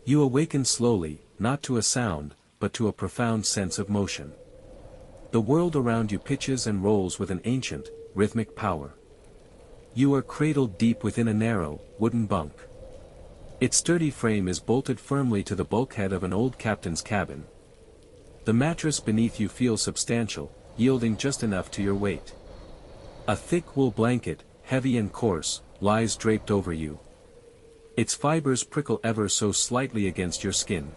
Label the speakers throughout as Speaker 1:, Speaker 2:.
Speaker 1: You awaken slowly, not to a sound, but to a profound sense of motion. The world around you pitches and rolls with an ancient, rhythmic power. You are cradled deep within a narrow, wooden bunk. Its sturdy frame is bolted firmly to the bulkhead of an old captain's cabin. The mattress beneath you feels substantial, yielding just enough to your weight. A thick wool blanket, heavy and coarse, lies draped over you. Its fibers prickle ever so slightly against your skin.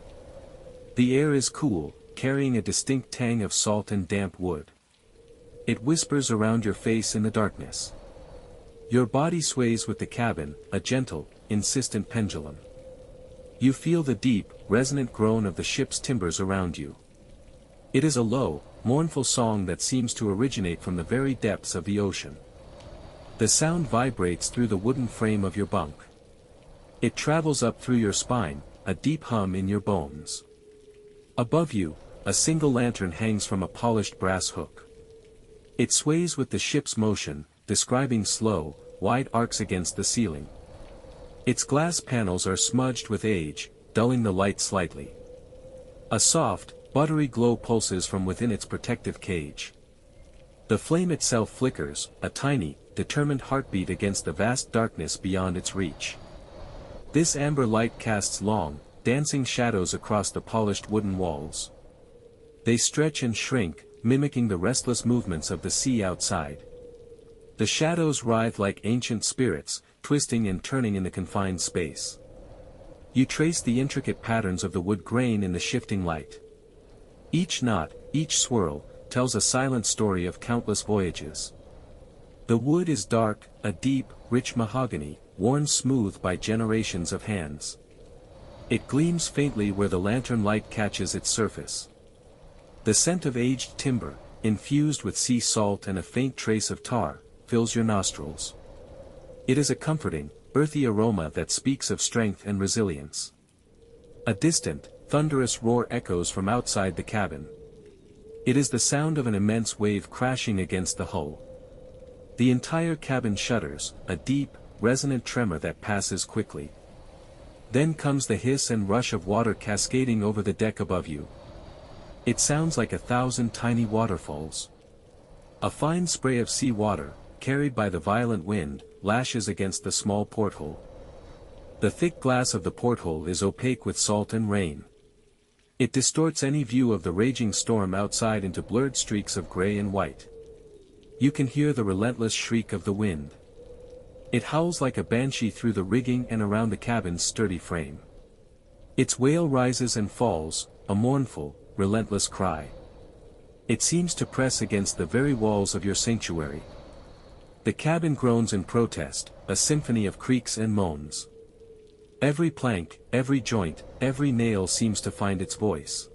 Speaker 1: The air is cool, carrying a distinct tang of salt and damp wood. It whispers around your face in the darkness. Your body sways with the cabin, a gentle, insistent pendulum. You feel the deep, resonant groan of the ship's timbers around you. It is a low, mournful song that seems to originate from the very depths of the ocean. The sound vibrates through the wooden frame of your bunk. It travels up through your spine, a deep hum in your bones. Above you, a single lantern hangs from a polished brass hook. It sways with the ship's motion, describing slow, wide arcs against the ceiling. Its glass panels are smudged with age, dulling the light slightly. A soft, buttery glow pulses from within its protective cage. The flame itself flickers, a tiny, determined heartbeat against the vast darkness beyond its reach. This amber light casts long, dancing shadows across the polished wooden walls. They stretch and shrink, mimicking the restless movements of the sea outside. The shadows writhe like ancient spirits, twisting and turning in the confined space. You trace the intricate patterns of the wood grain in the shifting light. Each knot, each swirl, tells a silent story of countless voyages. The wood is dark, a deep, rich mahogany, worn smooth by generations of hands. It gleams faintly where the lantern light catches its surface. The scent of aged timber, infused with sea salt and a faint trace of tar, fills your nostrils. It is a comforting, earthy aroma that speaks of strength and resilience. A distant, thunderous roar echoes from outside the cabin. It is the sound of an immense wave crashing against the hull. The entire cabin shudders, a deep, resonant tremor that passes quickly. Then comes the hiss and rush of water cascading over the deck above you. It sounds like 1,000 tiny waterfalls. A fine spray of sea water, carried by the violent wind, lashes against the small porthole. The thick glass of the porthole is opaque with salt and rain. It distorts any view of the raging storm outside into blurred streaks of gray and white. You can hear the relentless shriek of the wind. It howls like a banshee through the rigging and around the cabin's sturdy frame. Its wail rises and falls, a mournful, relentless cry. It seems to press against the very walls of your sanctuary. The cabin groans in protest, a symphony of creaks and moans. Every plank, every joint, every nail seems to find its voice.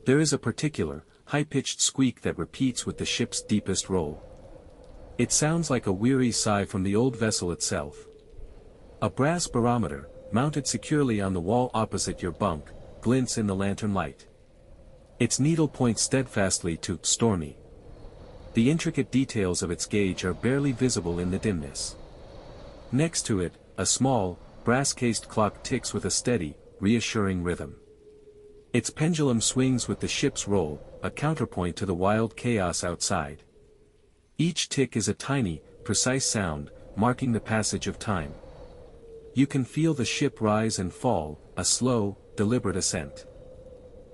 Speaker 1: There is a particular, high-pitched squeak that repeats with the ship's deepest roll. It sounds like a weary sigh from the old vessel itself. A brass barometer, mounted securely on the wall opposite your bunk, glints in the lantern light. Its needle points steadfastly to stormy. The intricate details of its gauge are barely visible in the dimness. Next to it, a small, brass-cased clock ticks with a steady, reassuring rhythm. Its pendulum swings with the ship's roll, a counterpoint to the wild chaos outside. Each tick is a tiny, precise sound, marking the passage of time. You can feel the ship rise and fall, a slow, deliberate ascent.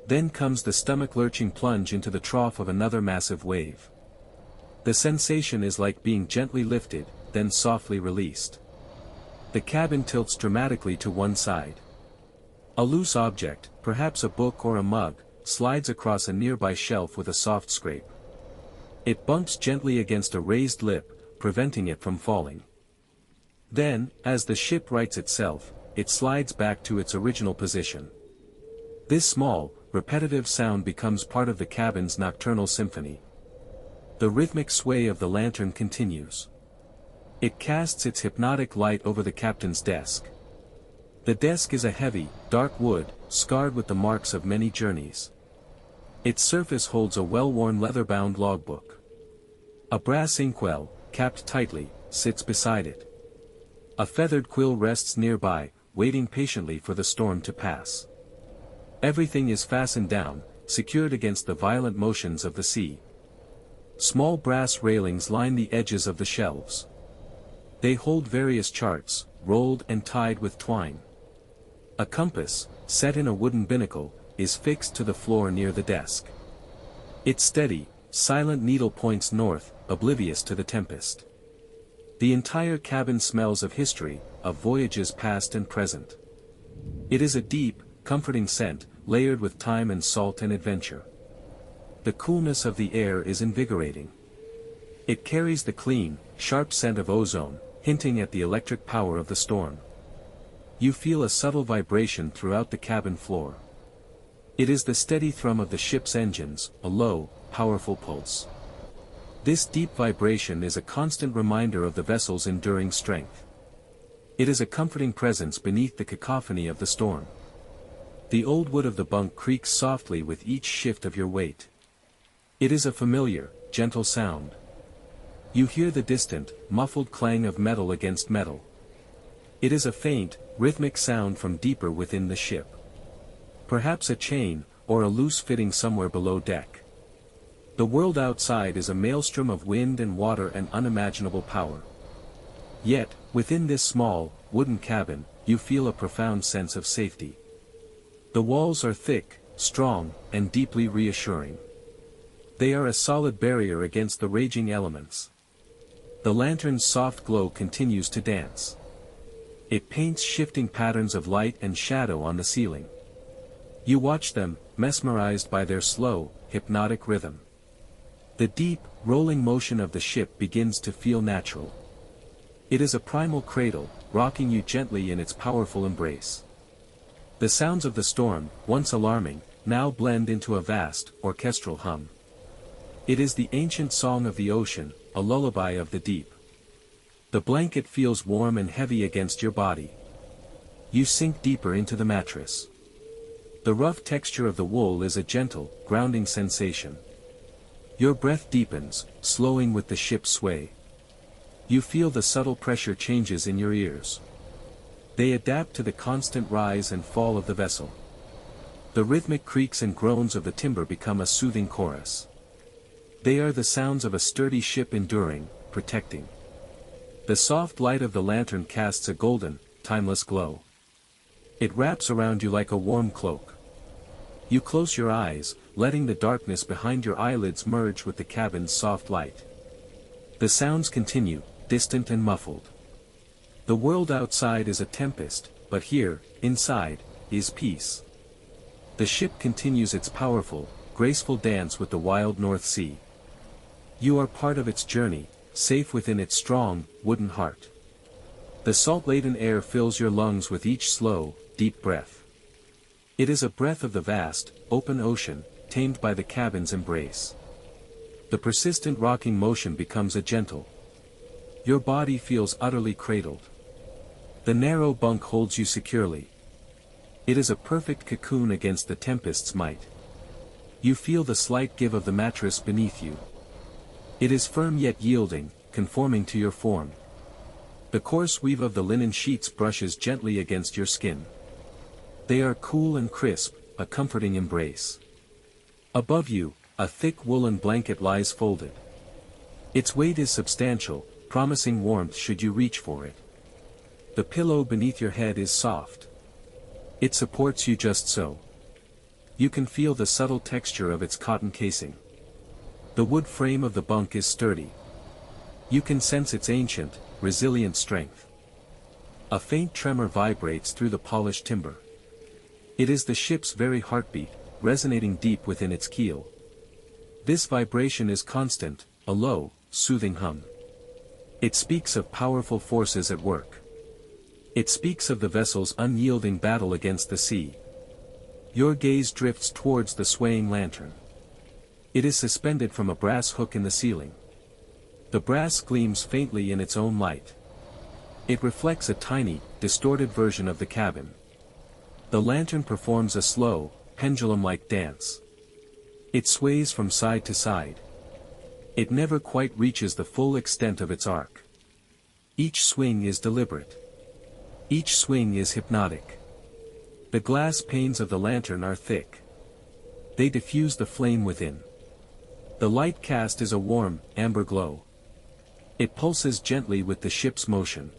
Speaker 1: Then comes the stomach-lurching plunge into the trough of another massive wave. The sensation is like being gently lifted, then softly released. The cabin tilts dramatically to one side. A loose object, perhaps a book or a mug, slides across a nearby shelf with a soft scrape. It bumps gently against a raised lip, preventing it from falling. Then, as the ship rights itself, it slides back to its original position. This small, repetitive sound becomes part of the cabin's nocturnal symphony. The rhythmic sway of the lantern continues. It casts its hypnotic light over the captain's desk. The desk is a heavy, dark wood, scarred with the marks of many journeys. Its surface holds a well-worn leather-bound logbook. A brass inkwell, capped tightly, sits beside it. A feathered quill rests nearby, waiting patiently for the storm to pass. Everything is fastened down, secured against the violent motions of the sea. Small brass railings line the edges of the shelves. They hold various charts, rolled and tied with twine. A compass, set in a wooden binnacle, is fixed to the floor near the desk. Its steady, silent needle points north, oblivious to the tempest. The entire cabin smells of history, of voyages past and present. It is a deep, comforting scent, layered with time and salt and adventure. The coolness of the air is invigorating. It carries the clean, sharp scent of ozone, hinting at the electric power of the storm. You feel a subtle vibration throughout the cabin floor. It is the steady thrum of the ship's engines, a low, powerful pulse. This deep vibration is a constant reminder of the vessel's enduring strength. It is a comforting presence beneath the cacophony of the storm. The old wood of the bunk creaks softly with each shift of your weight. It is a familiar, gentle sound. You hear the distant, muffled clang of metal against metal. It is a faint, rhythmic sound from deeper within the ship. Perhaps a chain, or a loose fitting somewhere below deck. The world outside is a maelstrom of wind and water and unimaginable power. Yet, within this small, wooden cabin, you feel a profound sense of safety. The walls are thick, strong, and deeply reassuring. They are a solid barrier against the raging elements. The lantern's soft glow continues to dance. It paints shifting patterns of light and shadow on the ceiling. You watch them, mesmerized by their slow, hypnotic rhythm. The deep, rolling motion of the ship begins to feel natural. It is a primal cradle, rocking you gently in its powerful embrace. The sounds of the storm, once alarming, now blend into a vast, orchestral hum. It is the ancient song of the ocean, a lullaby of the deep. The blanket feels warm and heavy against your body. You sink deeper into the mattress. The rough texture of the wool is a gentle, grounding sensation. Your breath deepens, slowing with the ship's sway. You feel the subtle pressure changes in your ears. They adapt to the constant rise and fall of the vessel. The rhythmic creaks and groans of the timber become a soothing chorus. They are the sounds of a sturdy ship enduring, protecting. The soft light of the lantern casts a golden, timeless glow. It wraps around you like a warm cloak. You close your eyes, letting the darkness behind your eyelids merge with the cabin's soft light. The sounds continue, distant and muffled. The world outside is a tempest, but here, inside, is peace. The ship continues its powerful, graceful dance with the wild North Sea. You are part of its journey, safe within its strong, wooden heart. The salt-laden air fills your lungs with each slow, deep breath. It is a breath of the vast, open ocean, tamed by the cabin's embrace. The persistent rocking motion becomes a gentle. Your body feels utterly cradled. The narrow bunk holds you securely. It is a perfect cocoon against the tempest's might. You feel the slight give of the mattress beneath you. It is firm yet yielding, conforming to your form. The coarse weave of the linen sheets brushes gently against your skin. They are cool and crisp, a comforting embrace. Above you, a thick woolen blanket lies folded. Its weight is substantial, promising warmth should you reach for it. The pillow beneath your head is soft. It supports you just so. You can feel the subtle texture of its cotton casing. The wood frame of the bunk is sturdy. You can sense its ancient, resilient strength. A faint tremor vibrates through the polished timber. It is the ship's very heartbeat, resonating deep within its keel. This vibration is constant, a low, soothing hum. It speaks of powerful forces at work. It speaks of the vessel's unyielding battle against the sea. Your gaze drifts towards the swaying lantern. It is suspended from a brass hook in the ceiling. The brass gleams faintly in its own light. It reflects a tiny, distorted version of the cabin. The lantern performs a slow, pendulum-like dance. It sways from side to side. It never quite reaches the full extent of its arc. Each swing is deliberate. Each swing is hypnotic. The glass panes of the lantern are thick. They diffuse the flame within. The light cast is a warm, amber glow. It pulses gently with the ship's motion.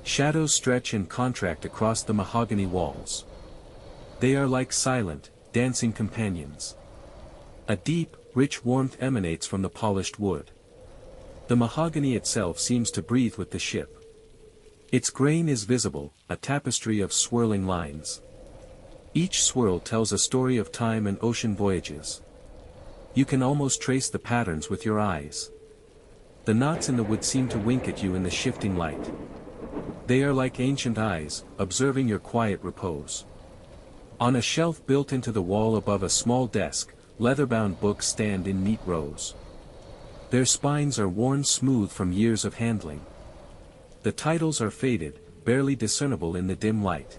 Speaker 1: Shadows stretch and contract across the mahogany walls. They are like silent, dancing companions. A deep, rich warmth emanates from the polished wood. The mahogany itself seems to breathe with the ship. Its grain is visible, a tapestry of swirling lines. Each swirl tells a story of time and ocean voyages. You can almost trace the patterns with your eyes. The knots in the wood seem to wink at you in the shifting light. They are like ancient eyes, observing your quiet repose. On a shelf built into the wall above a small desk, leather-bound books stand in neat rows. Their spines are worn smooth from years of handling. The titles are faded, barely discernible in the dim light.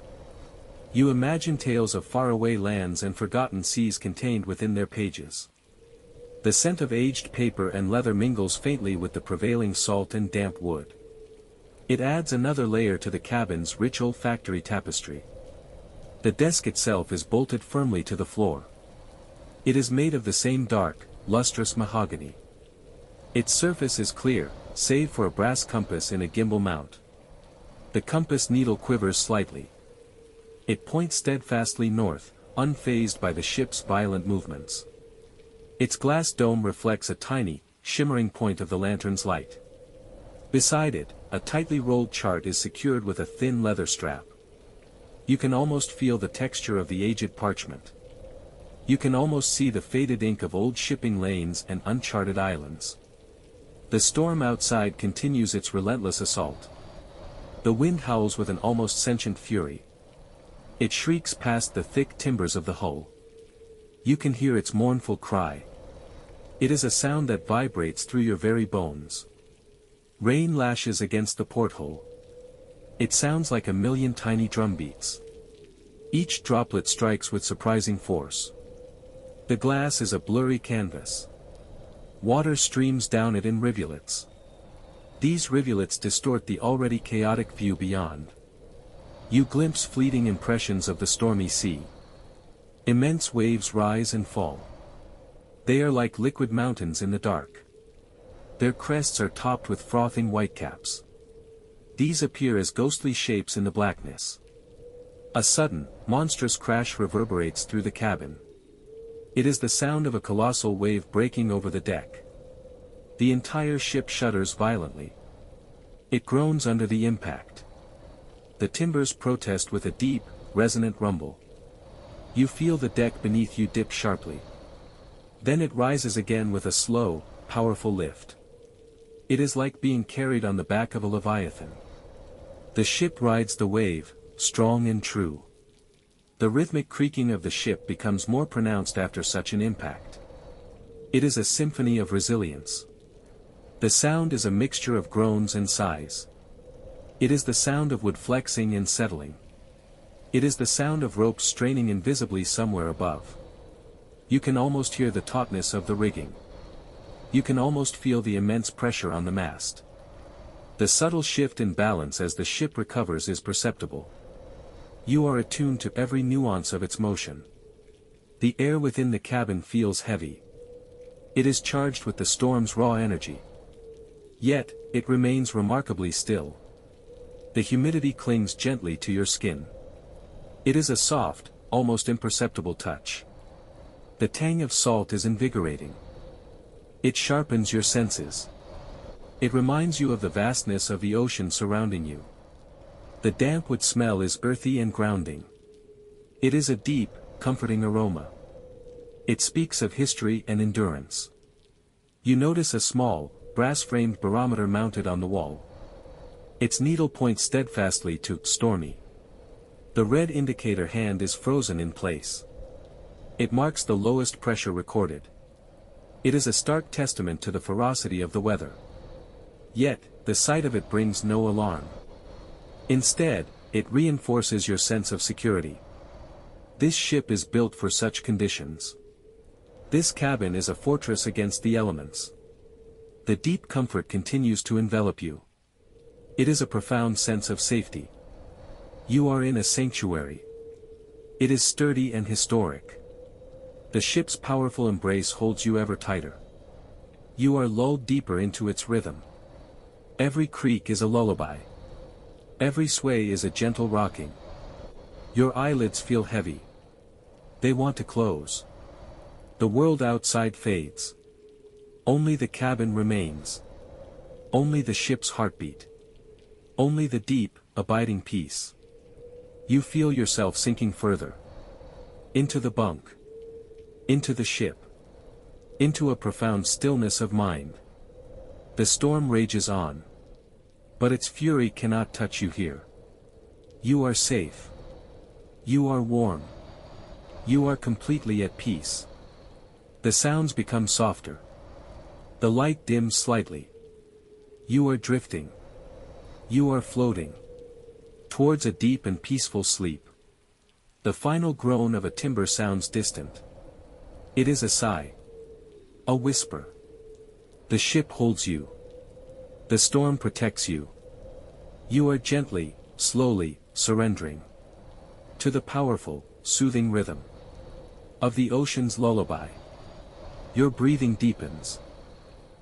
Speaker 1: You imagine tales of faraway lands and forgotten seas contained within their pages. The scent of aged paper and leather mingles faintly with the prevailing salt and damp wood. It adds another layer to the cabin's rich olfactory tapestry. The desk itself is bolted firmly to the floor. It is made of the same dark, lustrous mahogany. Its surface is clear, save for a brass compass in a gimbal mount. The compass needle quivers slightly. It points steadfastly north, unfazed by the ship's violent movements. Its glass dome reflects a tiny, shimmering point of the lantern's light. Beside it, a tightly rolled chart is secured with a thin leather strap. You can almost feel the texture of the aged parchment. You can almost see the faded ink of old shipping lanes and uncharted islands. The storm outside continues its relentless assault. The wind howls with an almost sentient fury. It shrieks past the thick timbers of the hull. You can hear its mournful cry. It is a sound that vibrates through your very bones. Rain lashes against the porthole. It sounds like a million tiny drumbeats. Each droplet strikes with surprising force. The glass is a blurry canvas. Water streams down it in rivulets. These rivulets distort the already chaotic view beyond. You glimpse fleeting impressions of the stormy sea. Immense waves rise and fall. They are like liquid mountains in the dark. Their crests are topped with frothing whitecaps. These appear as ghostly shapes in the blackness. A sudden, monstrous crash reverberates through the cabin. It is the sound of a colossal wave breaking over the deck. The entire ship shudders violently. It groans under the impact. The timbers protest with a deep, resonant rumble. You feel the deck beneath you dip sharply. Then it rises again with a slow, powerful lift. It is like being carried on the back of a leviathan. The ship rides the wave, strong and true. The rhythmic creaking of the ship becomes more pronounced after such an impact. It is a symphony of resilience. The sound is a mixture of groans and sighs. It is the sound of wood flexing and settling. It is the sound of ropes straining invisibly somewhere above. You can almost hear the tautness of the rigging. You can almost feel the immense pressure on the mast. The subtle shift in balance as the ship recovers is perceptible. You are attuned to every nuance of its motion. The air within the cabin feels heavy. It is charged with the storm's raw energy. Yet, it remains remarkably still. The humidity clings gently to your skin. It is a soft, almost imperceptible touch. The tang of salt is invigorating. It sharpens your senses. It reminds you of the vastness of the ocean surrounding you. The damp wood smell is earthy and grounding. It is a deep, comforting aroma. It speaks of history and endurance. You notice a small, brass-framed barometer mounted on the wall. Its needle points steadfastly to stormy. The red indicator hand is frozen in place. It marks the lowest pressure recorded. It is a stark testament to the ferocity of the weather. Yet, the sight of it brings no alarm. Instead, it reinforces your sense of security. This ship is built for such conditions. This cabin is a fortress against the elements. The deep comfort continues to envelop you. It is a profound sense of safety. You are in a sanctuary. It is sturdy and historic. The ship's powerful embrace holds you ever tighter. You are lulled deeper into its rhythm. Every creak is a lullaby. Every sway is a gentle rocking. Your eyelids feel heavy. They want to close. The world outside fades. Only the cabin remains. Only the ship's heartbeat. Only the deep, abiding peace. You feel yourself sinking further. Into the bunk. Into the ship. Into a profound stillness of mind. The storm rages on. But its fury cannot touch you here. You are safe. You are warm. You are completely at peace. The sounds become softer. The light dims slightly. You are drifting. You are floating. Towards a deep and peaceful sleep. The final groan of a timber sounds distant. It is a sigh. A whisper. The ship holds you. The storm protects you. You are gently, slowly, surrendering to the powerful, soothing rhythm of the ocean's lullaby. Your breathing deepens.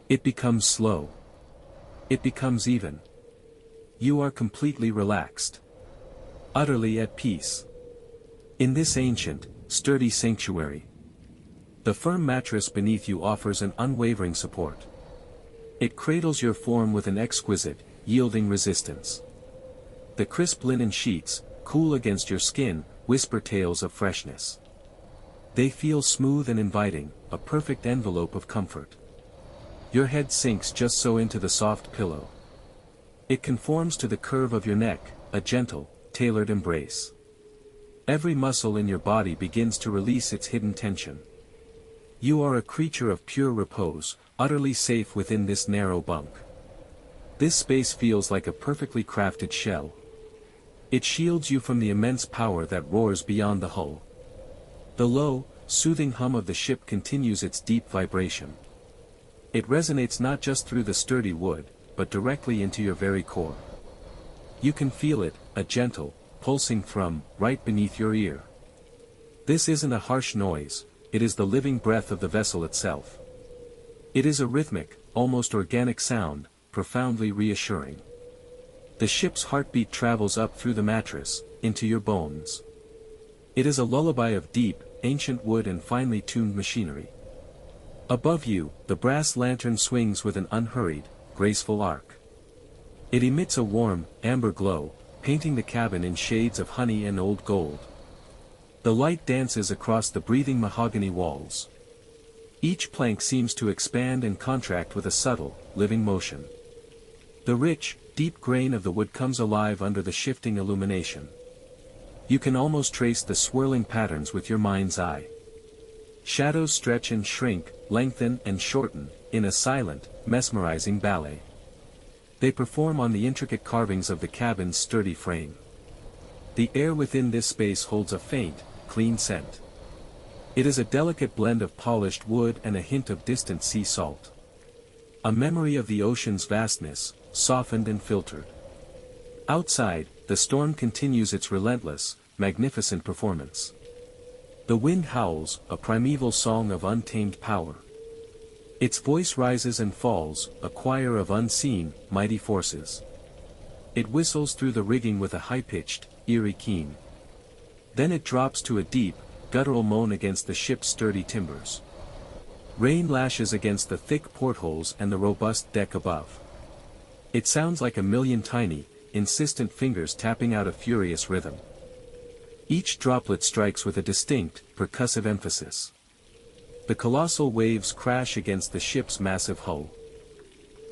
Speaker 1: It becomes slow. It becomes even. You are completely relaxed. Utterly at peace. In this ancient, sturdy sanctuary. The firm mattress beneath you offers an unwavering support. It cradles your form with an exquisite, yielding resistance. The crisp linen sheets, cool against your skin, whisper tales of freshness. They feel smooth and inviting, a perfect envelope of comfort. Your head sinks just so into the soft pillow. It conforms to the curve of your neck, a gentle, tailored embrace. Every muscle in your body begins to release its hidden tension. You are a creature of pure repose, utterly safe within this narrow bunk. This space feels like a perfectly crafted shell. It shields you from the immense power that roars beyond the hull. The low, soothing hum of the ship continues its deep vibration. It resonates not just through the sturdy wood, but directly into your very core. You can feel it, a gentle, pulsing thrum, right beneath your ear. This isn't a harsh noise, it is the living breath of the vessel itself. It is a rhythmic, almost organic sound, profoundly reassuring. The ship's heartbeat travels up through the mattress, into your bones. It is a lullaby of deep, ancient wood and finely tuned machinery. Above you, the brass lantern swings with an unhurried, graceful arc. It emits a warm, amber glow, painting the cabin in shades of honey and old gold. The light dances across the breathing mahogany walls. Each plank seems to expand and contract with a subtle, living motion. The rich, deep grain of the wood comes alive under the shifting illumination. You can almost trace the swirling patterns with your mind's eye. Shadows stretch and shrink, lengthen and shorten, in a silent, mesmerizing ballet. They perform on the intricate carvings of the cabin's sturdy frame. The air within this space holds a faint, clean scent. It is a delicate blend of polished wood and a hint of distant sea salt. A memory of the ocean's vastness, softened and filtered. Outside, the storm continues its relentless, magnificent performance. The wind howls, a primeval song of untamed power. Its voice rises and falls, a choir of unseen, mighty forces. It whistles through the rigging with a high-pitched, eerie keen. Then it drops to a deep, guttural moan against the ship's sturdy timbers. Rain lashes against the thick portholes and the robust deck above. It sounds like a million tiny, insistent fingers tapping out a furious rhythm. Each droplet strikes with a distinct, percussive emphasis. The colossal waves crash against the ship's massive hull.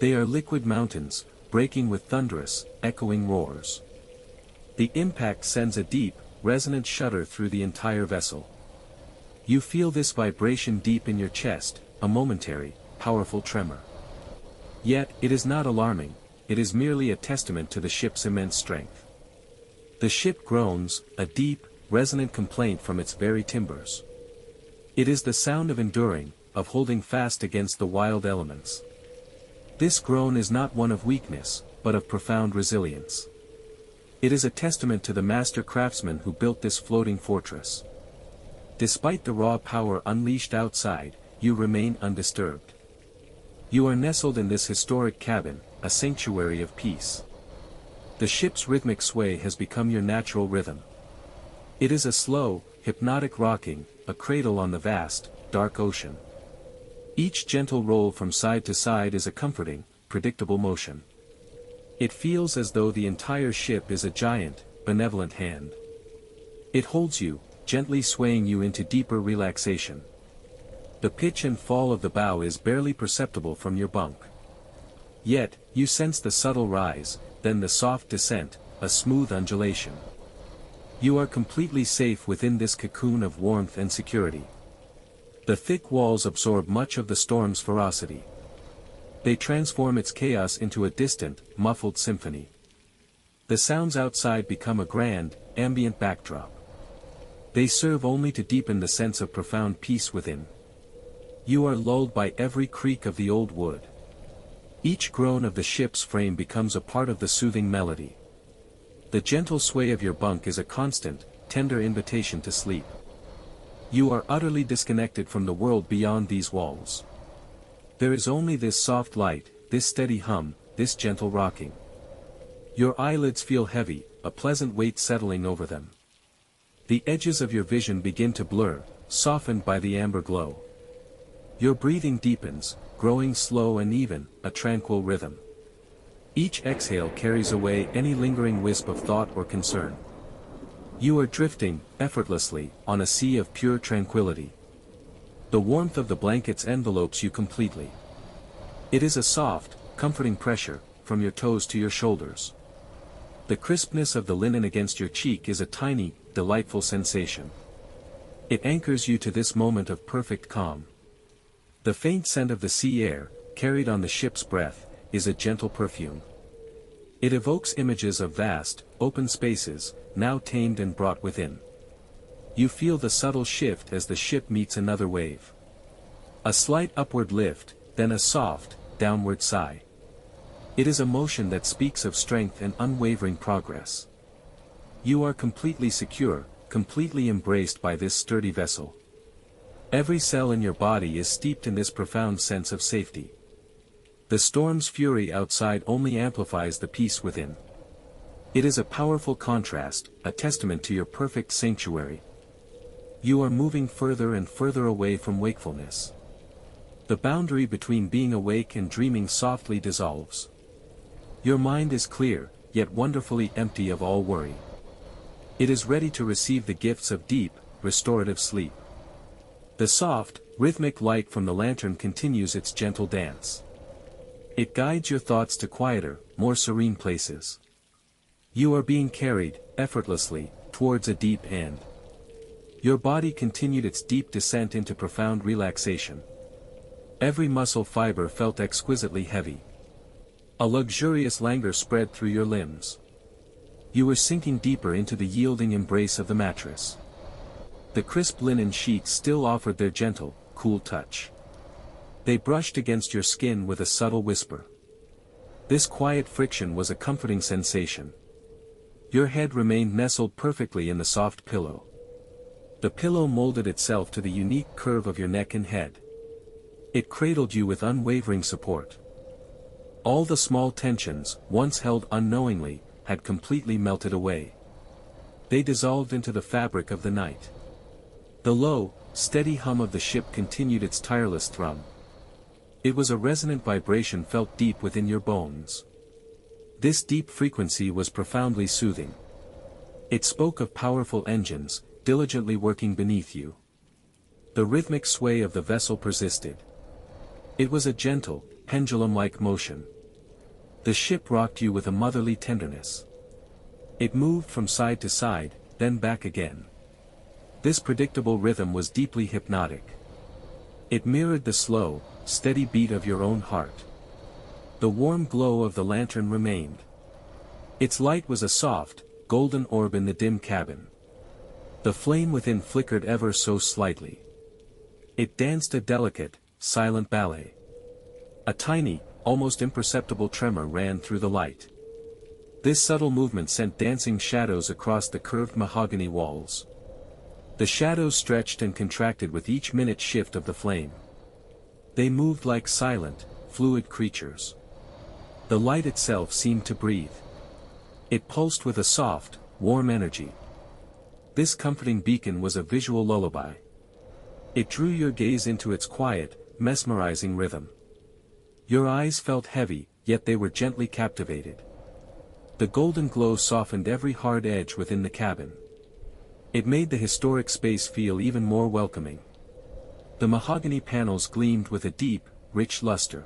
Speaker 1: They are liquid mountains, breaking with thunderous, echoing roars. The impact sends a deep, resonant shudder through the entire vessel. You feel this vibration deep in your chest, a momentary, powerful tremor. Yet, it is not alarming, it is merely a testament to the ship's immense strength. The ship groans, a deep, resonant complaint from its very timbers. It is the sound of enduring, of holding fast against the wild elements. This groan is not one of weakness, but of profound resilience. It is a testament to the master craftsman who built this floating fortress. Despite the raw power unleashed outside, you remain undisturbed. You are nestled in this historic cabin, a sanctuary of peace. The ship's rhythmic sway has become your natural rhythm. It is a slow, hypnotic rocking, a cradle on the vast, dark ocean. Each gentle roll from side to side is a comforting, predictable motion. It feels as though the entire ship is a giant, benevolent hand. It holds you, gently swaying you into deeper relaxation. The pitch and fall of the bow is barely perceptible from your bunk. Yet, you sense the subtle rise, then the soft descent, a smooth undulation. You are completely safe within this cocoon of warmth and security. The thick walls absorb much of the storm's ferocity. They transform its chaos into a distant, muffled symphony. The sounds outside become a grand, ambient backdrop. They serve only to deepen the sense of profound peace within. You are lulled by every creak of the old wood. Each groan of the ship's frame becomes a part of the soothing melody. The gentle sway of your bunk is a constant, tender invitation to sleep. You are utterly disconnected from the world beyond these walls. There is only this soft light, this steady hum, this gentle rocking. Your eyelids feel heavy, a pleasant weight settling over them. The edges of your vision begin to blur, softened by the amber glow. Your breathing deepens, growing slow and even, a tranquil rhythm. Each exhale carries away any lingering wisp of thought or concern. You are drifting, effortlessly, on a sea of pure tranquility. The warmth of the blankets envelopes you completely. It is a soft, comforting pressure, from your toes to your shoulders. The crispness of the linen against your cheek is a tiny, delightful sensation. It anchors you to this moment of perfect calm. The faint scent of the sea air, carried on the ship's breath, is a gentle perfume. It evokes images of vast, open spaces, now tamed and brought within. You feel the subtle shift as the ship meets another wave. A slight upward lift, then a soft, downward sigh. It is a motion that speaks of strength and unwavering progress. You are completely secure, completely embraced by this sturdy vessel. Every cell in your body is steeped in this profound sense of safety. The storm's fury outside only amplifies the peace within. It is a powerful contrast, a testament to your perfect sanctuary. You are moving further and further away from wakefulness. The boundary between being awake and dreaming softly dissolves. Your mind is clear, yet wonderfully empty of all worry. It is ready to receive the gifts of deep, restorative sleep. The soft, rhythmic light from the lantern continues its gentle dance. It guides your thoughts to quieter, more serene places. You are being carried, effortlessly, towards a deep end. Your body continued its deep descent into profound relaxation. Every muscle fiber felt exquisitely heavy. A luxurious languor spread through your limbs. You were sinking deeper into the yielding embrace of the mattress. The crisp linen sheets still offered their gentle, cool touch. They brushed against your skin with a subtle whisper. This quiet friction was a comforting sensation. Your head remained nestled perfectly in the soft pillow. The pillow molded itself to the unique curve of your neck and head. It cradled you with unwavering support. All the small tensions, once held unknowingly, had completely melted away. They dissolved into the fabric of the night. The low, steady hum of the ship continued its tireless thrum. It was a resonant vibration felt deep within your bones. This deep frequency was profoundly soothing. It spoke of powerful engines, diligently working beneath you. The rhythmic sway of the vessel persisted. It was a gentle, pendulum-like motion. The ship rocked you with a motherly tenderness. It moved from side to side, then back again. This predictable rhythm was deeply hypnotic. It mirrored the slow, steady beat of your own heart. The warm glow of the lantern remained. Its light was a soft, golden orb in the dim cabin. The flame within flickered ever so slightly. It danced a delicate, silent ballet. A tiny, almost imperceptible tremor ran through the light. This subtle movement sent dancing shadows across the curved mahogany walls. The shadows stretched and contracted with each minute shift of the flame. They moved like silent, fluid creatures. The light itself seemed to breathe. It pulsed with a soft, warm energy. This comforting beacon was a visual lullaby. It drew your gaze into its quiet, mesmerizing rhythm. Your eyes felt heavy, yet they were gently captivated. The golden glow softened every hard edge within the cabin. It made the historic space feel even more welcoming. The mahogany panels gleamed with a deep, rich luster.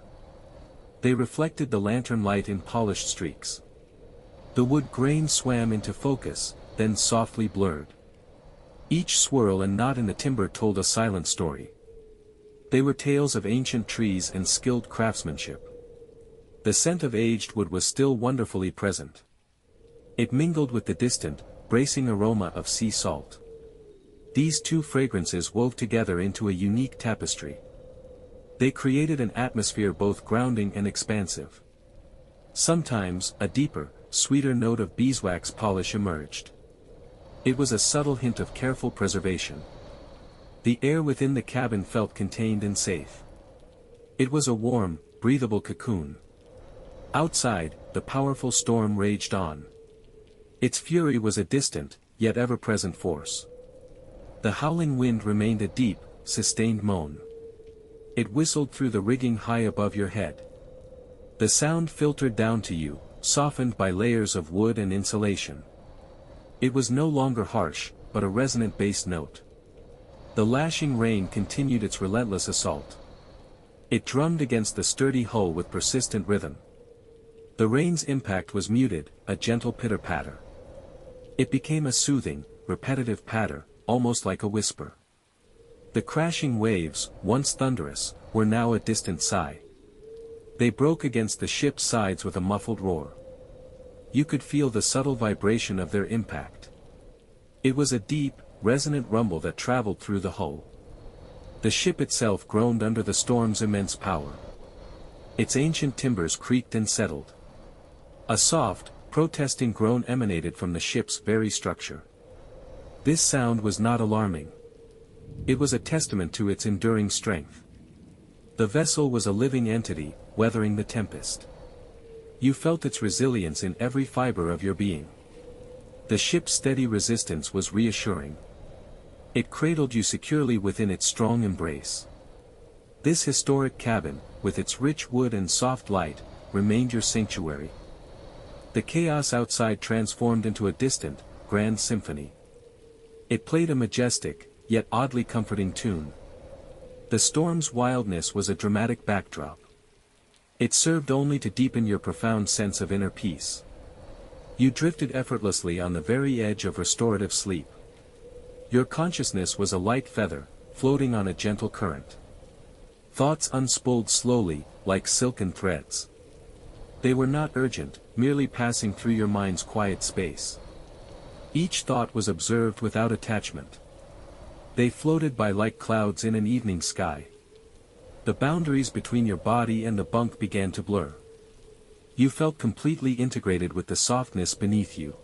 Speaker 1: They reflected the lantern light in polished streaks. The wood grain swam into focus, then softly blurred. Each swirl and knot in the timber told a silent story. They were tales of ancient trees and skilled craftsmanship. The scent of aged wood was still wonderfully present. It mingled with the distant, bracing aroma of sea salt. These two fragrances wove together into a unique tapestry. They created an atmosphere both grounding and expansive. Sometimes, a deeper, sweeter note of beeswax polish emerged. It was a subtle hint of careful preservation. The air within the cabin felt contained and safe. It was a warm, breathable cocoon. Outside, the powerful storm raged on. Its fury was a distant, yet ever-present force. The howling wind remained a deep, sustained moan. It whistled through the rigging high above your head. The sound filtered down to you, softened by layers of wood and insulation. It was no longer harsh, but a resonant bass note. The lashing rain continued its relentless assault. It drummed against the sturdy hull with persistent rhythm. The rain's impact was muted, a gentle pitter-patter. It became a soothing, repetitive patter, almost like a whisper. The crashing waves, once thunderous, were now a distant sigh. They broke against the ship's sides with a muffled roar. You could feel the subtle vibration of their impact. It was a deep, resonant rumble that traveled through the hull. The ship itself groaned under the storm's immense power. Its ancient timbers creaked and settled. A soft, protesting groan emanated from the ship's very structure. This sound was not alarming. It was a testament to its enduring strength. The vessel was a living entity, weathering the tempest. You felt its resilience in every fiber of your being. The ship's steady resistance was reassuring. It cradled you securely within its strong embrace. This historic cabin, with its rich wood and soft light, remained your sanctuary. The chaos outside transformed into a distant, grand symphony. It played a majestic, yet oddly comforting tune. The storm's wildness was a dramatic backdrop. It served only to deepen your profound sense of inner peace. You drifted effortlessly on the very edge of restorative sleep. Your consciousness was a light feather, floating on a gentle current. Thoughts unspooled slowly, like silken threads. They were not urgent, merely passing through your mind's quiet space. Each thought was observed without attachment. They floated by like clouds in an evening sky. The boundaries between your body and the bunk began to blur. You felt completely integrated with the softness beneath you.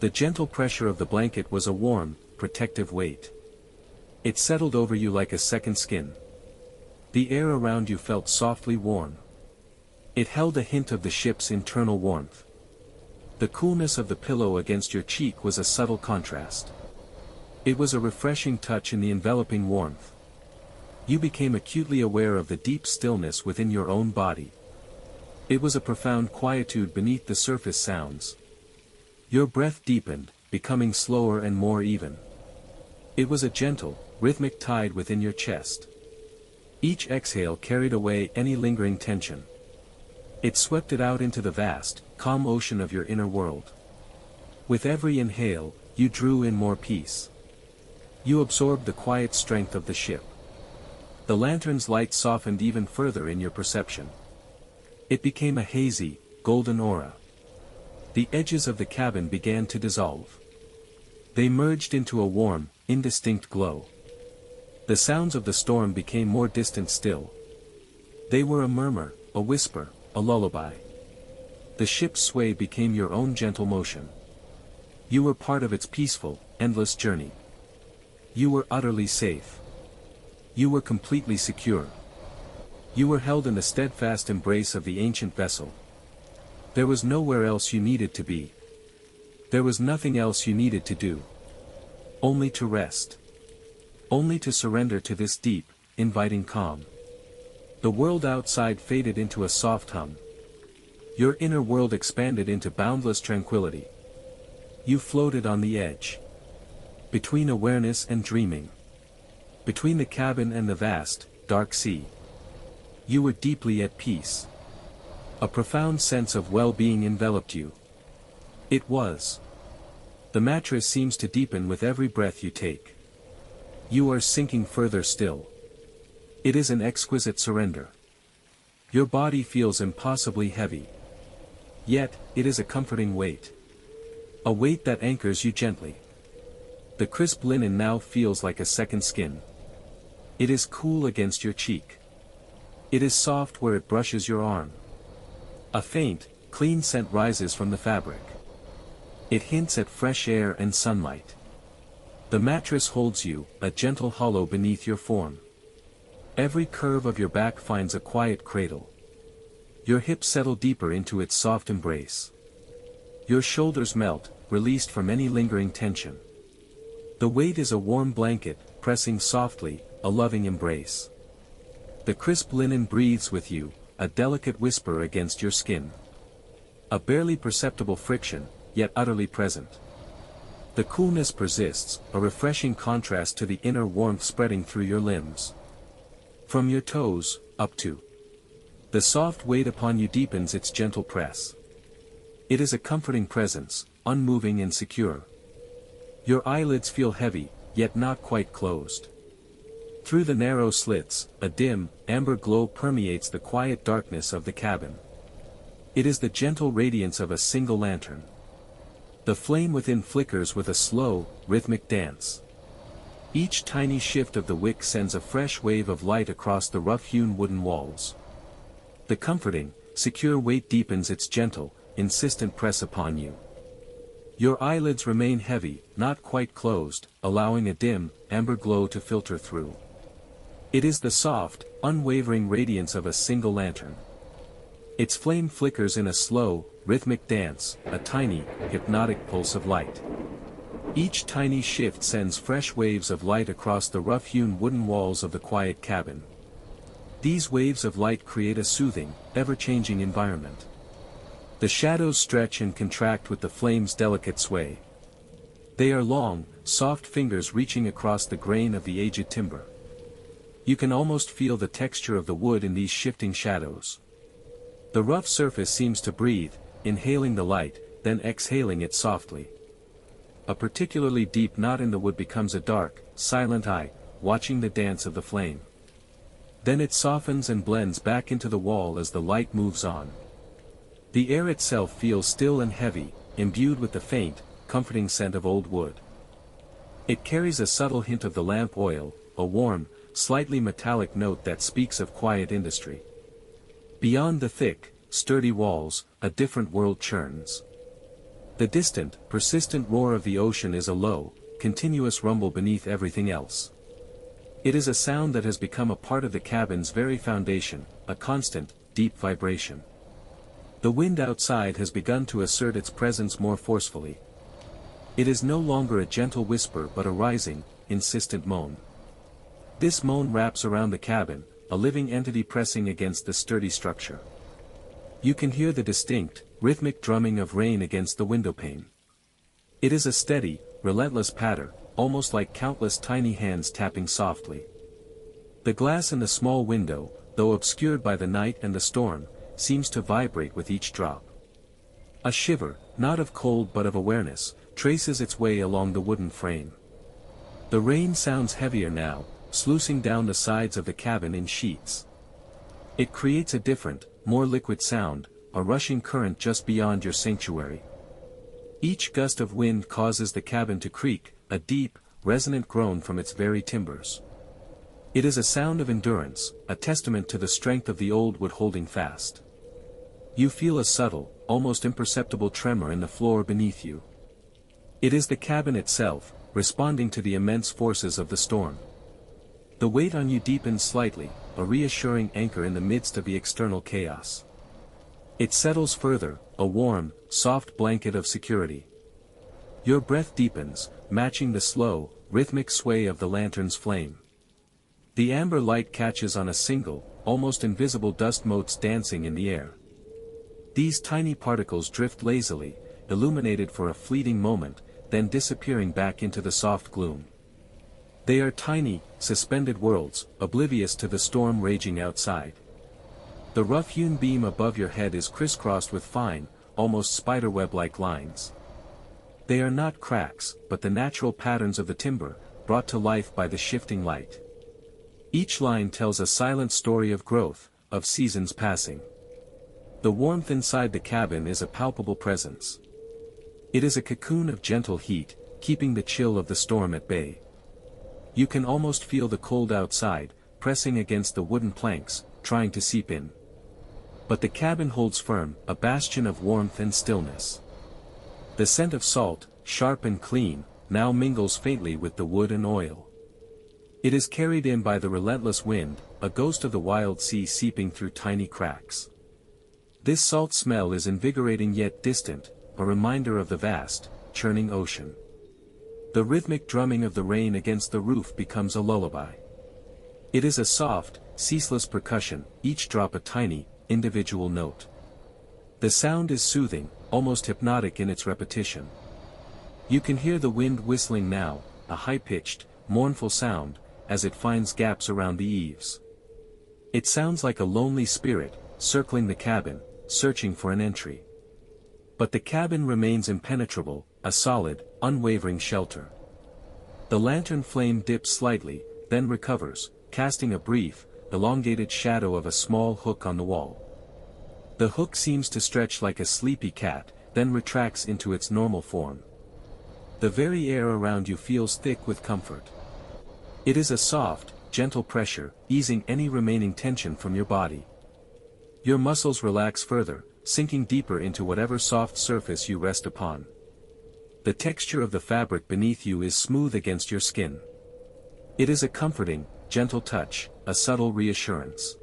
Speaker 1: The gentle pressure of the blanket was a warm, protective weight. It settled over you like a second skin. The air around you felt softly warm. It held a hint of the ship's internal warmth. The coolness of the pillow against your cheek was a subtle contrast. It was a refreshing touch in the enveloping warmth. You became acutely aware of the deep stillness within your own body. It was a profound quietude beneath the surface sounds. Your breath deepened, becoming slower and more even. It was a gentle, rhythmic tide within your chest. Each exhale carried away any lingering tension. It swept it out into the vast, calm ocean of your inner world. With every inhale, you drew in more peace. You absorbed the quiet strength of the ship. The lantern's light softened even further in your perception. It became a hazy, golden aura. The edges of the cabin began to dissolve. They merged into a warm, indistinct glow. The sounds of the storm became more distant still. They were a murmur, a whisper, a lullaby. The The ship's sway became your own gentle motion. You were part of its peaceful, endless journey. You were utterly safe. You were completely secure. You were held in the steadfast embrace of the ancient vessel. There was nowhere else you needed to be. There was nothing else you needed to do. Only to rest. Only to surrender to this deep, inviting calm. The world outside faded into a soft hum. Your inner world expanded into boundless tranquility. You floated on the edge. Between awareness and dreaming. Between the cabin and the vast, dark sea. You were deeply at peace. A profound sense of well-being enveloped you. It was. The mattress seems to deepen with every breath you take. You are sinking further still. It is an exquisite surrender. Your body feels impossibly heavy. Yet, it is a comforting weight. A weight that anchors you gently. The crisp linen now feels like a second skin. It is cool against your cheek. It is soft where it brushes your arm. A faint, clean scent rises from the fabric. It hints at fresh air and sunlight. The mattress holds you, a gentle hollow beneath your form. Every curve of your back finds a quiet cradle. Your hips settle deeper into its soft embrace. Your shoulders melt, released from any lingering tension. The weight is a warm blanket, pressing softly, a loving embrace. The crisp linen breathes with you, a delicate whisper against your skin. A barely perceptible friction, yet utterly present. The coolness persists, a refreshing contrast to the inner warmth spreading through your limbs. From your toes, up to. The soft weight upon you deepens its gentle press. It is a comforting presence, unmoving and secure. Your eyelids feel heavy, yet not quite closed. Through the narrow slits, a dim, amber glow permeates the quiet darkness of the cabin. It is the gentle radiance of a single lantern. The flame within flickers with a slow, rhythmic dance. Each tiny shift of the wick sends a fresh wave of light across the rough-hewn wooden walls. The comforting, secure weight deepens its gentle, insistent press upon you. Your eyelids remain heavy, not quite closed, allowing a dim, amber glow to filter through. It is the soft, unwavering radiance of a single lantern. Its flame flickers in a slow, rhythmic dance, a tiny, hypnotic pulse of light. Each tiny shift sends fresh waves of light across the rough-hewn wooden walls of the quiet cabin. These waves of light create a soothing, ever-changing environment. The shadows stretch and contract with the flame's delicate sway. They are long, soft fingers reaching across the grain of the aged timber. You can almost feel the texture of the wood in these shifting shadows. The rough surface seems to breathe, inhaling the light, then exhaling it softly. A particularly deep knot in the wood becomes a dark, silent eye, watching the dance of the flame. Then it softens and blends back into the wall as the light moves on. The air itself feels still and heavy, imbued with the faint, comforting scent of old wood. It carries a subtle hint of the lamp oil, a warm, slightly metallic note that speaks of quiet industry. Beyond the thick, sturdy walls, a different world churns. The distant, persistent roar of the ocean is a low, continuous rumble beneath everything else. It is a sound that has become a part of the cabin's very foundation, a constant, deep vibration. The wind outside has begun to assert its presence more forcefully. It is no longer a gentle whisper but a rising, insistent moan. This moan wraps around the cabin, a living entity pressing against the sturdy structure. You can hear the distinct, rhythmic drumming of rain against the windowpane. It is a steady, relentless patter, almost like countless tiny hands tapping softly. The glass in the small window, though obscured by the night and the storm, seems to vibrate with each drop. A shiver, not of cold but of awareness, traces its way along the wooden frame. The rain sounds heavier now, sluicing down the sides of the cabin in sheets. It creates a different, more liquid sound, a rushing current just beyond your sanctuary. Each gust of wind causes the cabin to creak, a deep, resonant groan from its very timbers. It is a sound of endurance, a testament to the strength of the old wood holding fast. You feel a subtle, almost imperceptible tremor in the floor beneath you. It is the cabin itself, responding to the immense forces of the storm. The weight on you deepens slightly, a reassuring anchor in the midst of the external chaos. It settles further, a warm, soft blanket of security. Your breath deepens, matching the slow, rhythmic sway of the lantern's flame. The amber light catches on a single, almost invisible dust motes dancing in the air. These tiny particles drift lazily, illuminated for a fleeting moment, then disappearing back into the soft gloom. They are tiny, suspended worlds, oblivious to the storm raging outside. The rough-hewn beam above your head is crisscrossed with fine, almost spiderweb-like lines. They are not cracks, but the natural patterns of the timber, brought to life by the shifting light. Each line tells a silent story of growth, of seasons passing. The warmth inside the cabin is a palpable presence. It is a cocoon of gentle heat, keeping the chill of the storm at bay. You can almost feel the cold outside, pressing against the wooden planks, trying to seep in. But the cabin holds firm, a bastion of warmth and stillness. The scent of salt, sharp and clean, now mingles faintly with the wood and oil. It is carried in by the relentless wind, a ghost of the wild sea seeping through tiny cracks. This salt smell is invigorating yet distant, a reminder of the vast, churning ocean. The rhythmic drumming of the rain against the roof becomes a lullaby. It is a soft, ceaseless percussion, each drop a tiny, individual note. The sound is soothing, almost hypnotic in its repetition. You can hear the wind whistling now, a high-pitched, mournful sound, as it finds gaps around the eaves. It sounds like a lonely spirit, circling the cabin, searching for an entry. But the cabin remains impenetrable, a solid, unwavering shelter. The lantern flame dips slightly, then recovers, casting a brief, elongated shadow of a small hook on the wall. The hook seems to stretch like a sleepy cat, then retracts into its normal form. The very air around you feels thick with comfort. It is a soft, gentle pressure, easing any remaining tension from your body. Your muscles relax further, sinking deeper into whatever soft surface you rest upon. The texture of the fabric beneath you is smooth against your skin. It is a comforting, gentle touch, a subtle reassurance.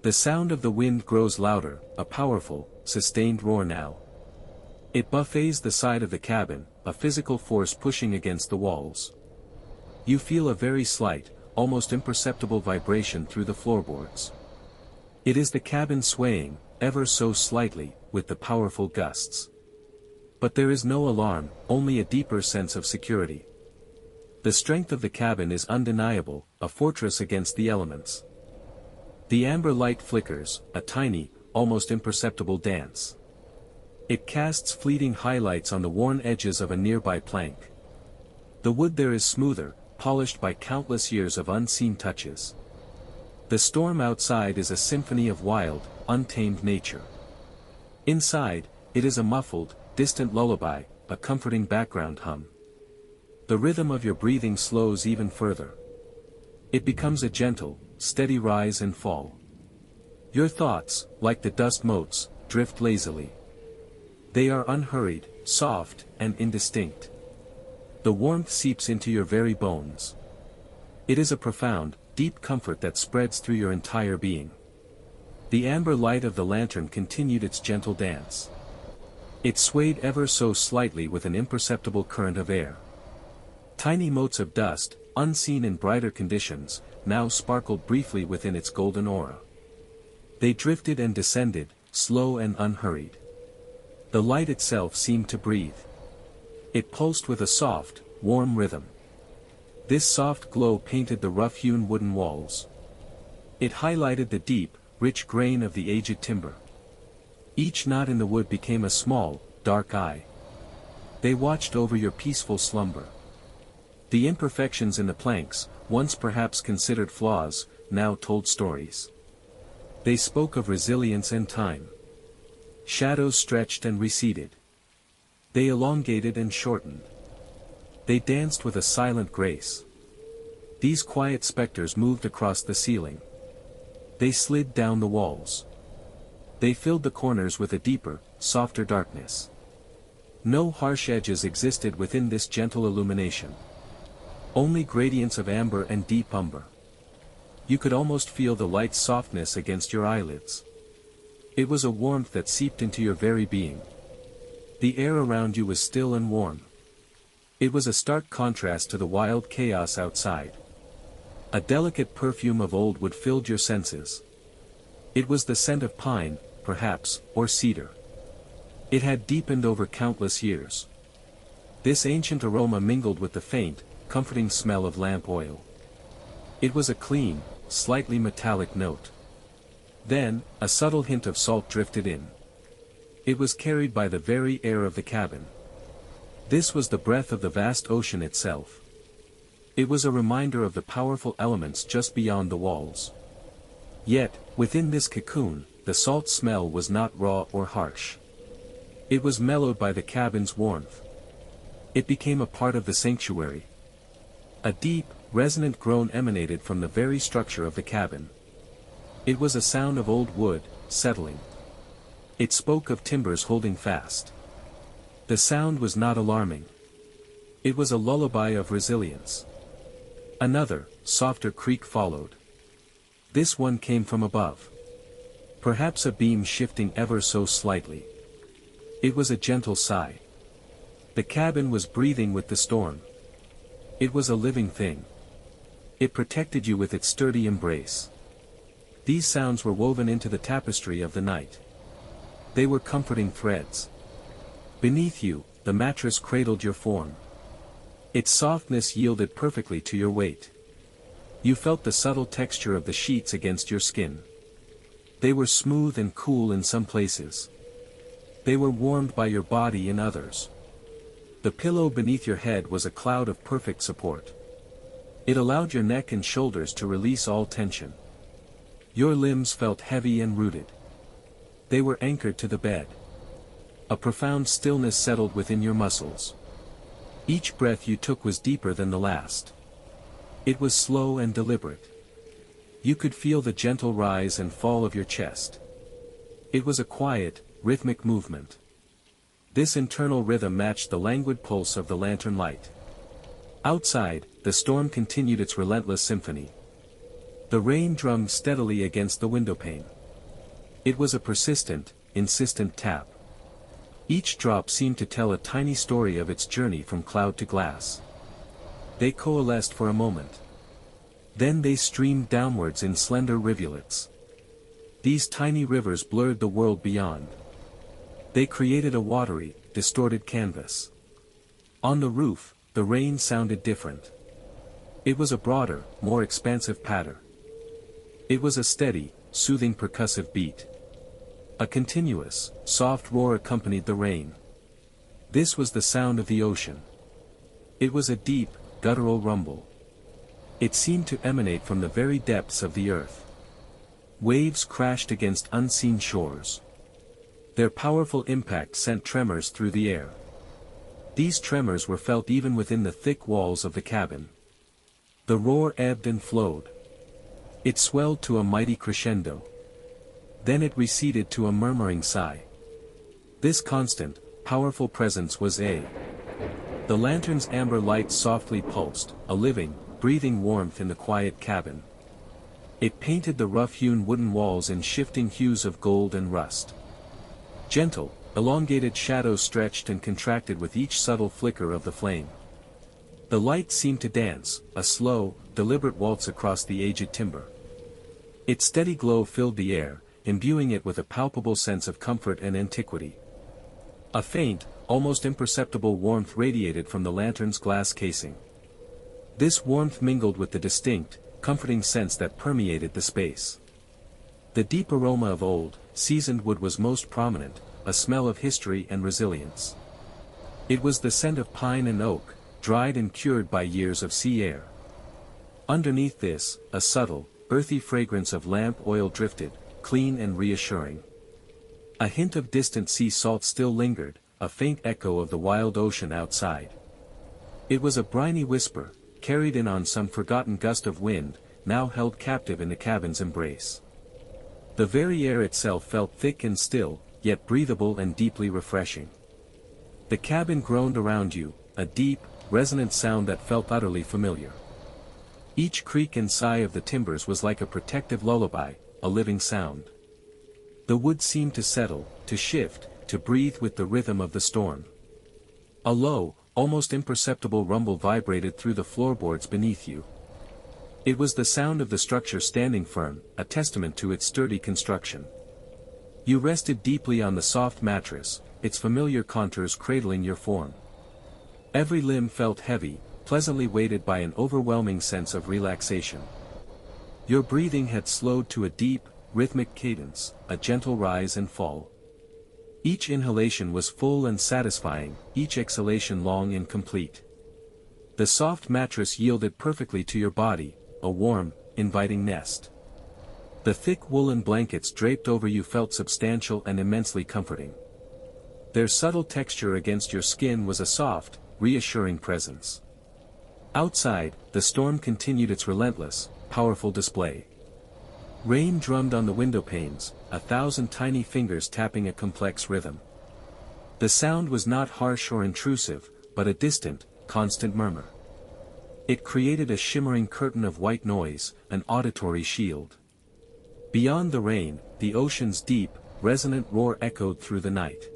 Speaker 1: The sound of the wind grows louder, a powerful, sustained roar now. It buffets the side of the cabin, a physical force pushing against the walls. You feel a very slight, almost imperceptible vibration through the floorboards. It is the cabin swaying, ever so slightly, with the powerful gusts. But there is no alarm, only a deeper sense of security. The strength of the cabin is undeniable, a fortress against the elements. The amber light flickers, a tiny, almost imperceptible dance. It casts fleeting highlights on the worn edges of a nearby plank. The wood there is smoother, polished by countless years of unseen touches. The storm outside is a symphony of wild, untamed nature. Inside, it is a muffled, distant lullaby, a comforting background hum. The rhythm of your breathing slows even further. It becomes a gentle, steady rise and fall. Your thoughts, like the dust motes, drift lazily. They are unhurried, soft, and indistinct. The warmth seeps into your very bones. It is a profound, deep comfort that spreads through your entire being. The amber light of the lantern continued its gentle dance. It swayed ever so slightly with an imperceptible current of air. Tiny motes of dust, unseen in brighter conditions, now sparkled briefly within its golden aura. They drifted and descended, slow and unhurried. The light itself seemed to breathe. It pulsed with a soft, warm rhythm. This soft glow painted the rough-hewn wooden walls. It highlighted the deep, rich grain of the aged timber. Each knot in the wood became a small, dark eye. They watched over your peaceful slumber. The imperfections in the planks, once perhaps considered flaws, now told stories. They spoke of resilience and time. Shadows stretched and receded. They elongated and shortened. They danced with a silent grace. These quiet specters moved across the ceiling. They slid down the walls. They filled the corners with a deeper, softer darkness. No harsh edges existed within this gentle illumination. Only gradients of amber and deep umber. You could almost feel the light's softness against your eyelids. It was a warmth that seeped into your very being. The air around you was still and warm. It was a stark contrast to the wild chaos outside. A delicate perfume of old wood filled your senses. It was the scent of pine, perhaps, or cedar. It had deepened over countless years. This ancient aroma mingled with the faint, comforting smell of lamp oil. It was a clean, slightly metallic note. Then, a subtle hint of salt drifted in. It was carried by the very air of the cabin. This was the breath of the vast ocean itself. It was a reminder of the powerful elements just beyond the walls. Yet, within this cocoon, the salt smell was not raw or harsh. It was mellowed by the cabin's warmth. It became a part of the sanctuary. A deep, resonant groan emanated from the very structure of the cabin. It was a sound of old wood, settling. It spoke of timbers holding fast. The sound was not alarming. It was a lullaby of resilience. Another, softer creak followed. This one came from above. Perhaps a beam shifting ever so slightly. It was a gentle sigh. The cabin was breathing with the storm. It was a living thing. It protected you with its sturdy embrace. These sounds were woven into the tapestry of the night. They were comforting threads. Beneath you, the mattress cradled your form. Its softness yielded perfectly to your weight. You felt the subtle texture of the sheets against your skin. They were smooth and cool in some places. They were warmed by your body in others. The pillow beneath your head was a cloud of perfect support. It allowed your neck and shoulders to release all tension. Your limbs felt heavy and rooted. They were anchored to the bed. A profound stillness settled within your muscles. Each breath you took was deeper than the last. It was slow and deliberate. You could feel the gentle rise and fall of your chest. It was a quiet, rhythmic movement. This internal rhythm matched the languid pulse of the lantern light. Outside, the storm continued its relentless symphony. The rain drummed steadily against the windowpane. It was a persistent, insistent tap. Each drop seemed to tell a tiny story of its journey from cloud to glass. They coalesced for a moment. Then they streamed downwards in slender rivulets. These tiny rivers blurred the world beyond. They created a watery, distorted canvas. On the roof, the rain sounded different. It was a broader, more expansive patter. It was a steady, soothing percussive beat. A continuous, soft roar accompanied the rain. This was the sound of the ocean. It was a deep, guttural rumble. It seemed to emanate from the very depths of the earth. Waves crashed against unseen shores. Their powerful impact sent tremors through the air. These tremors were felt even within the thick walls of the cabin. The roar ebbed and flowed. It swelled to a mighty crescendo. Then it receded to a murmuring sigh. This constant, powerful presence was A. The lantern's amber light softly pulsed, a living, breathing warmth in the quiet cabin. It painted the rough-hewn wooden walls in shifting hues of gold and rust. Gentle, elongated shadows stretched and contracted with each subtle flicker of the flame. The light seemed to dance, a slow, deliberate waltz across the aged timber. Its steady glow filled the air, imbuing it with a palpable sense of comfort and antiquity. A faint, almost imperceptible warmth radiated from the lantern's glass casing. This warmth mingled with the distinct, comforting sense that permeated the space. The deep aroma of old, seasoned wood was most prominent, a smell of history and resilience. It was the scent of pine and oak, dried and cured by years of sea air. Underneath this, a subtle, earthy fragrance of lamp oil drifted, clean and reassuring. A hint of distant sea salt still lingered, a faint echo of the wild ocean outside. It was a briny whisper, carried in on some forgotten gust of wind, now held captive in the cabin's embrace. The very air itself felt thick and still, yet breathable and deeply refreshing. The cabin groaned around you, a deep, resonant sound that felt utterly familiar. Each creak and sigh of the timbers was like a protective lullaby, a living sound. The wood seemed to settle, to shift, to breathe with the rhythm of the storm. A low, almost imperceptible rumble vibrated through the floorboards beneath you. It was the sound of the structure standing firm, a testament to its sturdy construction. You rested deeply on the soft mattress, its familiar contours cradling your form. Every limb felt heavy, pleasantly weighted by an overwhelming sense of relaxation. Your breathing had slowed to a deep, rhythmic cadence, a gentle rise and fall. Each inhalation was full and satisfying, each exhalation long and complete. The soft mattress yielded perfectly to your body, a warm, inviting nest. The thick woolen blankets draped over you felt substantial and immensely comforting. Their subtle texture against your skin was a soft, reassuring presence. Outside, the storm continued its relentless, powerful display. Rain drummed on the window panes, 1,000 tiny fingers tapping a complex rhythm. The sound was not harsh or intrusive, but a distant, constant murmur. It created a shimmering curtain of white noise, an auditory shield. Beyond the rain, the ocean's deep, resonant roar echoed through the night.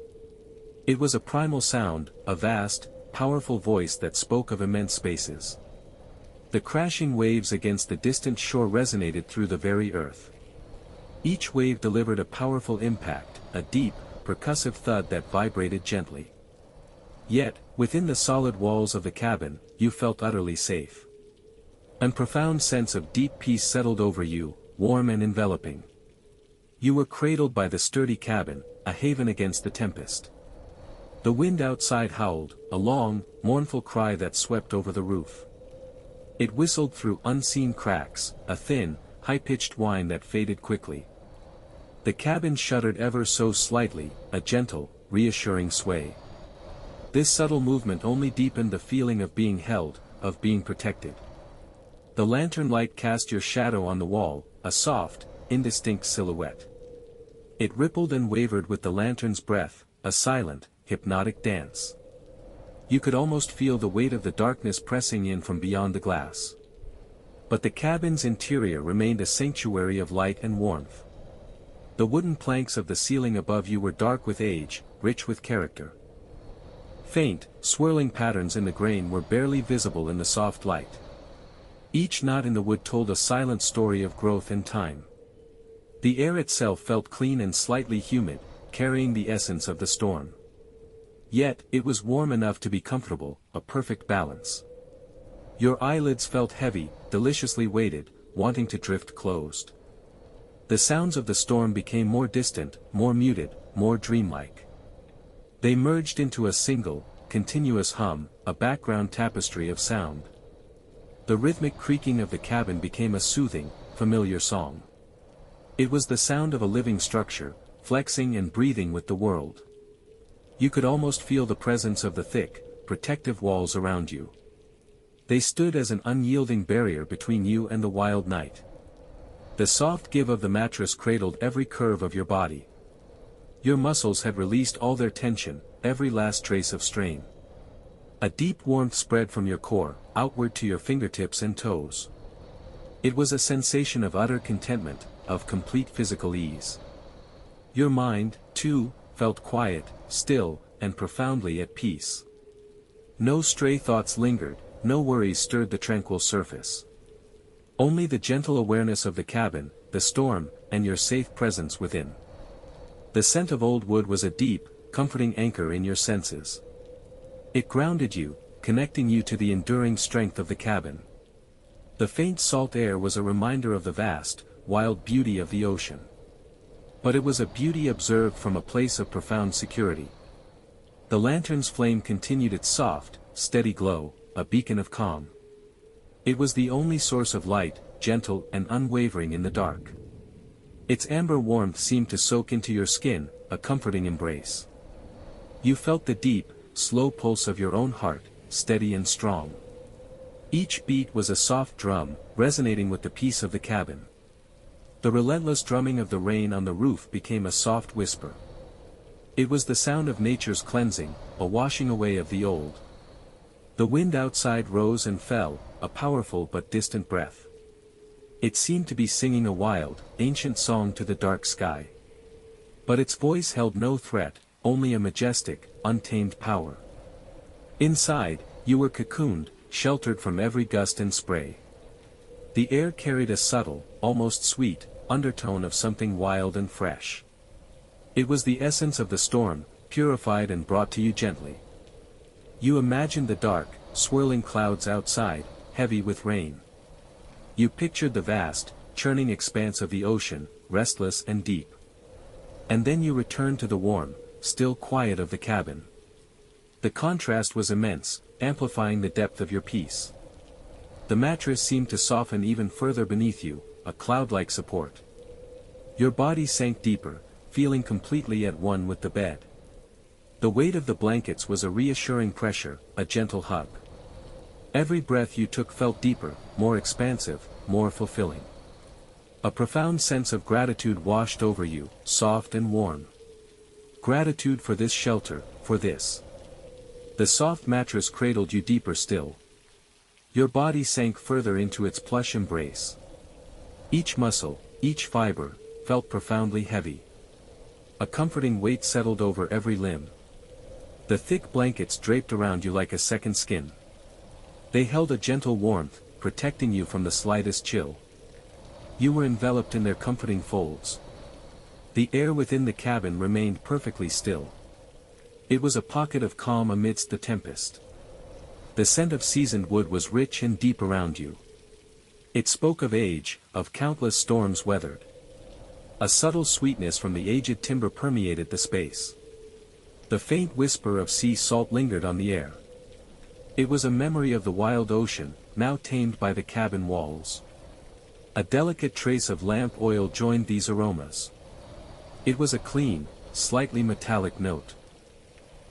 Speaker 1: It was a primal sound, a vast, powerful voice that spoke of immense spaces. The crashing waves against the distant shore resonated through the very earth. Each wave delivered a powerful impact, a deep, percussive thud that vibrated gently. Yet, within the solid walls of the cabin, you felt utterly safe. A profound sense of deep peace settled over you, warm and enveloping. You were cradled by the sturdy cabin, a haven against the tempest. The wind outside howled, a long, mournful cry that swept over the roof. It whistled through unseen cracks, a thin, high-pitched whine that faded quickly. The cabin shuddered ever so slightly, a gentle, reassuring sway. This subtle movement only deepened the feeling of being held, of being protected. The lantern light cast your shadow on the wall, a soft, indistinct silhouette. It rippled and wavered with the lantern's breath, a silent, hypnotic dance. You could almost feel the weight of the darkness pressing in from beyond the glass. But the cabin's interior remained a sanctuary of light and warmth. The wooden planks of the ceiling above you were dark with age, rich with character. Faint, swirling patterns in the grain were barely visible in the soft light. Each knot in the wood told a silent story of growth and time. The air itself felt clean and slightly humid, carrying the essence of the storm. Yet, it was warm enough to be comfortable, a perfect balance. Your eyelids felt heavy, deliciously weighted, wanting to drift closed. The sounds of the storm became more distant, more muted, more dreamlike. They merged into a single, continuous hum, a background tapestry of sound. The rhythmic creaking of the cabin became a soothing, familiar song. It was the sound of a living structure, flexing and breathing with the world. You could almost feel the presence of the thick, protective walls around you. They stood as an unyielding barrier between you and the wild night. The soft give of the mattress cradled every curve of your body. Your muscles had released all their tension, every last trace of strain. A deep warmth spread from your core, outward to your fingertips and toes. It was a sensation of utter contentment, of complete physical ease. Your mind, too, felt quiet, still, and profoundly at peace. No stray thoughts lingered, no worries stirred the tranquil surface. Only the gentle awareness of the cabin, the storm, and your safe presence within. The scent of old wood was a deep, comforting anchor in your senses. It grounded you, connecting you to the enduring strength of the cabin. The faint salt air was a reminder of the vast, wild beauty of the ocean. But it was a beauty observed from a place of profound security. The lantern's flame continued its soft, steady glow, a beacon of calm. It was the only source of light, gentle and unwavering in the dark. Its amber warmth seemed to soak into your skin, a comforting embrace. You felt the deep, slow pulse of your own heart, steady and strong. Each beat was a soft drum, resonating with the peace of the cabin. The relentless drumming of the rain on the roof became a soft whisper. It was the sound of nature's cleansing, a washing away of the old. The wind outside rose and fell, a powerful but distant breath. It seemed to be singing a wild, ancient song to the dark sky. But its voice held no threat, only a majestic, untamed power. Inside, you were cocooned, sheltered from every gust and spray. The air carried a subtle, almost sweet, undertone of something wild and fresh. It was the essence of the storm, purified and brought to you gently. You imagined the dark, swirling clouds outside, heavy with rain. You pictured the vast, churning expanse of the ocean, restless and deep. And then you returned to the warm, still quiet of the cabin. The contrast was immense, amplifying the depth of your peace. The mattress seemed to soften even further beneath you, a cloud-like support. Your body sank deeper, feeling completely at one with the bed. The weight of the blankets was a reassuring pressure, a gentle hug. Every breath you took felt deeper, more expansive, more fulfilling. A profound sense of gratitude washed over you, soft and warm. Gratitude for this shelter, for this. The soft mattress cradled you deeper still. Your body sank further into its plush embrace. Each muscle, each fiber, felt profoundly heavy. A comforting weight settled over every limb. The thick blankets draped around you like a second skin. They held a gentle warmth, protecting you from the slightest chill. You were enveloped in their comforting folds. The air within the cabin remained perfectly still. It was a pocket of calm amidst the tempest. The scent of seasoned wood was rich and deep around you. It spoke of age, of countless storms weathered. A subtle sweetness from the aged timber permeated the space. The faint whisper of sea salt lingered on the air. It was a memory of the wild ocean, now tamed by the cabin walls. A delicate trace of lamp oil joined these aromas. It was a clean, slightly metallic note.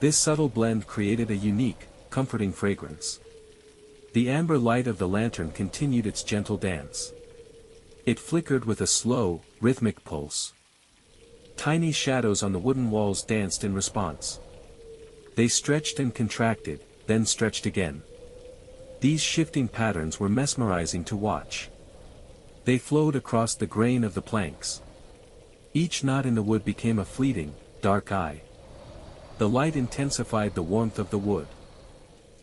Speaker 1: This subtle blend created a unique, comforting fragrance. The amber light of the lantern continued its gentle dance. It flickered with a slow, rhythmic pulse. Tiny shadows on the wooden walls danced in response. They stretched and contracted, then stretched again. These shifting patterns were mesmerizing to watch. They flowed across the grain of the planks. Each knot in the wood became a fleeting, dark eye. The light intensified the warmth of the wood.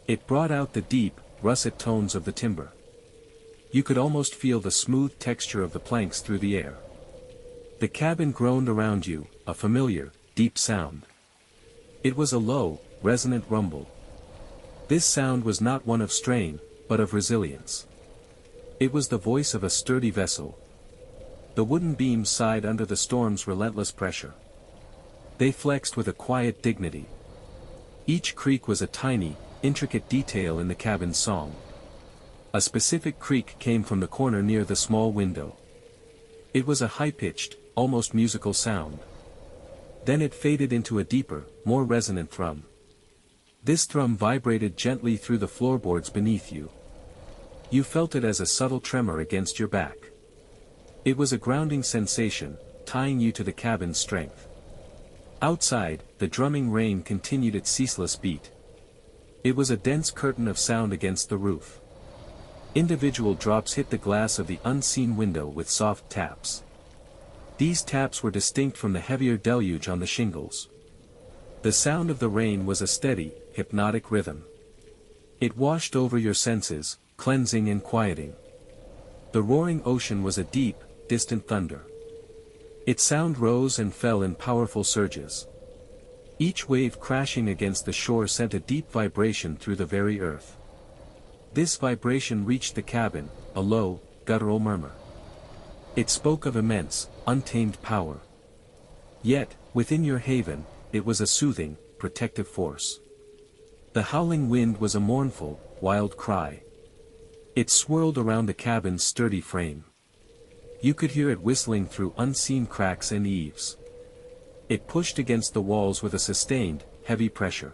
Speaker 1: It brought out the deep, russet tones of the timber. You could almost feel the smooth texture of the planks through the air. The cabin groaned around you, a familiar, deep sound. It was a low, resonant rumble. This sound was not one of strain, but of resilience. It was the voice of a sturdy vessel. The wooden beams sighed under the storm's relentless pressure. They flexed with a quiet dignity. Each creak was a tiny, intricate detail in the cabin's song. A specific creak came from the corner near the small window. It was a high-pitched, almost musical sound. Then it faded into a deeper, more resonant thrum. This thrum vibrated gently through the floorboards beneath you. You felt it as a subtle tremor against your back. It was a grounding sensation, tying you to the cabin's strength. Outside, the drumming rain continued its ceaseless beat. It was a dense curtain of sound against the roof. Individual drops hit the glass of the unseen window with soft taps. These taps were distinct from the heavier deluge on the shingles. The sound of the rain was a steady, hypnotic rhythm. It washed over your senses, cleansing and quieting. The roaring ocean was a deep, distant thunder. Its sound rose and fell in powerful surges. Each wave crashing against the shore sent a deep vibration through the very earth. This vibration reached the cabin, a low, guttural murmur. It spoke of immense, untamed power. Yet, within your haven, it was a soothing, protective force. The howling wind was a mournful, wild cry. It swirled around the cabin's sturdy frame. You could hear it whistling through unseen cracks and eaves. It pushed against the walls with a sustained, heavy pressure.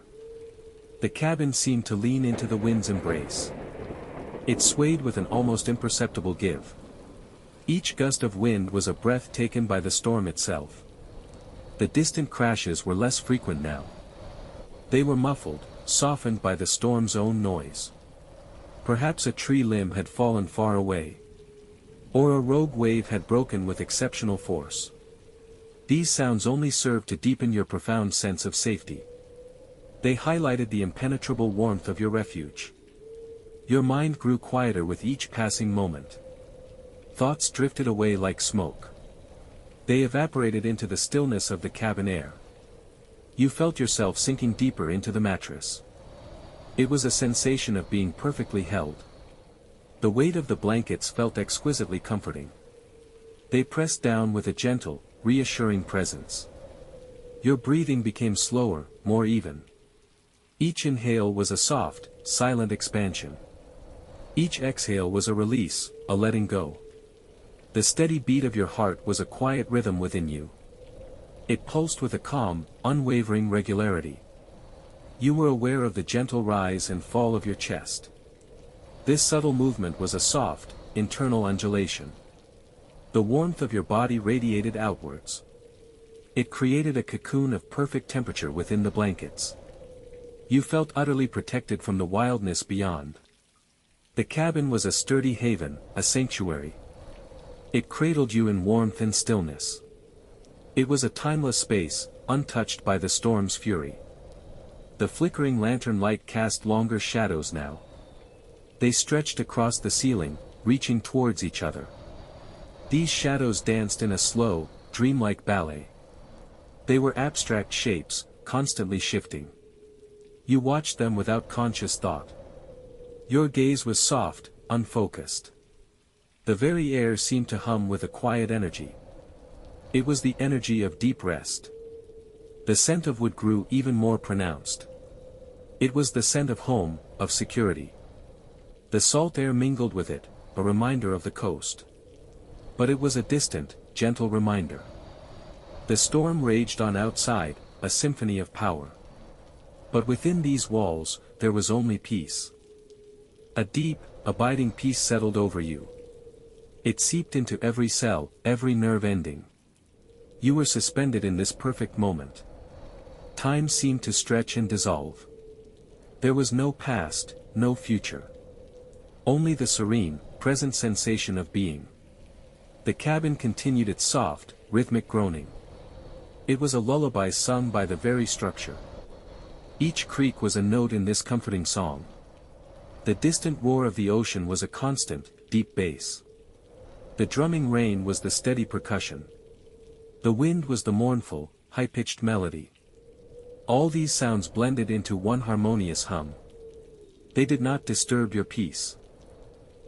Speaker 1: The cabin seemed to lean into the wind's embrace. It swayed with an almost imperceptible give. Each gust of wind was a breath taken by the storm itself. The distant crashes were less frequent now. They were muffled, softened by the storm's own noise. Perhaps a tree limb had fallen far away. Or a rogue wave had broken with exceptional force. These sounds only served to deepen your profound sense of safety. They highlighted the impenetrable warmth of your refuge. Your mind grew quieter with each passing moment. Thoughts drifted away like smoke. They evaporated into the stillness of the cabin air. You felt yourself sinking deeper into the mattress. It was a sensation of being perfectly held. The weight of the blankets felt exquisitely comforting. They pressed down with a gentle, reassuring presence. Your breathing became slower, more even. Each inhale was a soft, silent expansion. Each exhale was a release, a letting go. The steady beat of your heart was a quiet rhythm within you. It pulsed with a calm, unwavering regularity. You were aware of the gentle rise and fall of your chest. This subtle movement was a soft, internal undulation. The warmth of your body radiated outwards. It created a cocoon of perfect temperature within the blankets. You felt utterly protected from the wildness beyond. The cabin was a sturdy haven, a sanctuary. It cradled you in warmth and stillness. It was a timeless space, untouched by the storm's fury. The flickering lantern light cast longer shadows now. They stretched across the ceiling, reaching towards each other. These shadows danced in a slow, dreamlike ballet. They were abstract shapes, constantly shifting. You watched them without conscious thought. Your gaze was soft, unfocused. The very air seemed to hum with a quiet energy. It was the energy of deep rest. The scent of wood grew even more pronounced. It was the scent of home, of security. The salt air mingled with it, a reminder of the coast. But it was a distant, gentle reminder. The storm raged on outside, a symphony of power. But within these walls, there was only peace. A deep, abiding peace settled over you. It seeped into every cell, every nerve ending. You were suspended in this perfect moment. Time seemed to stretch and dissolve. There was no past, no future. Only the serene, present sensation of being. The cabin continued its soft, rhythmic groaning. It was a lullaby sung by the very structure. Each creak was a note in this comforting song. The distant roar of the ocean was a constant, deep bass. The drumming rain was the steady percussion. The wind was the mournful, high-pitched melody. All these sounds blended into one harmonious hum. They did not disturb your peace.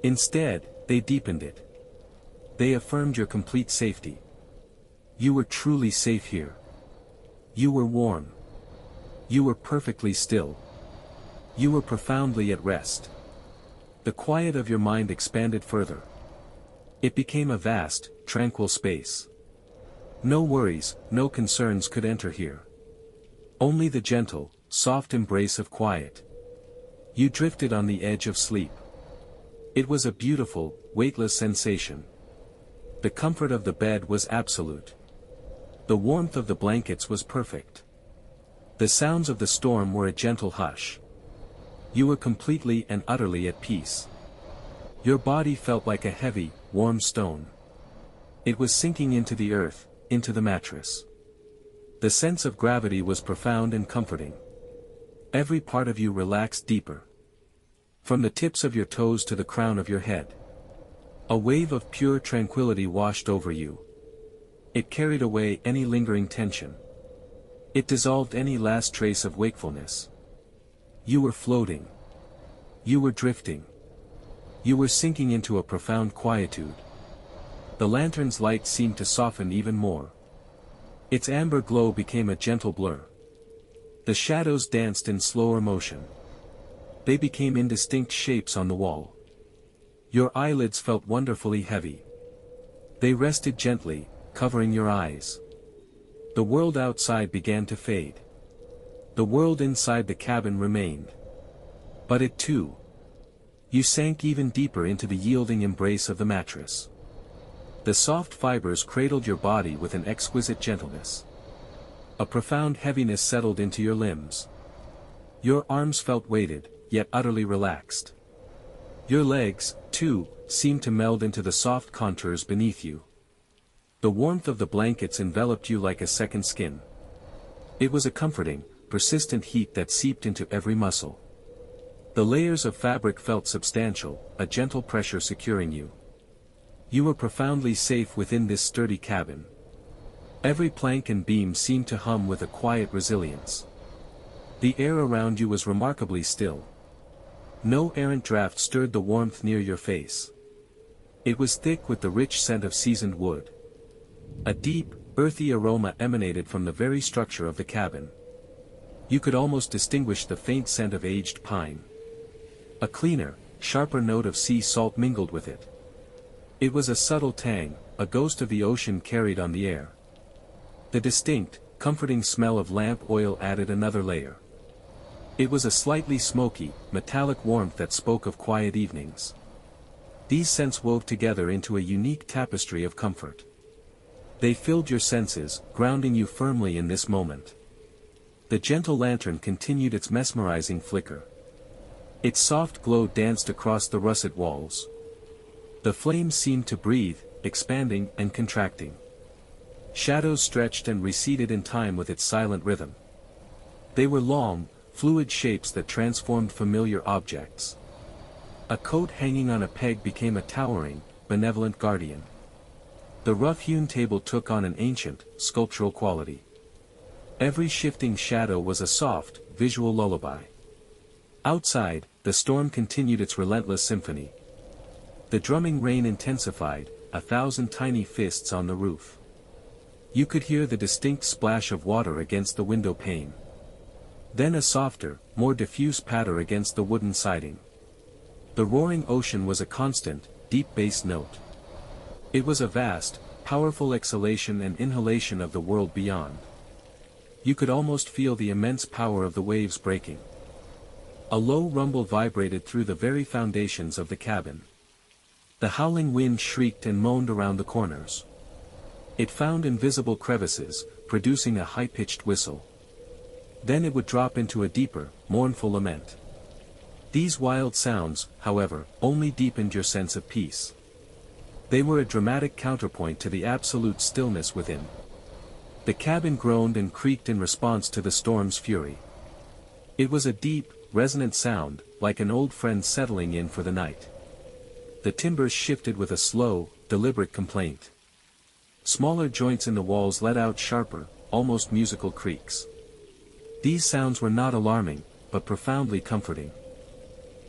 Speaker 1: Instead, they deepened it. They affirmed your complete safety. You were truly safe here. You were warm. You were perfectly still. You were profoundly at rest. The quiet of your mind expanded further. It became a vast, tranquil space. No worries, no concerns could enter here. Only the gentle, soft embrace of quiet. You drifted on the edge of sleep. It was a beautiful, weightless sensation. The comfort of the bed was absolute. The warmth of the blankets was perfect. The sounds of the storm were a gentle hush. You were completely and utterly at peace. Your body felt like a heavy, warm stone. It was sinking into the earth, into the mattress. The sense of gravity was profound and comforting. Every part of you relaxed deeper. From the tips of your toes to the crown of your head. A wave of pure tranquility washed over you. It carried away any lingering tension. It dissolved any last trace of wakefulness. You were floating. You were drifting. You were sinking into a profound quietude. The lantern's light seemed to soften even more. Its amber glow became a gentle blur. The shadows danced in slower motion. They became indistinct shapes on the wall. Your eyelids felt wonderfully heavy. They rested gently, covering your eyes. The world outside began to fade. The world inside the cabin remained. But it too. You sank even deeper into the yielding embrace of the mattress. The soft fibers cradled your body with an exquisite gentleness. A profound heaviness settled into your limbs. Your arms felt weighted, yet utterly relaxed. Your legs, too, seemed to meld into the soft contours beneath you. The warmth of the blankets enveloped you like a second skin. It was a comforting, persistent heat that seeped into every muscle. The layers of fabric felt substantial, a gentle pressure securing you. You were profoundly safe within this sturdy cabin. Every plank and beam seemed to hum with a quiet resilience. The air around you was remarkably still. No errant draft stirred the warmth near your face. It was thick with the rich scent of seasoned wood. A deep, earthy aroma emanated from the very structure of the cabin. You could almost distinguish the faint scent of aged pine. A cleaner, sharper note of sea salt mingled with it. It was a subtle tang, a ghost of the ocean carried on the air. The distinct, comforting smell of lamp oil added another layer. It was a slightly smoky, metallic warmth that spoke of quiet evenings. These scents wove together into a unique tapestry of comfort. They filled your senses, grounding you firmly in this moment. The gentle lantern continued its mesmerizing flicker. Its soft glow danced across the russet walls. The flames seemed to breathe, expanding and contracting. Shadows stretched and receded in time with its silent rhythm. They were long, fluid shapes that transformed familiar objects. A coat hanging on a peg became a towering, benevolent guardian. The rough-hewn table took on an ancient, sculptural quality. Every shifting shadow was a soft, visual lullaby. Outside, the storm continued its relentless symphony. The drumming rain intensified, 1,000 tiny fists on the roof. You could hear the distinct splash of water against the window pane. Then a softer, more diffuse patter against the wooden siding. The roaring ocean was a constant, deep bass note. It was a vast, powerful exhalation and inhalation of the world beyond. You could almost feel the immense power of the waves breaking. A low rumble vibrated through the very foundations of the cabin. The howling wind shrieked and moaned around the corners. It found invisible crevices, producing a high-pitched whistle. Then it would drop into a deeper, mournful lament. These wild sounds, however, only deepened your sense of peace. They were a dramatic counterpoint to the absolute stillness within. The cabin groaned and creaked in response to the storm's fury. It was a deep, resonant sound, like an old friend settling in for the night. The timbers shifted with a slow, deliberate complaint. Smaller joints in the walls let out sharper, almost musical creaks. These sounds were not alarming, but profoundly comforting.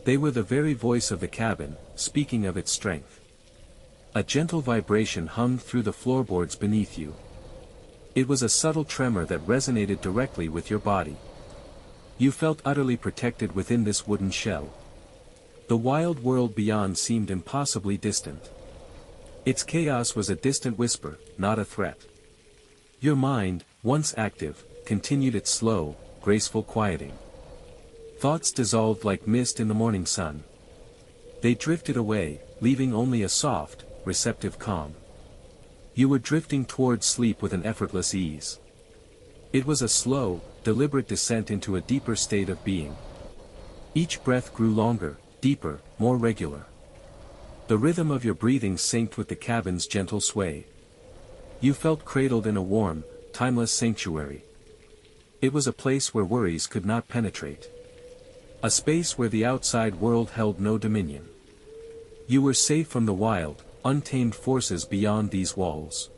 Speaker 1: They were the very voice of the cabin, speaking of its strength. A gentle vibration hummed through the floorboards beneath you. It was a subtle tremor that resonated directly with your body. You felt utterly protected within this wooden shell. The wild world beyond seemed impossibly distant. Its chaos was a distant whisper, not a threat. Your mind, once active, continued its slow, graceful quieting. Thoughts dissolved like mist in the morning sun. They drifted away, leaving only a soft, receptive calm. You were drifting towards sleep with an effortless ease. It was a slow, deliberate descent into a deeper state of being. Each breath grew longer, deeper, more regular. The rhythm of your breathing synced with the cabin's gentle sway. You felt cradled in a warm, timeless sanctuary. It was a place where worries could not penetrate. A space where the outside world held no dominion. You were safe from the wild, untamed forces beyond these walls.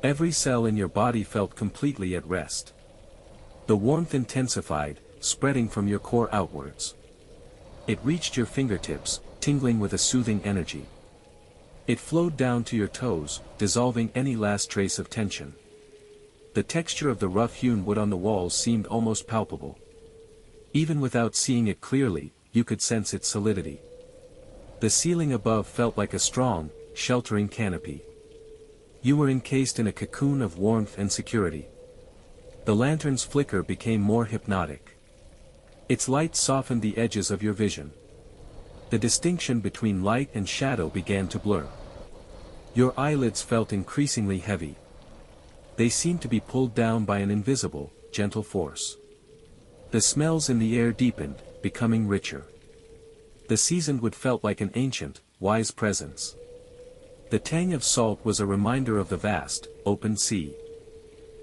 Speaker 1: Every cell in your body felt completely at rest. The warmth intensified, spreading from your core outwards. It reached your fingertips, tingling with a soothing energy. It flowed down to your toes, dissolving any last trace of tension. The texture of the rough-hewn wood on the walls seemed almost palpable. Even without seeing it clearly, you could sense its solidity. The ceiling above felt like a strong, sheltering canopy. You were encased in a cocoon of warmth and security. The lantern's flicker became more hypnotic. Its light softened the edges of your vision. The distinction between light and shadow began to blur. Your eyelids felt increasingly heavy. They seemed to be pulled down by an invisible, gentle force. The smells in the air deepened, becoming richer. The seasoned wood felt like an ancient, wise presence. The tang of salt was a reminder of the vast, open sea.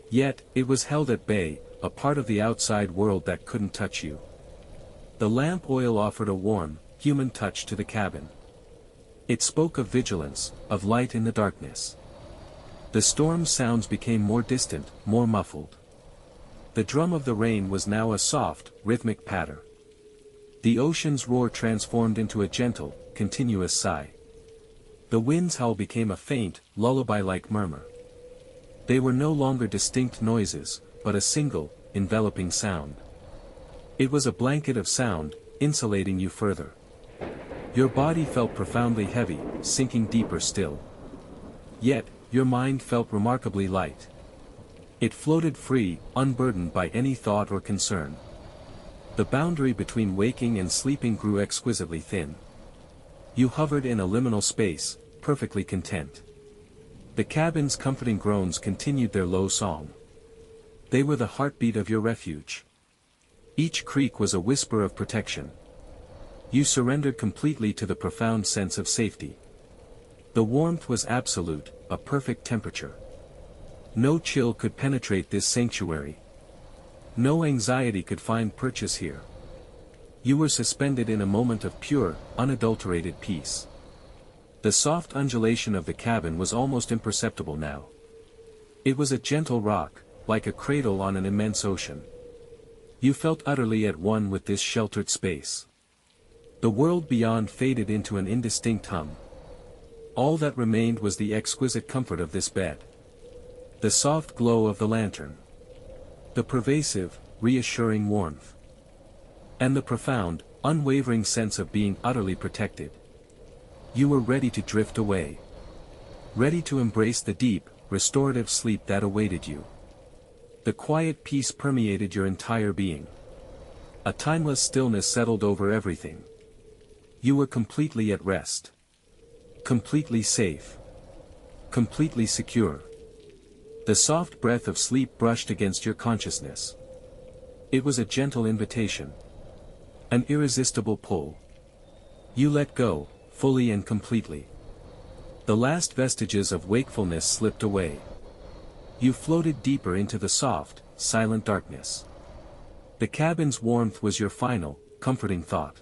Speaker 1: Yet, it was held at bay, a part of the outside world that couldn't touch you. The lamp oil offered a warm, human touch to the cabin. It spoke of vigilance, of light in the darkness. The storm's sounds became more distant, more muffled. The drum of the rain was now a soft, rhythmic patter. The ocean's roar transformed into a gentle, continuous sigh. The wind's howl became a faint, lullaby-like murmur. They were no longer distinct noises, but a single, enveloping sound. It was a blanket of sound, insulating you further. Your body felt profoundly heavy, sinking deeper still. Yet, your mind felt remarkably light. It floated free, unburdened by any thought or concern. The boundary between waking and sleeping grew exquisitely thin. You hovered in a liminal space, perfectly content. The cabin's comforting groans continued their low song. They were the heartbeat of your refuge. Each creak was a whisper of protection. You surrendered completely to the profound sense of safety. The warmth was absolute, a perfect temperature. No chill could penetrate this sanctuary. No anxiety could find purchase here. You were suspended in a moment of pure, unadulterated peace. The soft undulation of the cabin was almost imperceptible now. It was a gentle rock, like a cradle on an immense ocean. You felt utterly at one with this sheltered space. The world beyond faded into an indistinct hum. All that remained was the exquisite comfort of this bed. The soft glow of the lantern. The pervasive, reassuring warmth. And the profound, unwavering sense of being utterly protected. You were ready to drift away. Ready to embrace the deep, restorative sleep that awaited you. The quiet peace permeated your entire being. A timeless stillness settled over everything. You were completely at rest. Completely safe. Completely secure. The soft breath of sleep brushed against your consciousness. It was a gentle invitation. An irresistible pull. You let go, fully and completely. The last vestiges of wakefulness slipped away. You floated deeper into the soft, silent darkness. The cabin's warmth was your final, comforting thought.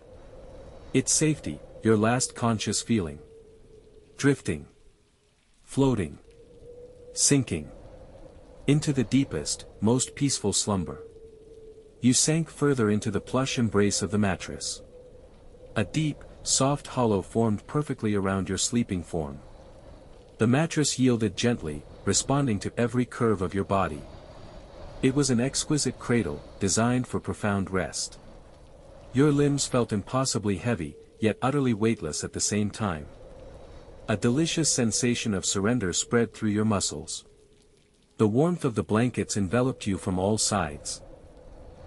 Speaker 1: Its safety, your last conscious feeling. Drifting. Floating. Sinking. Into the deepest, most peaceful slumber. You sank further into the plush embrace of the mattress. A deep, soft hollow formed perfectly around your sleeping form. The mattress yielded gently, responding to every curve of your body. It was an exquisite cradle, designed for profound rest. Your limbs felt impossibly heavy, yet utterly weightless at the same time. A delicious sensation of surrender spread through your muscles. The warmth of the blankets enveloped you from all sides.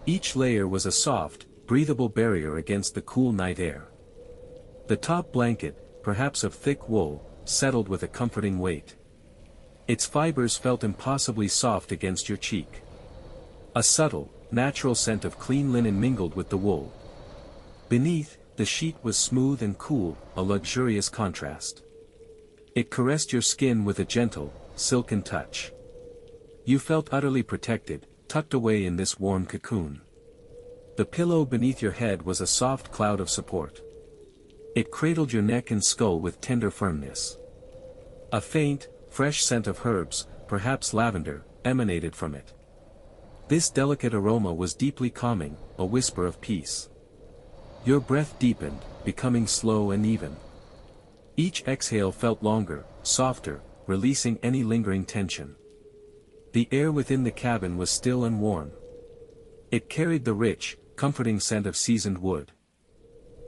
Speaker 1: Each layer was a soft, breathable barrier against the cool night air. The top blanket, perhaps of thick wool, settled with a comforting weight. Its fibers felt impossibly soft against your cheek. A subtle, natural scent of clean linen mingled with the wool. Beneath, the sheet was smooth and cool, a luxurious contrast. It caressed your skin with a gentle, silken touch. You felt utterly protected, tucked away in this warm cocoon. The pillow beneath your head was a soft cloud of support. It cradled your neck and skull with tender firmness. A faint, fresh scent of herbs, perhaps lavender, emanated from it. This delicate aroma was deeply calming, a whisper of peace. Your breath deepened, becoming slow and even. Each exhale felt longer, softer, releasing any lingering tension. The air within the cabin was still and warm. It carried the rich, comforting scent of seasoned wood.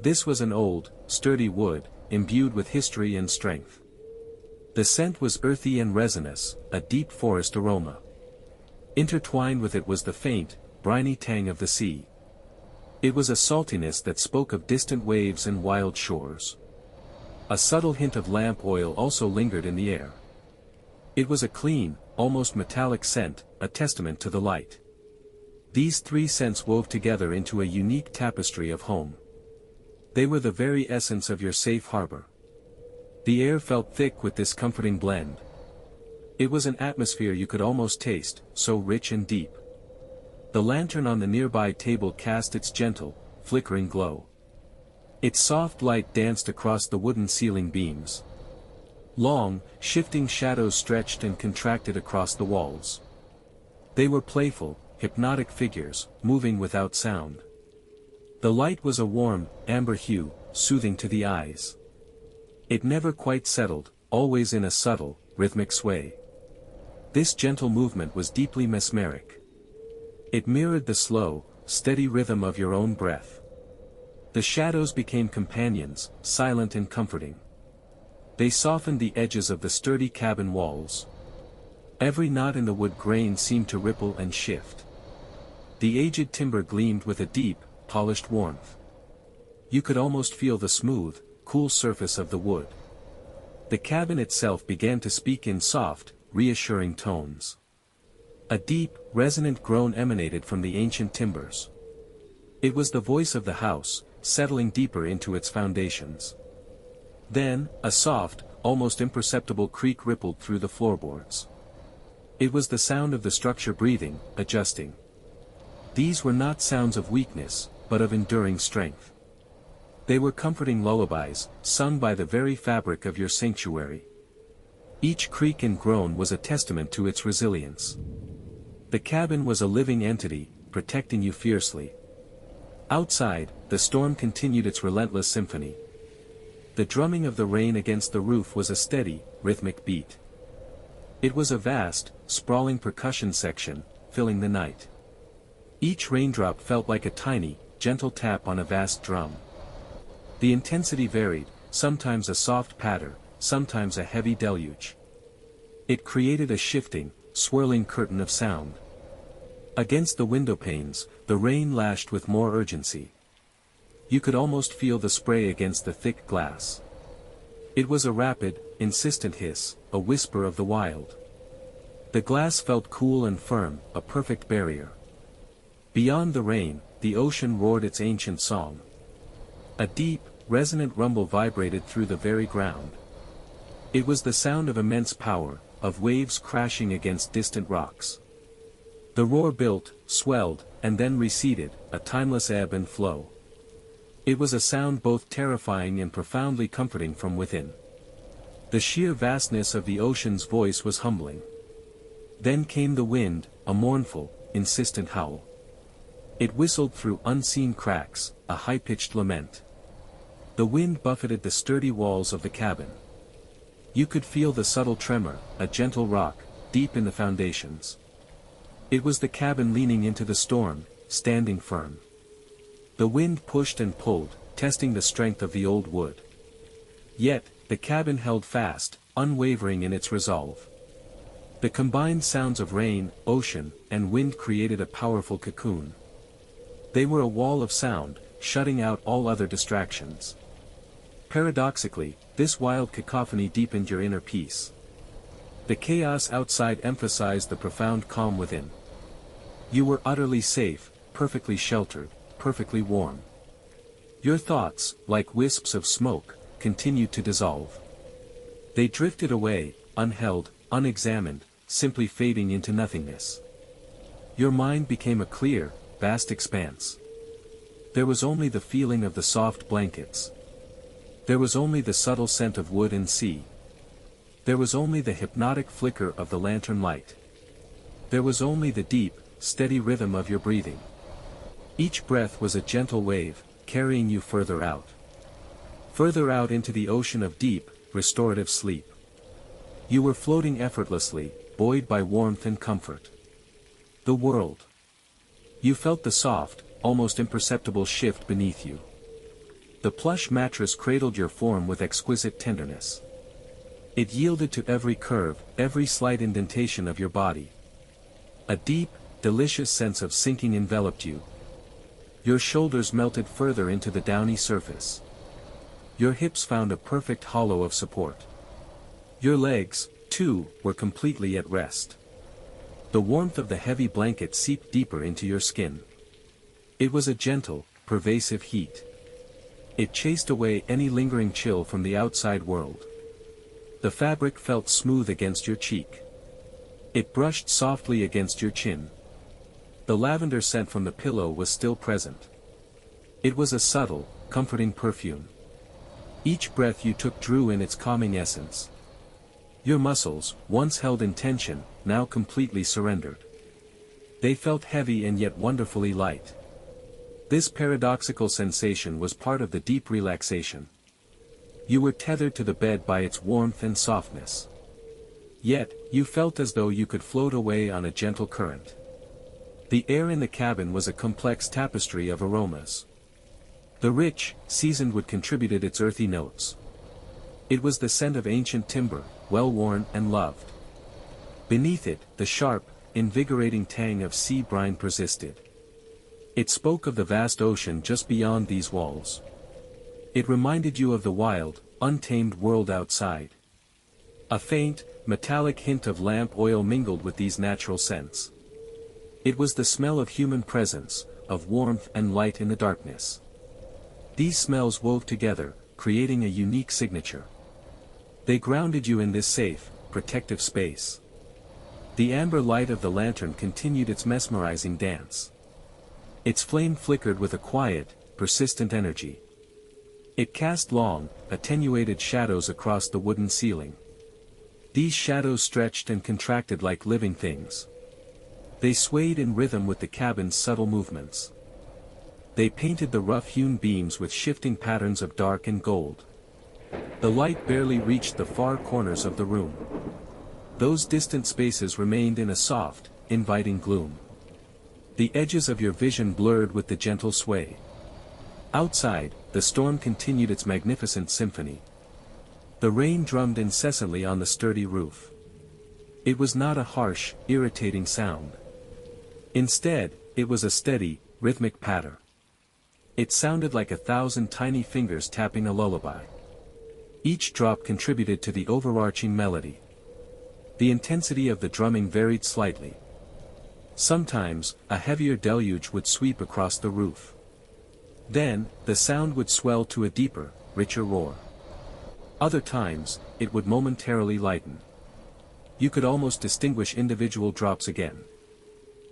Speaker 1: This was an old, sturdy wood, imbued with history and strength. The scent was earthy and resinous, a deep forest aroma. Intertwined with it was the faint, briny tang of the sea. It was a saltiness that spoke of distant waves and wild shores. A subtle hint of lamp oil also lingered in the air. It was a clean, almost metallic scent, a testament to the light. These three scents wove together into a unique tapestry of home. They were the very essence of your safe harbor. The air felt thick with this comforting blend. It was an atmosphere you could almost taste, so rich and deep. The lantern on the nearby table cast its gentle, flickering glow. Its soft light danced across the wooden ceiling beams. Long, shifting shadows stretched and contracted across the walls. They were playful, hypnotic figures, moving without sound. The light was a warm, amber hue, soothing to the eyes. It never quite settled, always in a subtle, rhythmic sway. This gentle movement was deeply mesmeric. It mirrored the slow, steady rhythm of your own breath. The shadows became companions, silent and comforting. They softened the edges of the sturdy cabin walls. Every knot in the wood grain seemed to ripple and shift. The aged timber gleamed with a deep, polished warmth. You could almost feel the smooth, cool surface of the wood. The cabin itself began to speak in soft, reassuring tones. A deep, resonant groan emanated from the ancient timbers. It was the voice of the house, settling deeper into its foundations. Then, a soft, almost imperceptible creak rippled through the floorboards. It was the sound of the structure breathing, adjusting. These were not sounds of weakness, but of enduring strength. They were comforting lullabies, sung by the very fabric of your sanctuary. Each creak and groan was a testament to its resilience. The cabin was a living entity, protecting you fiercely. Outside, the storm continued its relentless symphony. The drumming of the rain against the roof was a steady, rhythmic beat. It was a vast, sprawling percussion section, filling the night. Each raindrop felt like a tiny, gentle tap on a vast drum. The intensity varied, sometimes a soft patter, sometimes a heavy deluge. It created a shifting, swirling curtain of sound. Against the window panes, the rain lashed with more urgency. You could almost feel the spray against the thick glass. It was a rapid, insistent hiss, a whisper of the wild. The glass felt cool and firm, a perfect barrier. Beyond the rain, the ocean roared its ancient song. A deep, resonant rumble vibrated through the very ground. It was the sound of immense power, of waves crashing against distant rocks. The roar built, swelled, and then receded, a timeless ebb and flow. It was a sound both terrifying and profoundly comforting from within. The sheer vastness of the ocean's voice was humbling. Then came the wind, a mournful, insistent howl. It whistled through unseen cracks, a high-pitched lament. The wind buffeted the sturdy walls of the cabin. You could feel the subtle tremor, a gentle rock, deep in the foundations. It was the cabin leaning into the storm, standing firm. The wind pushed and pulled, testing the strength of the old wood. Yet, the cabin held fast, unwavering in its resolve. The combined sounds of rain, ocean, and wind created a powerful cocoon. They were a wall of sound, shutting out all other distractions. Paradoxically, this wild cacophony deepened your inner peace. The chaos outside emphasized the profound calm within. You were utterly safe, perfectly sheltered, perfectly warm. Your thoughts, like wisps of smoke, continued to dissolve. They drifted away, unheld, unexamined, simply fading into nothingness. Your mind became a clear, vast expanse. There was only the feeling of the soft blankets. There was only the subtle scent of wood and sea. There was only the hypnotic flicker of the lantern light. There was only the deep, steady rhythm of your breathing. Each breath was a gentle wave, carrying you further out. Further out into the ocean of deep, restorative sleep. You were floating effortlessly, buoyed by warmth and comfort. The world. You felt the soft, almost imperceptible shift beneath you. The plush mattress cradled your form with exquisite tenderness. It yielded to every curve, every slight indentation of your body. A deep, delicious sense of sinking enveloped you. Your shoulders melted further into the downy surface. Your hips found a perfect hollow of support. Your legs, too, were completely at rest. The warmth of the heavy blanket seeped deeper into your skin. It was a gentle, pervasive heat. It chased away any lingering chill from the outside world. The fabric felt smooth against your cheek. It brushed softly against your chin. The lavender scent from the pillow was still present. It was a subtle, comforting perfume. Each breath you took drew in its calming essence. Your muscles, once held in tension, now completely surrendered. They felt heavy and yet wonderfully light. This paradoxical sensation was part of the deep relaxation. You were tethered to the bed by its warmth and softness. Yet, you felt as though you could float away on a gentle current. The air in the cabin was a complex tapestry of aromas. The rich, seasoned wood contributed its earthy notes. It was the scent of ancient timber, well-worn and loved. Beneath it, the sharp, invigorating tang of sea brine persisted. It spoke of the vast ocean just beyond these walls. It reminded you of the wild, untamed world outside. A faint, metallic hint of lamp oil mingled with these natural scents. It was the smell of human presence, of warmth and light in the darkness. These smells wove together, creating a unique signature. They grounded you in this safe, protective space. The amber light of the lantern continued its mesmerizing dance. Its flame flickered with a quiet, persistent energy. It cast long, attenuated shadows across the wooden ceiling. These shadows stretched and contracted like living things. They swayed in rhythm with the cabin's subtle movements. They painted the rough-hewn beams with shifting patterns of dark and gold. The light barely reached the far corners of the room. Those distant spaces remained in a soft, inviting gloom. The edges of your vision blurred with the gentle sway. Outside, the storm continued its magnificent symphony. The rain drummed incessantly on the sturdy roof. It was not a harsh, irritating sound. Instead, it was a steady, rhythmic patter. It sounded like 1,000 tiny fingers tapping a lullaby. Each drop contributed to the overarching melody. The intensity of the drumming varied slightly. Sometimes, a heavier deluge would sweep across the roof. Then, the sound would swell to a deeper, richer roar. Other times, it would momentarily lighten. You could almost distinguish individual drops again.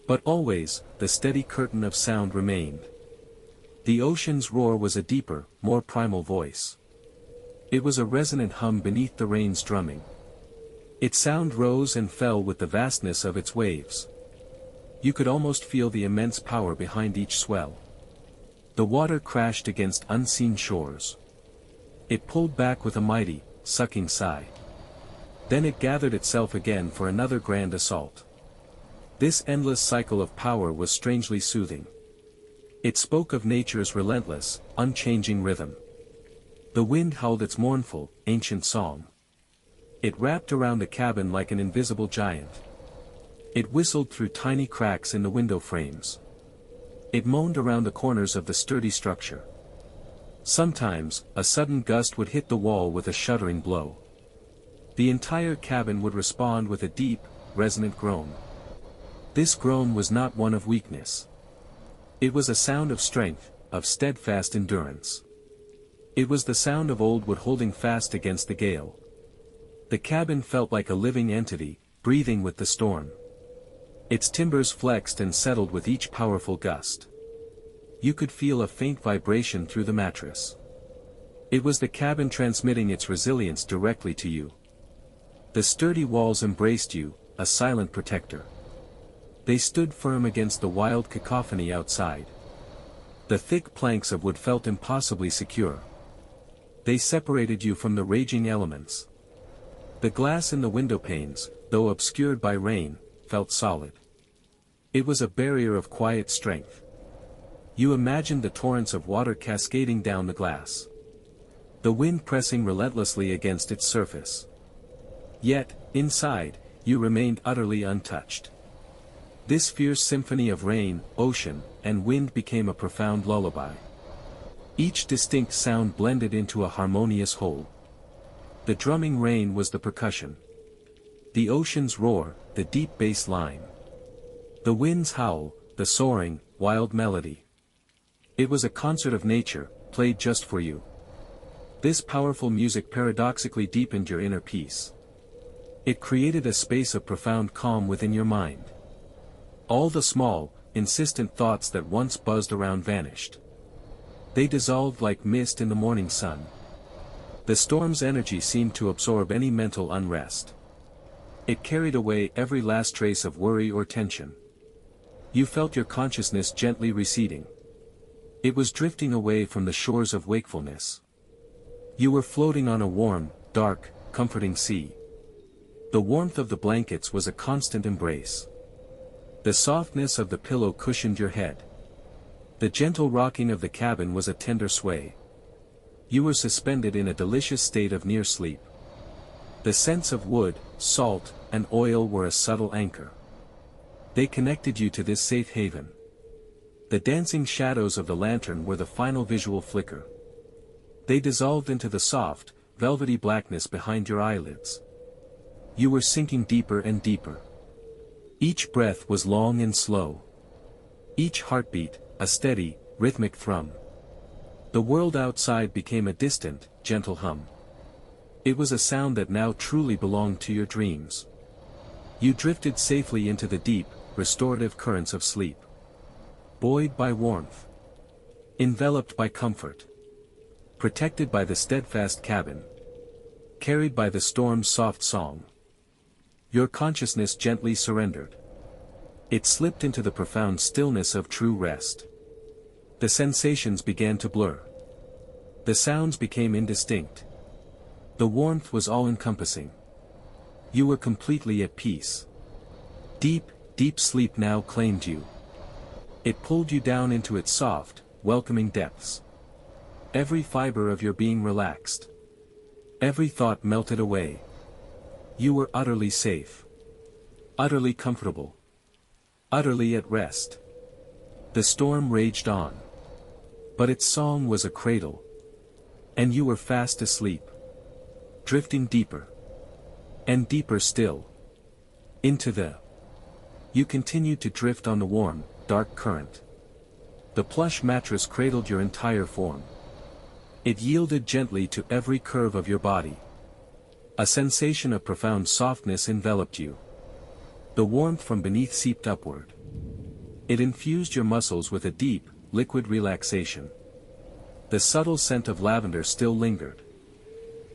Speaker 1: But always, the steady curtain of sound remained. The ocean's roar was a deeper, more primal voice. It was a resonant hum beneath the rain's drumming. Its sound rose and fell with the vastness of its waves. You could almost feel the immense power behind each swell. The water crashed against unseen shores. It pulled back with a mighty, sucking sigh. Then it gathered itself again for another grand assault. This endless cycle of power was strangely soothing. It spoke of nature's relentless, unchanging rhythm. The wind howled its mournful, ancient song. It wrapped around the cabin like an invisible giant. It whistled through tiny cracks in the window frames. It moaned around the corners of the sturdy structure. Sometimes, a sudden gust would hit the wall with a shuddering blow. The entire cabin would respond with a deep, resonant groan. This groan was not one of weakness. It was a sound of strength, of steadfast endurance. It was the sound of old wood holding fast against the gale. The cabin felt like a living entity, breathing with the storm. Its timbers flexed and settled with each powerful gust. You could feel a faint vibration through the mattress. It was the cabin transmitting its resilience directly to you. The sturdy walls embraced you, a silent protector. They stood firm against the wild cacophony outside. The thick planks of wood felt impossibly secure. They separated you from the raging elements. The glass in the window panes, though obscured by rain, felt solid. It was a barrier of quiet strength. You imagined the torrents of water cascading down the glass. The wind pressing relentlessly against its surface. Yet, inside, you remained utterly untouched. This fierce symphony of rain, ocean, and wind became a profound lullaby. Each distinct sound blended into a harmonious whole. The drumming rain was the percussion. The ocean's roar, the deep bass line. The wind's howl, the soaring, wild melody. It was a concert of nature, played just for you. This powerful music paradoxically deepened your inner peace. It created a space of profound calm within your mind. All the small, insistent thoughts that once buzzed around vanished. They dissolved like mist in the morning sun. The storm's energy seemed to absorb any mental unrest. It carried away every last trace of worry or tension. You felt your consciousness gently receding. It was drifting away from the shores of wakefulness. You were floating on a warm, dark, comforting sea. The warmth of the blankets was a constant embrace. The softness of the pillow cushioned your head. The gentle rocking of the cabin was a tender sway. You were suspended in a delicious state of near sleep. The scents of wood, salt, and oil were a subtle anchor. They connected you to this safe haven. The dancing shadows of the lantern were the final visual flicker. They dissolved into the soft, velvety blackness behind your eyelids. You were sinking deeper and deeper. Each breath was long and slow. Each heartbeat, a steady, rhythmic thrum. The world outside became a distant, gentle hum. It was a sound that now truly belonged to your dreams. You drifted safely into the deep, restorative currents of sleep. Buoyed by warmth. Enveloped by comfort. Protected by the steadfast cabin. Carried by the storm's soft song. Your consciousness gently surrendered. It slipped into the profound stillness of true rest. The sensations began to blur. The sounds became indistinct. The warmth was all-encompassing. You were completely at peace. Deep, deep sleep now claimed you. It pulled you down into its soft, welcoming depths. Every fiber of your being relaxed. Every thought melted away. You were utterly safe. Utterly comfortable. Utterly at rest. The storm raged on. But its song was a cradle. And you were fast asleep. Drifting deeper. And deeper still. Into the. You continued to drift on the warm, dark current. The plush mattress cradled your entire form. It yielded gently to every curve of your body. A sensation of profound softness enveloped you. The warmth from beneath seeped upward. It infused your muscles with a deep, liquid relaxation. The subtle scent of lavender still lingered.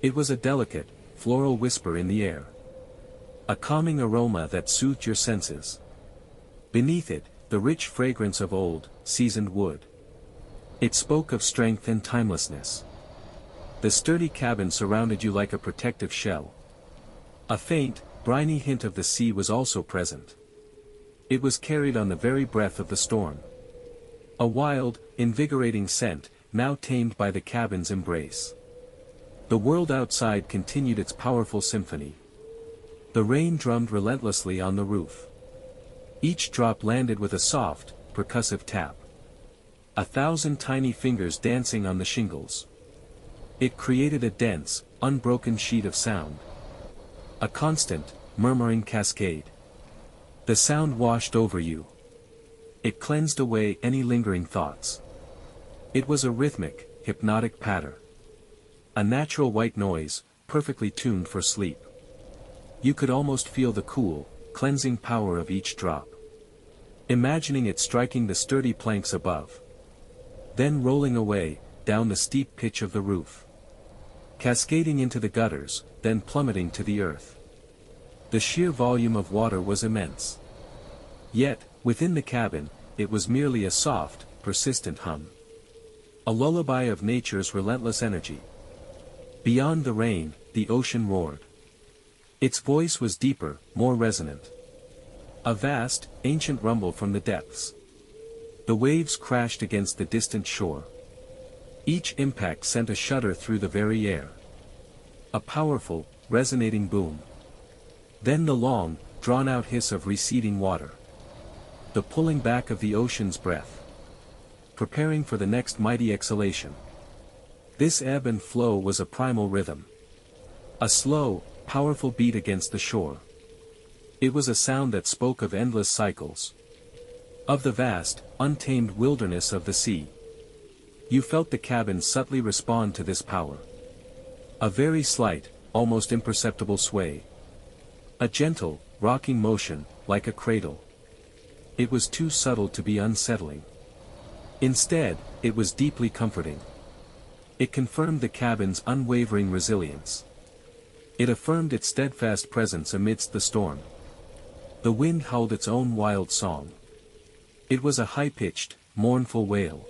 Speaker 1: It was a delicate, floral whisper in the air. A calming aroma that soothed your senses. Beneath it, the rich fragrance of old, seasoned wood. It spoke of strength and timelessness. The sturdy cabin surrounded you like a protective shell. A faint, briny hint of the sea was also present. It was carried on the very breath of the storm. A wild, invigorating scent, now tamed by the cabin's embrace. The world outside continued its powerful symphony. The rain drummed relentlessly on the roof. Each drop landed with a soft, percussive tap. 1,000 tiny fingers dancing on the shingles. It created a dense, unbroken sheet of sound. A constant, murmuring cascade. The sound washed over you. It cleansed away any lingering thoughts. It was a rhythmic, hypnotic patter. A natural white noise, perfectly tuned for sleep. You could almost feel the cool, cleansing power of each drop. Imagining it striking the sturdy planks above. Then rolling away, down the steep pitch of the roof. Cascading into the gutters, then plummeting to the earth. The sheer volume of water was immense. Yet, within the cabin, it was merely a soft, persistent hum. A lullaby of nature's relentless energy. Beyond the rain, the ocean roared. Its voice was deeper, more resonant. A vast, ancient rumble from the depths. The waves crashed against the distant shore. Each impact sent a shudder through the very air. A powerful, resonating boom. Then the long, drawn-out hiss of receding water. The pulling back of the ocean's breath. Preparing for the next mighty exhalation. This ebb and flow was a primal rhythm. A slow, powerful beat against the shore. It was a sound that spoke of endless cycles. Of the vast, untamed wilderness of the sea. You felt the cabin subtly respond to this power. A very slight, almost imperceptible sway. A gentle, rocking motion, like a cradle. It was too subtle to be unsettling. Instead, it was deeply comforting. It confirmed the cabin's unwavering resilience. It affirmed its steadfast presence amidst the storm. The wind howled its own wild song. It was a high-pitched, mournful wail.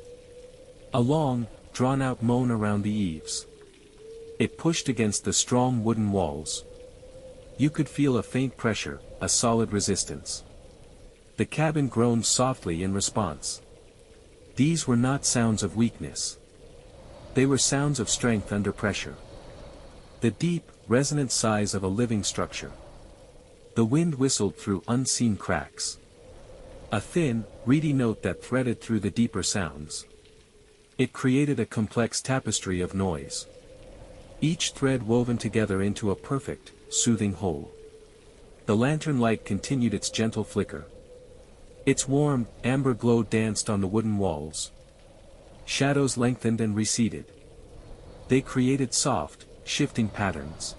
Speaker 1: A long, drawn-out moan around the eaves. It pushed against the strong wooden walls. You could feel a faint pressure, a solid resistance. The cabin groaned softly in response. These were not sounds of weakness. They were sounds of strength under pressure. The deep, resonant sighs of a living structure. The wind whistled through unseen cracks. A thin, reedy note that threaded through the deeper sounds. It created a complex tapestry of noise. Each thread woven together into a perfect, soothing whole. The lantern light continued its gentle flicker. Its warm, amber glow danced on the wooden walls. Shadows lengthened and receded. They created soft, shifting patterns.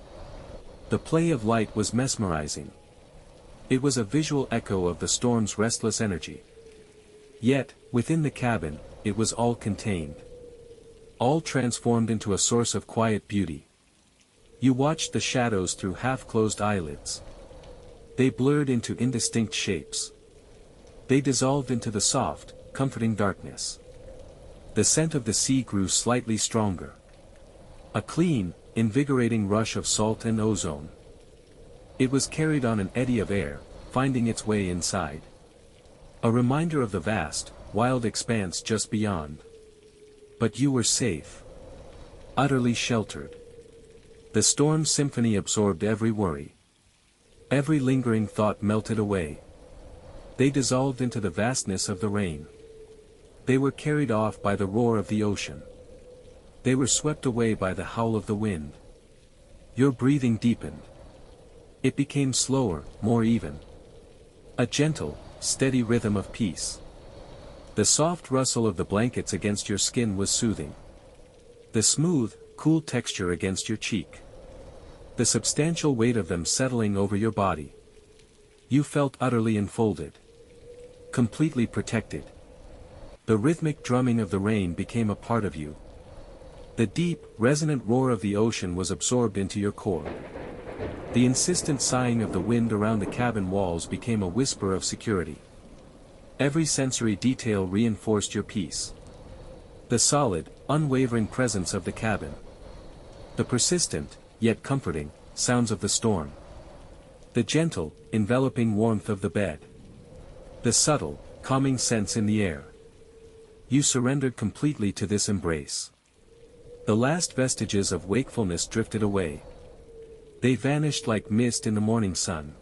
Speaker 1: The play of light was mesmerizing. It was a visual echo of the storm's restless energy. Yet, within the cabin, it was all contained. All transformed into a source of quiet beauty. You watched the shadows through half-closed eyelids. They blurred into indistinct shapes. They dissolved into the soft, comforting darkness. The scent of the sea grew slightly stronger. A clean, invigorating rush of salt and ozone. It was carried on an eddy of air, finding its way inside. A reminder of the vast, wild expanse just beyond. But you were safe. Utterly sheltered. The storm's symphony absorbed every worry. Every lingering thought melted away. They dissolved into the vastness of the rain. They were carried off by the roar of the ocean. They were swept away by the howl of the wind. Your breathing deepened. It became slower, more even. A gentle, steady rhythm of peace. The soft rustle of the blankets against your skin was soothing. The smooth, cool texture against your cheek. The substantial weight of them settling over your body. You felt utterly enfolded. Completely protected. The rhythmic drumming of the rain became a part of you. The deep, resonant roar of the ocean was absorbed into your core. The insistent sighing of the wind around the cabin walls became a whisper of security. Every sensory detail reinforced your peace. The solid, unwavering presence of the cabin. The persistent, yet comforting, sounds of the storm. The gentle, enveloping warmth of the bed. The subtle, calming sense in the air. You surrendered completely to this embrace. The last vestiges of wakefulness drifted away. They vanished like mist in the morning sun.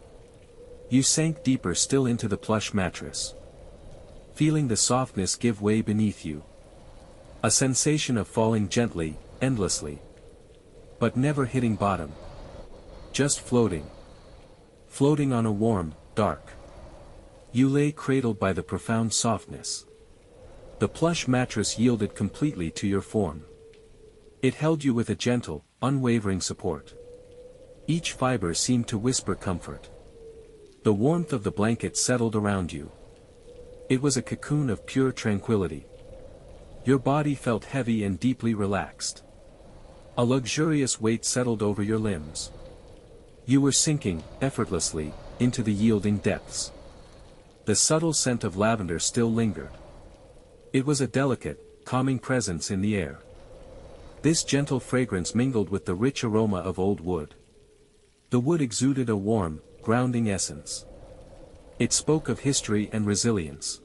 Speaker 1: You sank deeper still into the plush mattress. Feeling the softness give way beneath you. A sensation of falling gently, endlessly. But never hitting bottom. Just floating. Floating on a warm, dark. You lay cradled by the profound softness. The plush mattress yielded completely to your form. It held you with a gentle, unwavering support. Each fiber seemed to whisper comfort. The warmth of the blanket settled around you. It was a cocoon of pure tranquility. Your body felt heavy and deeply relaxed. A luxurious weight settled over your limbs. You were sinking, effortlessly, into the yielding depths. The subtle scent of lavender still lingered. It was a delicate, calming presence in the air. This gentle fragrance mingled with the rich aroma of old wood. The wood exuded a warm, grounding essence. It spoke of history and resilience.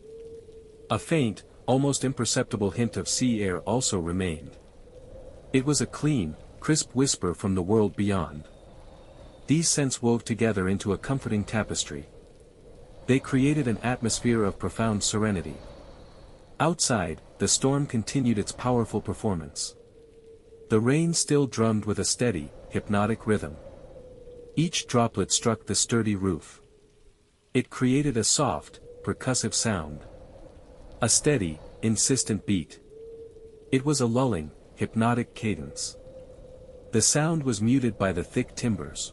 Speaker 1: A faint, almost imperceptible hint of sea air also remained. It was a clean, crisp whisper from the world beyond. These scents wove together into a comforting tapestry. They created an atmosphere of profound serenity. Outside, the storm continued its powerful performance. The rain still drummed with a steady, hypnotic rhythm. Each droplet struck the sturdy roof. It created a soft, percussive sound. A steady, insistent beat. It was a lulling, hypnotic cadence. The sound was muted by the thick timbers.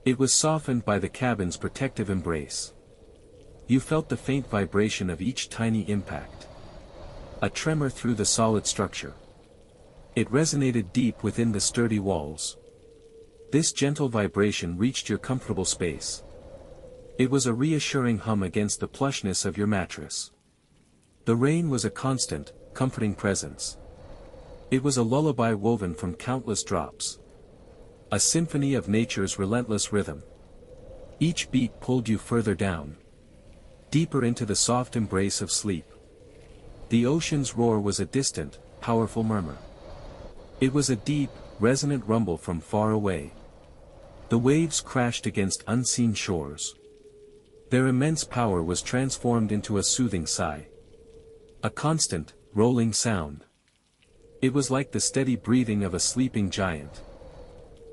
Speaker 1: It was softened by the cabin's protective embrace. You felt the faint vibration of each tiny impact. A tremor through the solid structure. It resonated deep within the sturdy walls. This gentle vibration reached your comfortable space. It was a reassuring hum against the plushness of your mattress. The rain was a constant, comforting presence. It was a lullaby woven from countless drops. A symphony of nature's relentless rhythm. Each beat pulled you further down. Deeper into the soft embrace of sleep. The ocean's roar was a distant, powerful murmur. It was a deep, resonant rumble from far away. The waves crashed against unseen shores. Their immense power was transformed into a soothing sigh. A constant, rolling sound. It was like the steady breathing of a sleeping giant.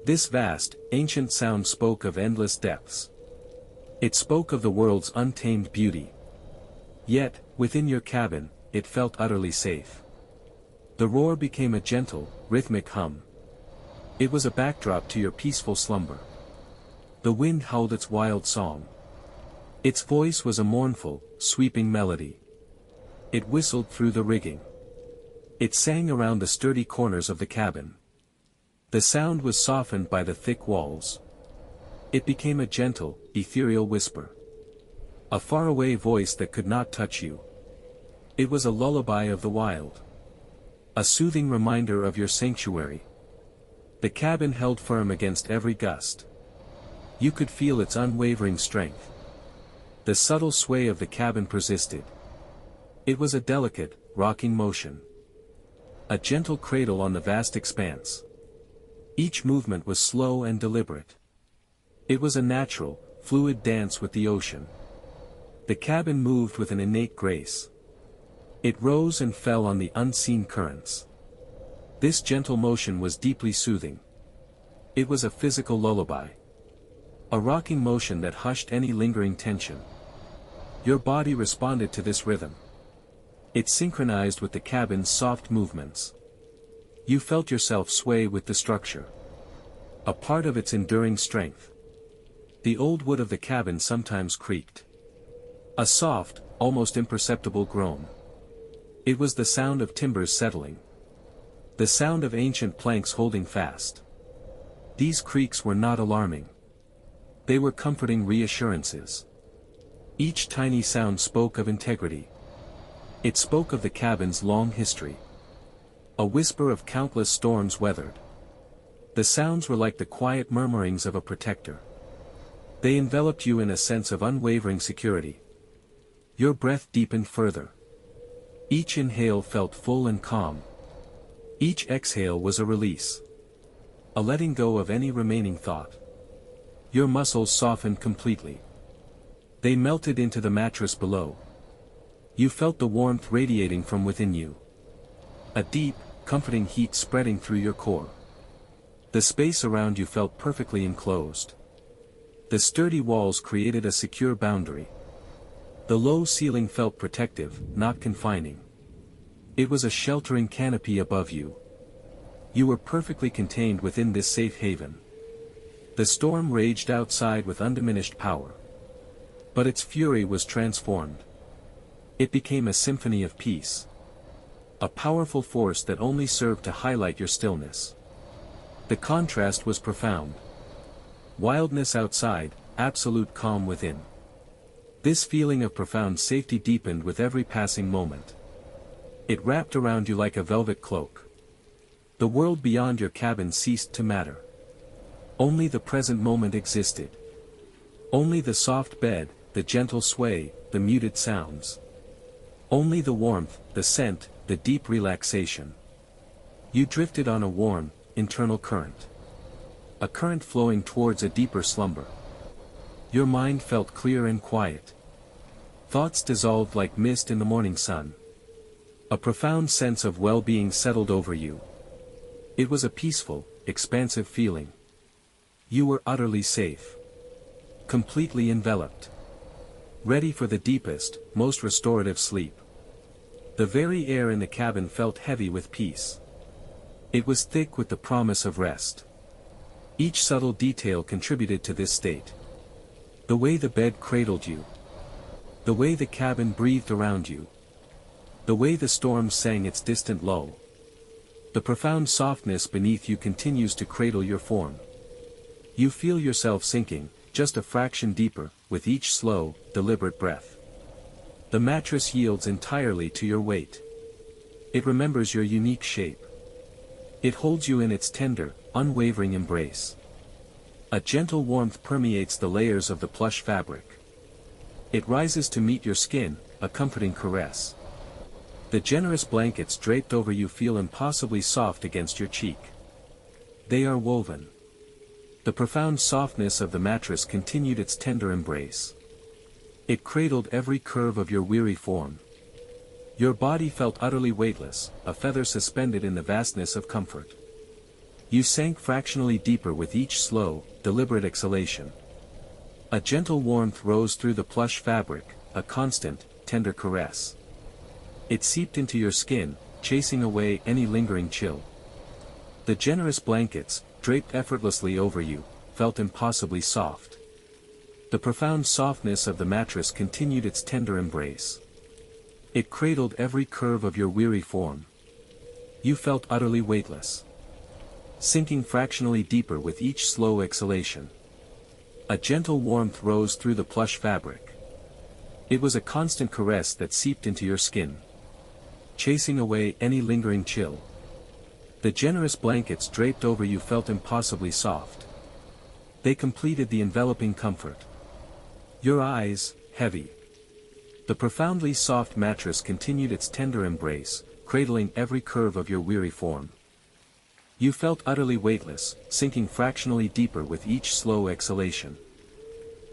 Speaker 1: This vast, ancient sound spoke of endless depths. It spoke of the world's untamed beauty. Yet, within your cabin, it felt utterly safe. The roar became a gentle, rhythmic hum. It was a backdrop to your peaceful slumber. The wind howled its wild song. Its voice was a mournful, sweeping melody. It whistled through the rigging. It sang around the sturdy corners of the cabin. The sound was softened by the thick walls. It became a gentle, ethereal whisper. A faraway voice that could not touch you. It was a lullaby of the wild. A soothing reminder of your sanctuary. The cabin held firm against every gust. You could feel its unwavering strength. The subtle sway of the cabin persisted. It was a delicate, rocking motion. A gentle cradle on the vast expanse. Each movement was slow and deliberate. It was a natural, fluid dance with the ocean. The cabin moved with an innate grace. It rose and fell on the unseen currents. This gentle motion was deeply soothing. It was a physical lullaby. A rocking motion that hushed any lingering tension. Your body responded to this rhythm. It synchronized with the cabin's soft movements. You felt yourself sway with the structure. A part of its enduring strength. The old wood of the cabin sometimes creaked. A soft, almost imperceptible groan. It was the sound of timbers settling. The sound of ancient planks holding fast. These creaks were not alarming. They were comforting reassurances. Each tiny sound spoke of integrity. It spoke of the cabin's long history. A whisper of countless storms weathered. The sounds were like the quiet murmurings of a protector. They enveloped you in a sense of unwavering security. Your breath deepened further. Each inhale felt full and calm. Each exhale was a release. A letting go of any remaining thought. Your muscles softened completely. They melted into the mattress below. You felt the warmth radiating from within you. A deep, comforting heat spreading through your core. The space around you felt perfectly enclosed. The sturdy walls created a secure boundary. The low ceiling felt protective, not confining. It was a sheltering canopy above you. You were perfectly contained within this safe haven. The storm raged outside with undiminished power. But its fury was transformed. It became a symphony of peace. A powerful force that only served to highlight your stillness. The contrast was profound. Wildness outside, absolute calm within. This feeling of profound safety deepened with every passing moment. It wrapped around you like a velvet cloak. The world beyond your cabin ceased to matter. Only the present moment existed. Only the soft bed, the gentle sway, the muted sounds. Only the warmth, the scent, the deep relaxation. You drifted on a warm, internal current. A current flowing towards a deeper slumber. Your mind felt clear and quiet. Thoughts dissolved like mist in the morning sun. A profound sense of well-being settled over you. It was a peaceful, expansive feeling. You were utterly safe. Completely enveloped. Ready for the deepest, most restorative sleep. The very air in the cabin felt heavy with peace. It was thick with the promise of rest. Each subtle detail contributed to this state. The way the bed cradled you. The way the cabin breathed around you. The way the storm sang its distant lull. The profound softness beneath you continues to cradle your form. You feel yourself sinking, just a fraction deeper, with each slow, deliberate breath. The mattress yields entirely to your weight. It remembers your unique shape. It holds you in its tender, unwavering embrace. A gentle warmth permeates the layers of the plush fabric. It rises to meet your skin, a comforting caress. The generous blankets draped over you feel impossibly soft against your cheek. They are woven. The profound softness of the mattress continued its tender embrace. It cradled every curve of your weary form. Your body felt utterly weightless, a feather suspended in the vastness of comfort. You sank fractionally deeper with each slow, deliberate exhalation. A gentle warmth rose through the plush fabric, a constant, tender caress. It seeped into your skin, chasing away any lingering chill. The generous blankets, draped effortlessly over you, felt impossibly soft. The profound softness of the mattress continued its tender embrace. It cradled every curve of your weary form. You felt utterly weightless. Sinking fractionally deeper with each slow exhalation. A gentle warmth rose through the plush fabric. It was a constant caress that seeped into your skin, chasing away any lingering chill. The generous blankets draped over you felt impossibly soft. They completed the enveloping comfort. Your eyes, heavy. The profoundly soft mattress continued its tender embrace, cradling every curve of your weary form. You felt utterly weightless, sinking fractionally deeper with each slow exhalation.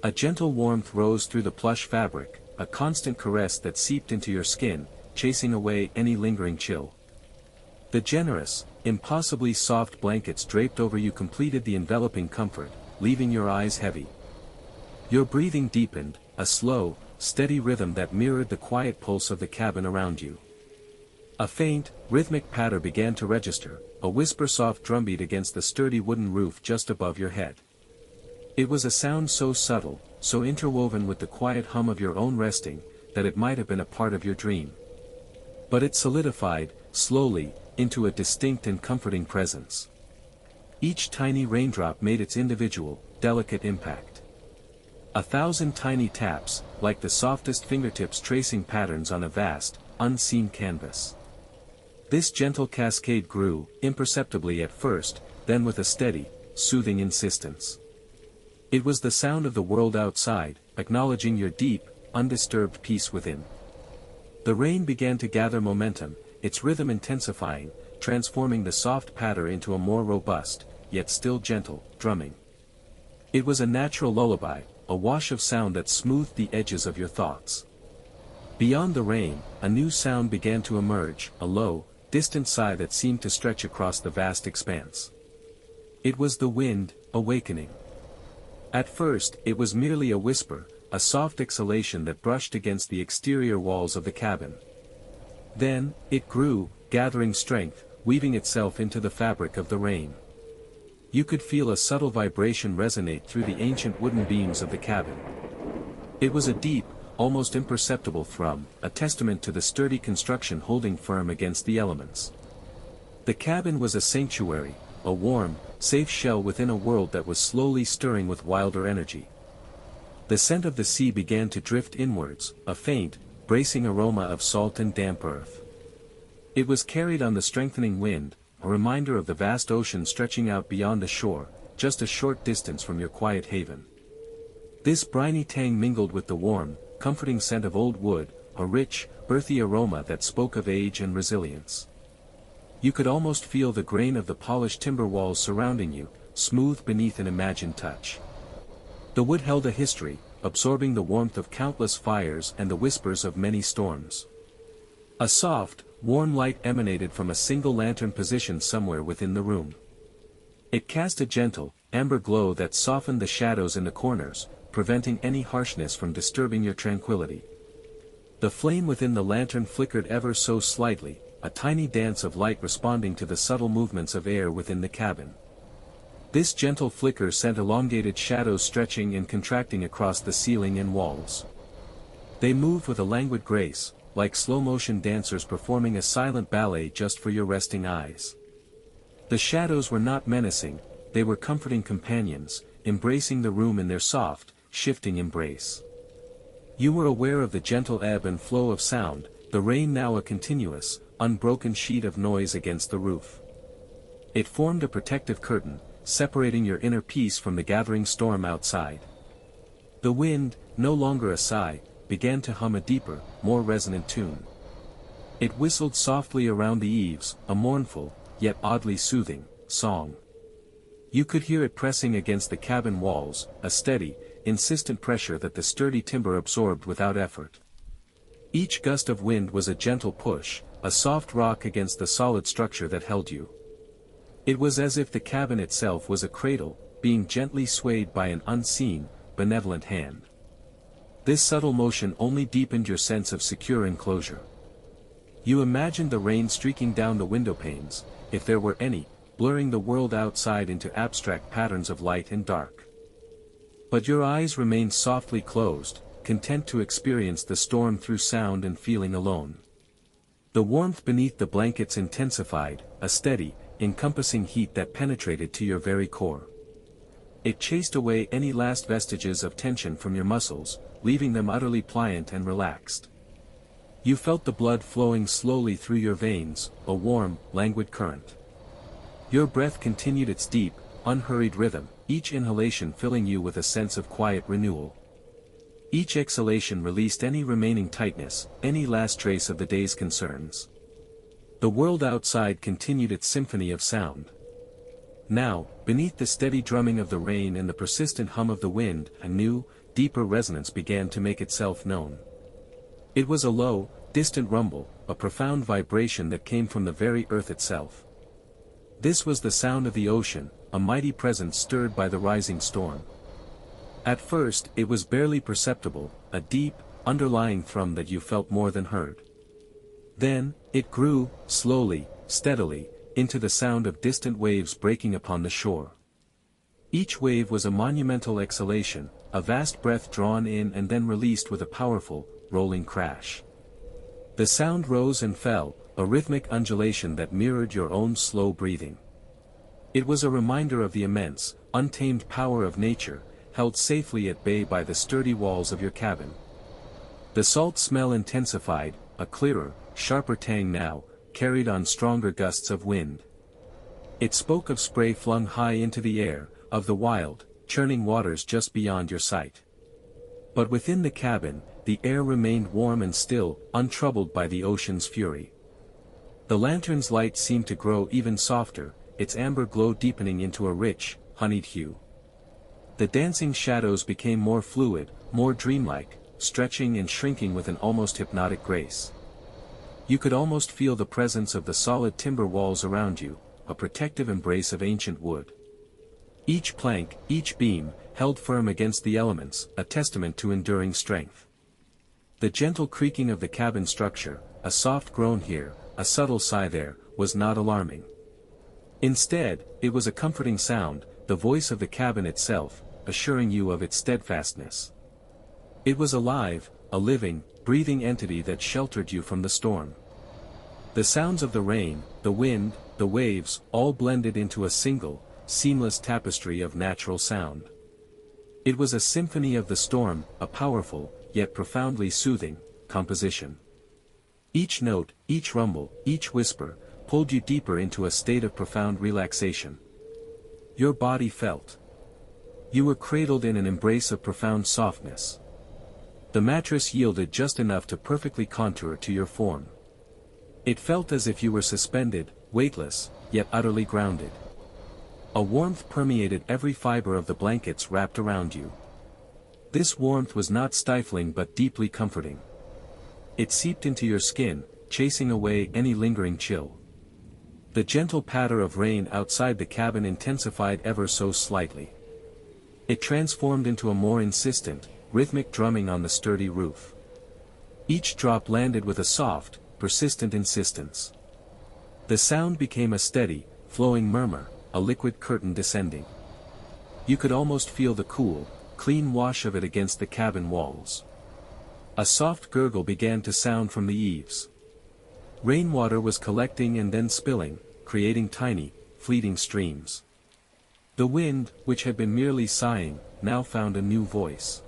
Speaker 1: A gentle warmth rose through the plush fabric, a constant caress that seeped into your skin, chasing away any lingering chill. The generous, impossibly soft blankets draped over you completed the enveloping comfort, leaving your eyes heavy. Your breathing deepened, a slow, steady rhythm that mirrored the quiet pulse of the cabin around you. A faint, rhythmic patter began to register, a whisper-soft drumbeat against the sturdy wooden roof just above your head. It was a sound so subtle, so interwoven with the quiet hum of your own resting, that it might have been a part of your dream. But it solidified, slowly, into a distinct and comforting presence. Each tiny raindrop made its individual, delicate impact. 1,000 tiny taps, like the softest fingertips tracing patterns on a vast, unseen canvas. This gentle cascade grew, imperceptibly at first, then with a steady, soothing insistence. It was the sound of the world outside, acknowledging your deep, undisturbed peace within. The rain began to gather momentum, its rhythm intensifying, transforming the soft patter into a more robust, yet still gentle, drumming. It was a natural lullaby, a wash of sound that smoothed the edges of your thoughts. Beyond the rain, a new sound began to emerge, a low, distant sigh that seemed to stretch across the vast expanse. It was the wind, awakening. At first, it was merely a whisper, a soft exhalation that brushed against the exterior walls of the cabin. Then, it grew, gathering strength, weaving itself into the fabric of the rain. You could feel a subtle vibration resonate through the ancient wooden beams of the cabin. It was a deep, almost imperceptible thrum, a testament to the sturdy construction holding firm against the elements. The cabin was a sanctuary, a warm, safe shell within a world that was slowly stirring with wilder energy. The scent of the sea began to drift inwards, a faint, bracing aroma of salt and damp earth. It was carried on the strengthening wind, a reminder of the vast ocean stretching out beyond the shore, just a short distance from your quiet haven. This briny tang mingled with the warm, comforting scent of old wood, a rich, earthy aroma that spoke of age and resilience. You could almost feel the grain of the polished timber walls surrounding you, smooth beneath an imagined touch. The wood held a history, absorbing the warmth of countless fires and the whispers of many storms. A soft, warm light emanated from a single lantern positioned somewhere within the room. It cast a gentle, amber glow that softened the shadows in the corners, preventing any harshness from disturbing your tranquility. The flame within the lantern flickered ever so slightly, a tiny dance of light responding to the subtle movements of air within the cabin. This gentle flicker sent elongated shadows stretching and contracting across the ceiling and walls. They moved with a languid grace, like slow-motion dancers performing a silent ballet just for your resting eyes. The shadows were not menacing, they were comforting companions, embracing the room in their soft, shifting embrace. You were aware of the gentle ebb and flow of sound, the rain now a continuous, unbroken sheet of noise against the roof. It formed a protective curtain, separating your inner peace from the gathering storm outside. The wind, no longer a sigh, began to hum a deeper, more resonant tune. It whistled softly around the eaves, a mournful, yet oddly soothing, song. You could hear it pressing against the cabin walls, a steady, insistent pressure that the sturdy timber absorbed without effort. Each gust of wind was a gentle push, a soft rock against the solid structure that held you. It was as if the cabin itself was a cradle, being gently swayed by an unseen, benevolent hand. This subtle motion only deepened your sense of secure enclosure. You imagined the rain streaking down the window panes, if there were any, blurring the world outside into abstract patterns of light and dark. But your eyes remained softly closed, content to experience the storm through sound and feeling alone. The warmth beneath the blankets intensified, a steady, encompassing heat that penetrated to your very core. It chased away any last vestiges of tension from your muscles, leaving them utterly pliant and relaxed. You felt the blood flowing slowly through your veins, a warm, languid current. Your breath continued its deep, unhurried rhythm, each inhalation filling you with a sense of quiet renewal. Each exhalation released any remaining tightness, any last trace of the day's concerns. The world outside continued its symphony of sound. Now, beneath the steady drumming of the rain and the persistent hum of the wind, a new, deeper resonance began to make itself known. It was a low, distant rumble, a profound vibration that came from the very earth itself. This was the sound of the ocean, a mighty presence stirred by the rising storm. At first, it was barely perceptible, a deep, underlying thrum that you felt more than heard. Then, it grew, slowly, steadily, into the sound of distant waves breaking upon the shore. Each wave was a monumental exhalation, a vast breath drawn in and then released with a powerful, rolling crash. The sound rose and fell, a rhythmic undulation that mirrored your own slow breathing. It was a reminder of the immense, untamed power of nature, held safely at bay by the sturdy walls of your cabin. The salt smell intensified, a clearer, sharper tang now, carried on stronger gusts of wind. It spoke of spray flung high into the air, of the wild, churning waters just beyond your sight. But within the cabin, the air remained warm and still, untroubled by the ocean's fury. The lantern's light seemed to grow even softer, its amber glow deepening into a rich, honeyed hue. The dancing shadows became more fluid, more dreamlike, stretching and shrinking with an almost hypnotic grace. You could almost feel the presence of the solid timber walls around you, a protective embrace of ancient wood. Each plank, each beam, held firm against the elements, a testament to enduring strength. The gentle creaking of the cabin structure, a soft groan here, a subtle sigh there, was not alarming. Instead, it was a comforting sound, the voice of the cabin itself, assuring you of its steadfastness. It was alive, a living, breathing entity that sheltered you from the storm. The sounds of the rain, the wind, the waves, all blended into a single, seamless tapestry of natural sound. It was a symphony of the storm, a powerful, yet profoundly soothing, composition. Each note, each rumble, each whisper, pulled you deeper into a state of profound relaxation. Your body felt. You were cradled in an embrace of profound softness. The mattress yielded just enough to perfectly contour to your form. It felt as if you were suspended, weightless, yet utterly grounded. A warmth permeated every fiber of the blankets wrapped around you. This warmth was not stifling but deeply comforting. It seeped into your skin, chasing away any lingering chill. The gentle patter of rain outside the cabin intensified ever so slightly. It transformed into a more insistent, rhythmic drumming on the sturdy roof. Each drop landed with a soft, persistent insistence. The sound became a steady, flowing murmur, a liquid curtain descending. You could almost feel the cool, clean wash of it against the cabin walls. A soft gurgle began to sound from the eaves. Rainwater was collecting and then spilling, creating tiny, fleeting streams. The wind, which had been merely sighing, now found a new voice.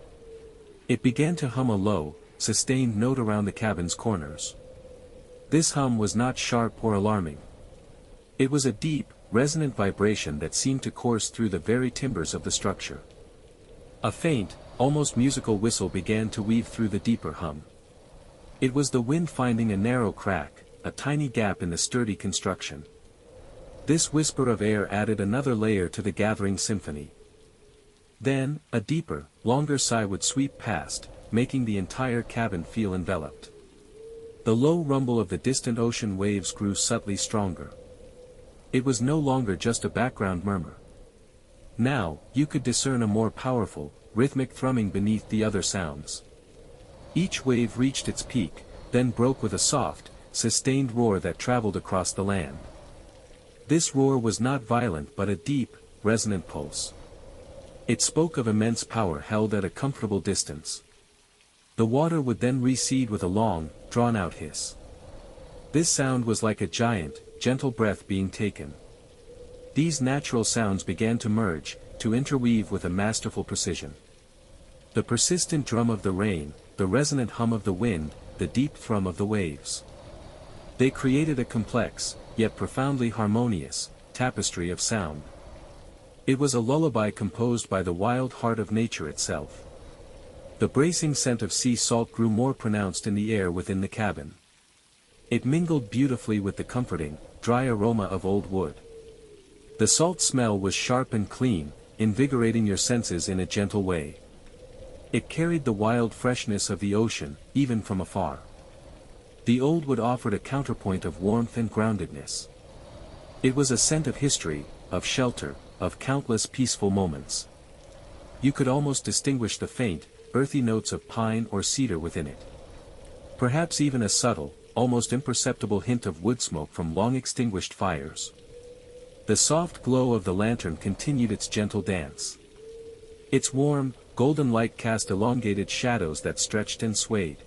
Speaker 1: It began to hum a low, sustained note around the cabin's corners. This hum was not sharp or alarming. It was a deep, resonant vibration that seemed to course through the very timbers of the structure. A faint, almost musical whistle began to weave through the deeper hum. It was the wind finding a narrow crack, a tiny gap in the sturdy construction. This whisper of air added another layer to the gathering symphony. Then, a deeper, longer sigh would sweep past, making the entire cabin feel enveloped. The low rumble of the distant ocean waves grew subtly stronger. It was no longer just a background murmur. Now, you could discern a more powerful, rhythmic thrumming beneath the other sounds. Each wave reached its peak, then broke with a soft, sustained roar that traveled across the land. This roar was not violent but a deep, resonant pulse. It spoke of immense power held at a comfortable distance. The water would then recede with a long, drawn-out hiss. This sound was like a giant, gentle breath being taken. These natural sounds began to merge, to interweave with a masterful precision. The persistent drum of the rain, the resonant hum of the wind, the deep thrum of the waves. They created a complex, yet profoundly harmonious, tapestry of sound. It was a lullaby composed by the wild heart of nature itself. The bracing scent of sea salt grew more pronounced in the air within the cabin. It mingled beautifully with the comforting, dry aroma of old wood. The salt smell was sharp and clean, invigorating your senses in a gentle way. It carried the wild freshness of the ocean, even from afar. The old wood offered a counterpoint of warmth and groundedness. It was a scent of history, of shelter, of countless peaceful moments. You could almost distinguish the faint, earthy notes of pine or cedar within it. Perhaps even a subtle, almost imperceptible hint of wood smoke from long-extinguished fires. The soft glow of the lantern continued its gentle dance. Its warm, golden light cast elongated shadows that stretched and swayed.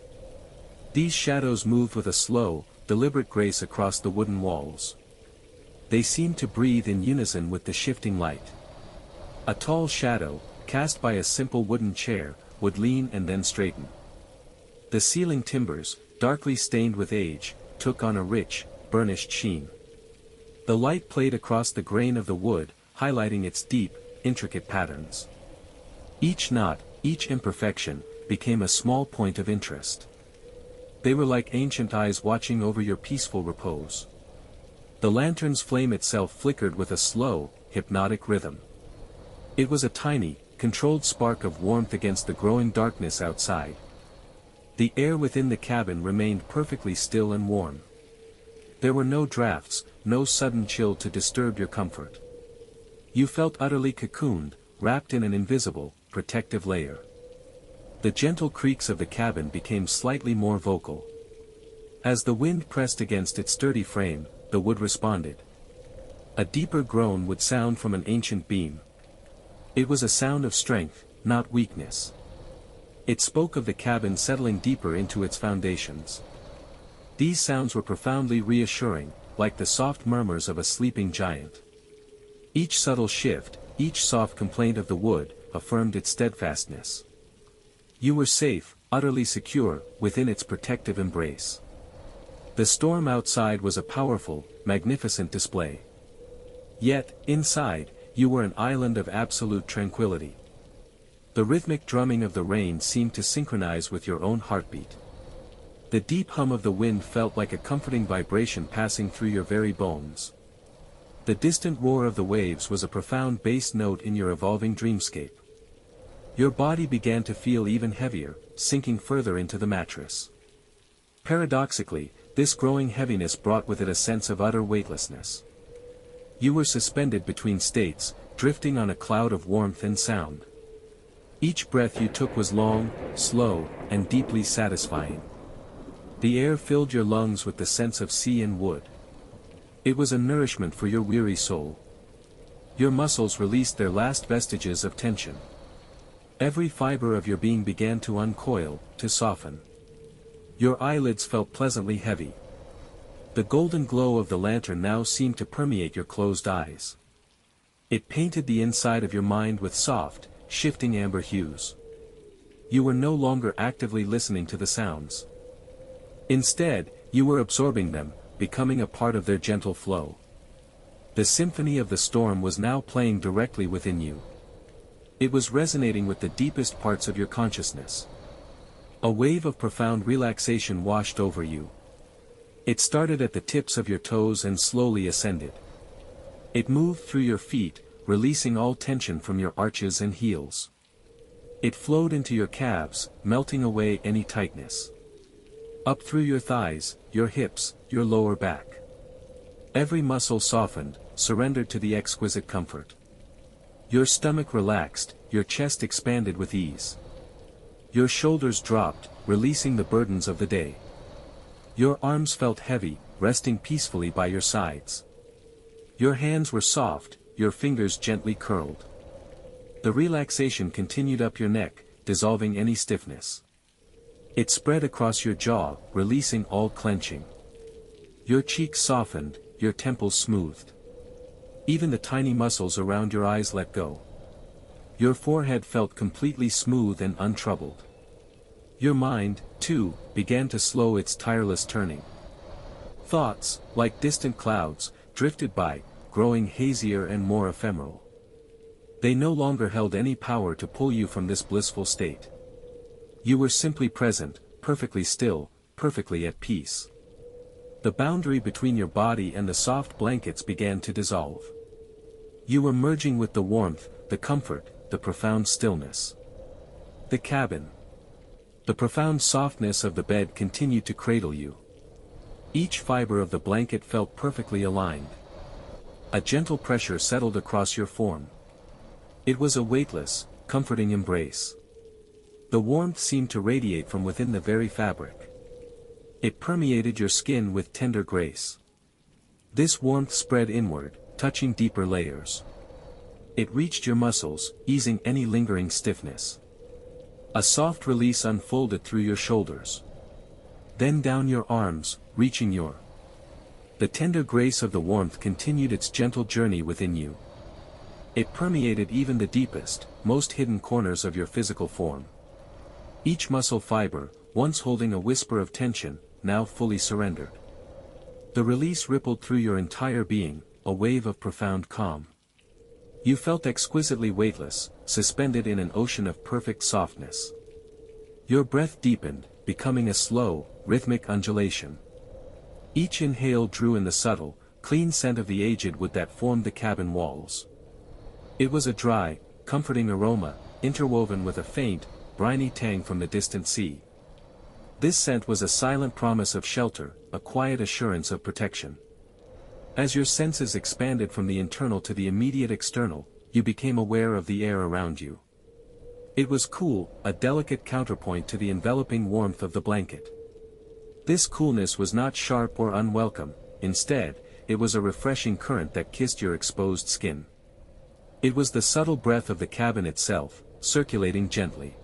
Speaker 1: These shadows moved with a slow, deliberate grace across the wooden walls. They seemed to breathe in unison with the shifting light. A tall shadow, cast by a simple wooden chair, would lean and then straighten. The ceiling timbers, darkly stained with age, took on a rich, burnished sheen. The light played across the grain of the wood, highlighting its deep, intricate patterns. Each knot, each imperfection, became a small point of interest. They were like ancient eyes watching over your peaceful repose. The lantern's flame itself flickered with a slow, hypnotic rhythm. It was a tiny, controlled spark of warmth against the growing darkness outside. The air within the cabin remained perfectly still and warm. There were no drafts, no sudden chill to disturb your comfort. You felt utterly cocooned, wrapped in an invisible, protective layer. The gentle creaks of the cabin became slightly more vocal. As the wind pressed against its sturdy frame, the wood responded. A deeper groan would sound from an ancient beam. It was a sound of strength, not weakness. It spoke of the cabin settling deeper into its foundations. These sounds were profoundly reassuring, like the soft murmurs of a sleeping giant. Each subtle shift, each soft complaint of the wood, affirmed its steadfastness. You were safe, utterly secure, within its protective embrace. The storm outside was a powerful, magnificent display. Yet, inside, you were an island of absolute tranquility. The rhythmic drumming of the rain seemed to synchronize with your own heartbeat. The deep hum of the wind felt like a comforting vibration passing through your very bones. The distant roar of the waves was a profound bass note in your evolving dreamscape. Your body began to feel even heavier, sinking further into the mattress. Paradoxically, this growing heaviness brought with it a sense of utter weightlessness. You were suspended between states, drifting on a cloud of warmth and sound. Each breath you took was long, slow, and deeply satisfying. The air filled your lungs with the scents of sea and wood. It was a nourishment for your weary soul. Your muscles released their last vestiges of tension. Every fiber of your being began to uncoil, to soften. Your eyelids felt pleasantly heavy. The golden glow of the lantern now seemed to permeate your closed eyes. It painted the inside of your mind with soft, shifting amber hues. You were no longer actively listening to the sounds. Instead, you were absorbing them, becoming a part of their gentle flow. The symphony of the storm was now playing directly within you. It was resonating with the deepest parts of your consciousness. A wave of profound relaxation washed over you. It started at the tips of your toes and slowly ascended. It moved through your feet, releasing all tension from your arches and heels. It flowed into your calves, melting away any tightness. Up through your thighs, your hips, your lower back. Every muscle softened, surrendered to the exquisite comfort. Your stomach relaxed, your chest expanded with ease. Your shoulders dropped, releasing the burdens of the day. Your arms felt heavy, resting peacefully by your sides. Your hands were soft, your fingers gently curled. The relaxation continued up your neck, dissolving any stiffness. It spread across your jaw, releasing all clenching. Your cheeks softened, your temples smoothed. Even the tiny muscles around your eyes let go. Your forehead felt completely smooth and untroubled. Your mind, too, began to slow its tireless turning. Thoughts, like distant clouds, drifted by, growing hazier and more ephemeral. They no longer held any power to pull you from this blissful state. You were simply present, perfectly still, perfectly at peace. The boundary between your body and the soft blankets began to dissolve. You were merging with the warmth, the comfort, the profound stillness. The cabin. The profound softness of the bed continued to cradle you. Each fiber of the blanket felt perfectly aligned. A gentle pressure settled across your form. It was a weightless, comforting embrace. The warmth seemed to radiate from within the very fabric. It permeated your skin with tender grace. This warmth spread inward, touching deeper layers. It reached your muscles, easing any lingering stiffness. A soft release unfolded through your shoulders. Then down your arms, reaching your. The tender grace of the warmth continued its gentle journey within you. It permeated even the deepest, most hidden corners of your physical form. Each muscle fiber, once holding a whisper of tension, now fully surrendered. The release rippled through your entire being, a wave of profound calm. You felt exquisitely weightless, suspended in an ocean of perfect softness. Your breath deepened, becoming a slow, rhythmic undulation. Each inhale drew in the subtle, clean scent of the aged wood that formed the cabin walls. It was a dry, comforting aroma, interwoven with a faint, briny tang from the distant sea. This scent was a silent promise of shelter, a quiet assurance of protection. As your senses expanded from the internal to the immediate external, you became aware of the air around you. It was cool, a delicate counterpoint to the enveloping warmth of the blanket. This coolness was not sharp or unwelcome, instead, it was a refreshing current that kissed your exposed skin. It was the subtle breath of the cabin itself, circulating gently.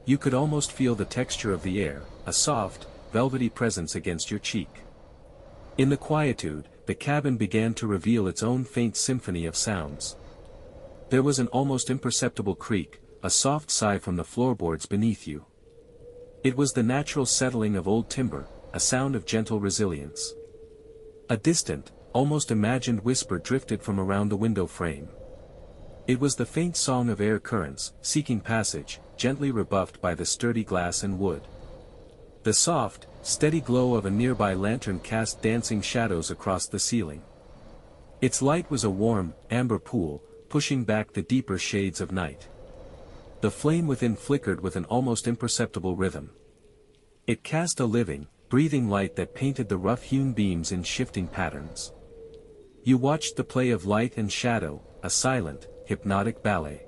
Speaker 1: You could almost feel the texture of the air, a soft, velvety presence against your cheek. In the quietude, the cabin began to reveal its own faint symphony of sounds. There was an almost imperceptible creak, a soft sigh from the floorboards beneath you. It was the natural settling of old timber, a sound of gentle resilience. A distant, almost imagined whisper drifted from around the window frame. It was the faint song of air currents, seeking passage, gently rebuffed by the sturdy glass and wood. The soft, steady glow of a nearby lantern cast dancing shadows across the ceiling. Its light was a warm, amber pool, pushing back the deeper shades of night. The flame within flickered with an almost imperceptible rhythm. It cast a living, breathing light that painted the rough-hewn beams in shifting patterns. You watched the play of light and shadow, a silent, hypnotic ballet.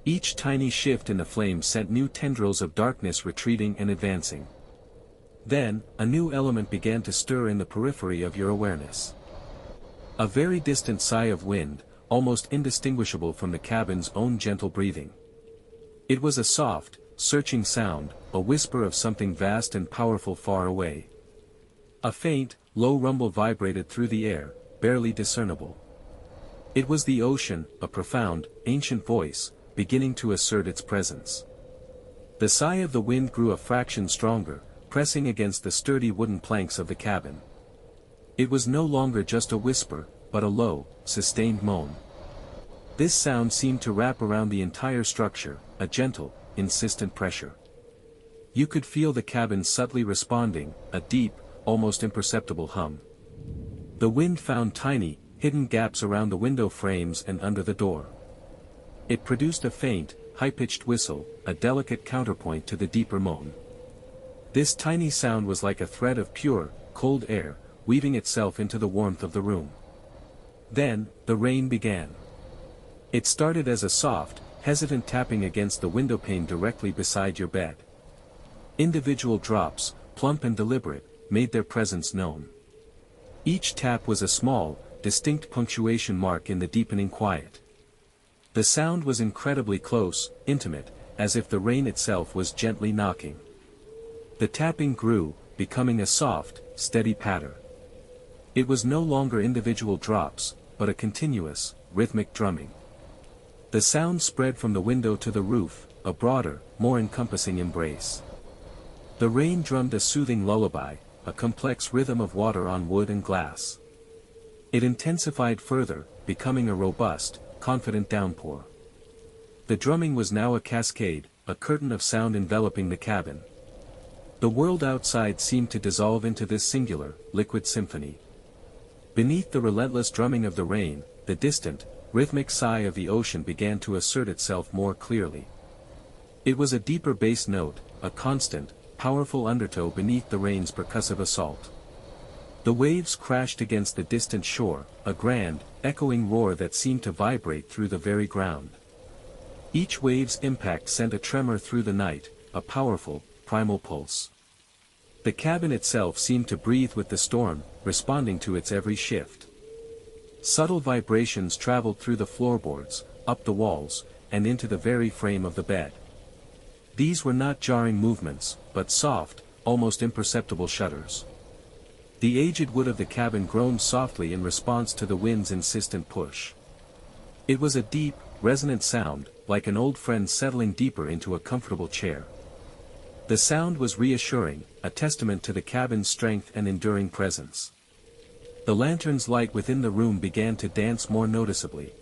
Speaker 1: Each tiny shift in the flame sent new tendrils of darkness retreating and advancing. Then, a new element began to stir in the periphery of your awareness. A very distant sigh of wind, almost indistinguishable from the cabin's own gentle breathing. It was a soft, searching sound, a whisper of something vast and powerful far away. A faint, low rumble vibrated through the air, barely discernible. It was the ocean, a profound, ancient voice, beginning to assert its presence. The sigh of the wind grew a fraction stronger, pressing against the sturdy wooden planks of the cabin. It was no longer just a whisper, but a low, sustained moan. This sound seemed to wrap around the entire structure, a gentle, insistent pressure. You could feel the cabin subtly responding, a deep, almost imperceptible hum. The wind found tiny, hidden gaps around the window frames and under the door. It produced a faint, high-pitched whistle, a delicate counterpoint to the deeper moan. This tiny sound was like a thread of pure, cold air, weaving itself into the warmth of the room. Then, the rain began. It started as a soft, hesitant tapping against the windowpane directly beside your bed. Individual drops, plump and deliberate, made their presence known. Each tap was a small, distinct punctuation mark in the deepening quiet. The sound was incredibly close, intimate, as if the rain itself was gently knocking. The tapping grew, becoming a soft, steady patter. It was no longer individual drops, but a continuous, rhythmic drumming. The sound spread from the window to the roof, a broader, more encompassing embrace. The rain drummed a soothing lullaby, a complex rhythm of water on wood and glass. It intensified further, becoming a robust, confident downpour. The drumming was now a cascade, a curtain of sound enveloping the cabin. The world outside seemed to dissolve into this singular, liquid symphony. Beneath the relentless drumming of the rain, the distant, rhythmic sigh of the ocean began to assert itself more clearly. It was a deeper bass note, a constant, powerful undertow beneath the rain's percussive assault. The waves crashed against the distant shore, a grand, echoing roar that seemed to vibrate through the very ground. Each wave's impact sent a tremor through the night, a powerful, primal pulse. The cabin itself seemed to breathe with the storm, responding to its every shift. Subtle vibrations traveled through the floorboards, up the walls, and into the very frame of the bed. These were not jarring movements, but soft, almost imperceptible shudders. The aged wood of the cabin groaned softly in response to the wind's insistent push. It was a deep, resonant sound, like an old friend settling deeper into a comfortable chair. The sound was reassuring, a testament to the cabin's strength and enduring presence. The lantern's light within the room began to dance more noticeably.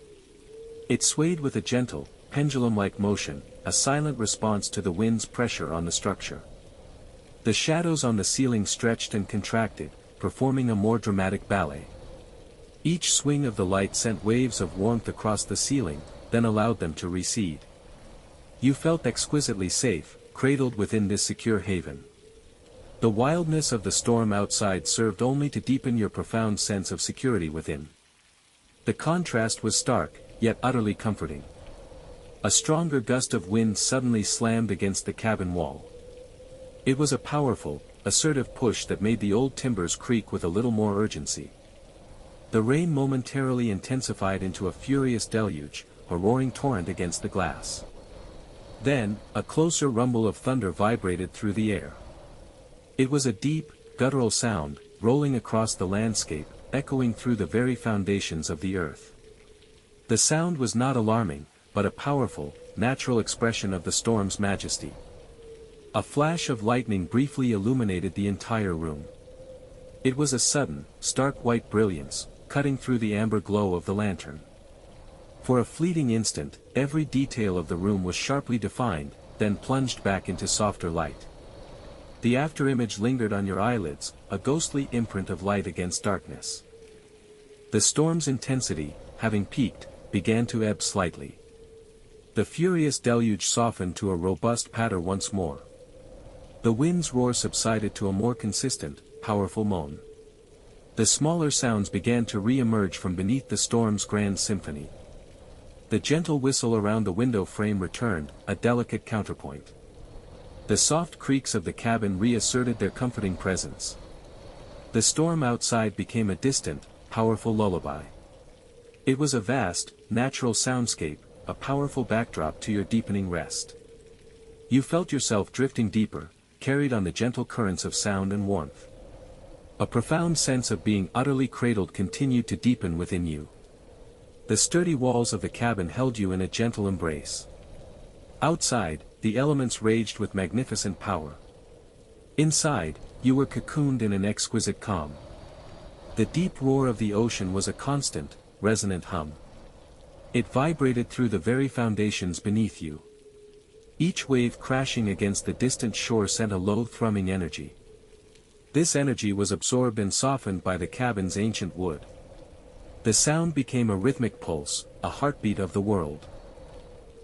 Speaker 1: It swayed with a gentle, pendulum-like motion, a silent response to the wind's pressure on the structure. The shadows on the ceiling stretched and contracted, performing a more dramatic ballet. Each swing of the light sent waves of warmth across the ceiling, then allowed them to recede. You felt exquisitely safe, cradled within this secure haven. The wildness of the storm outside served only to deepen your profound sense of security within. The contrast was stark, yet utterly comforting. A stronger gust of wind suddenly slammed against the cabin wall. It was a powerful, assertive push that made the old timbers creak with a little more urgency. The rain momentarily intensified into a furious deluge, a roaring torrent against the glass. Then, a closer rumble of thunder vibrated through the air. It was a deep, guttural sound, rolling across the landscape, echoing through the very foundations of the earth. The sound was not alarming, but a powerful, natural expression of the storm's majesty. A flash of lightning briefly illuminated the entire room. It was a sudden, stark white brilliance, cutting through the amber glow of the lantern. For a fleeting instant, every detail of the room was sharply defined, then plunged back into softer light. The afterimage lingered on your eyelids, a ghostly imprint of light against darkness. The storm's intensity, having peaked, began to ebb slightly. The furious deluge softened to a robust patter once more. The wind's roar subsided to a more consistent, powerful moan. The smaller sounds began to re-emerge from beneath the storm's grand symphony. The gentle whistle around the window frame returned, a delicate counterpoint. The soft creaks of the cabin reasserted their comforting presence. The storm outside became a distant, powerful lullaby. It was a vast, natural soundscape, a powerful backdrop to your deepening rest. You felt yourself drifting deeper, carried on the gentle currents of sound and warmth. A profound sense of being utterly cradled continued to deepen within you. The sturdy walls of the cabin held you in a gentle embrace. Outside, the elements raged with magnificent power. Inside, you were cocooned in an exquisite calm. The deep roar of the ocean was a constant, resonant hum. It vibrated through the very foundations beneath you. Each wave crashing against the distant shore sent a low thrumming energy. This energy was absorbed and softened by the cabin's ancient wood. The sound became a rhythmic pulse, a heartbeat of the world.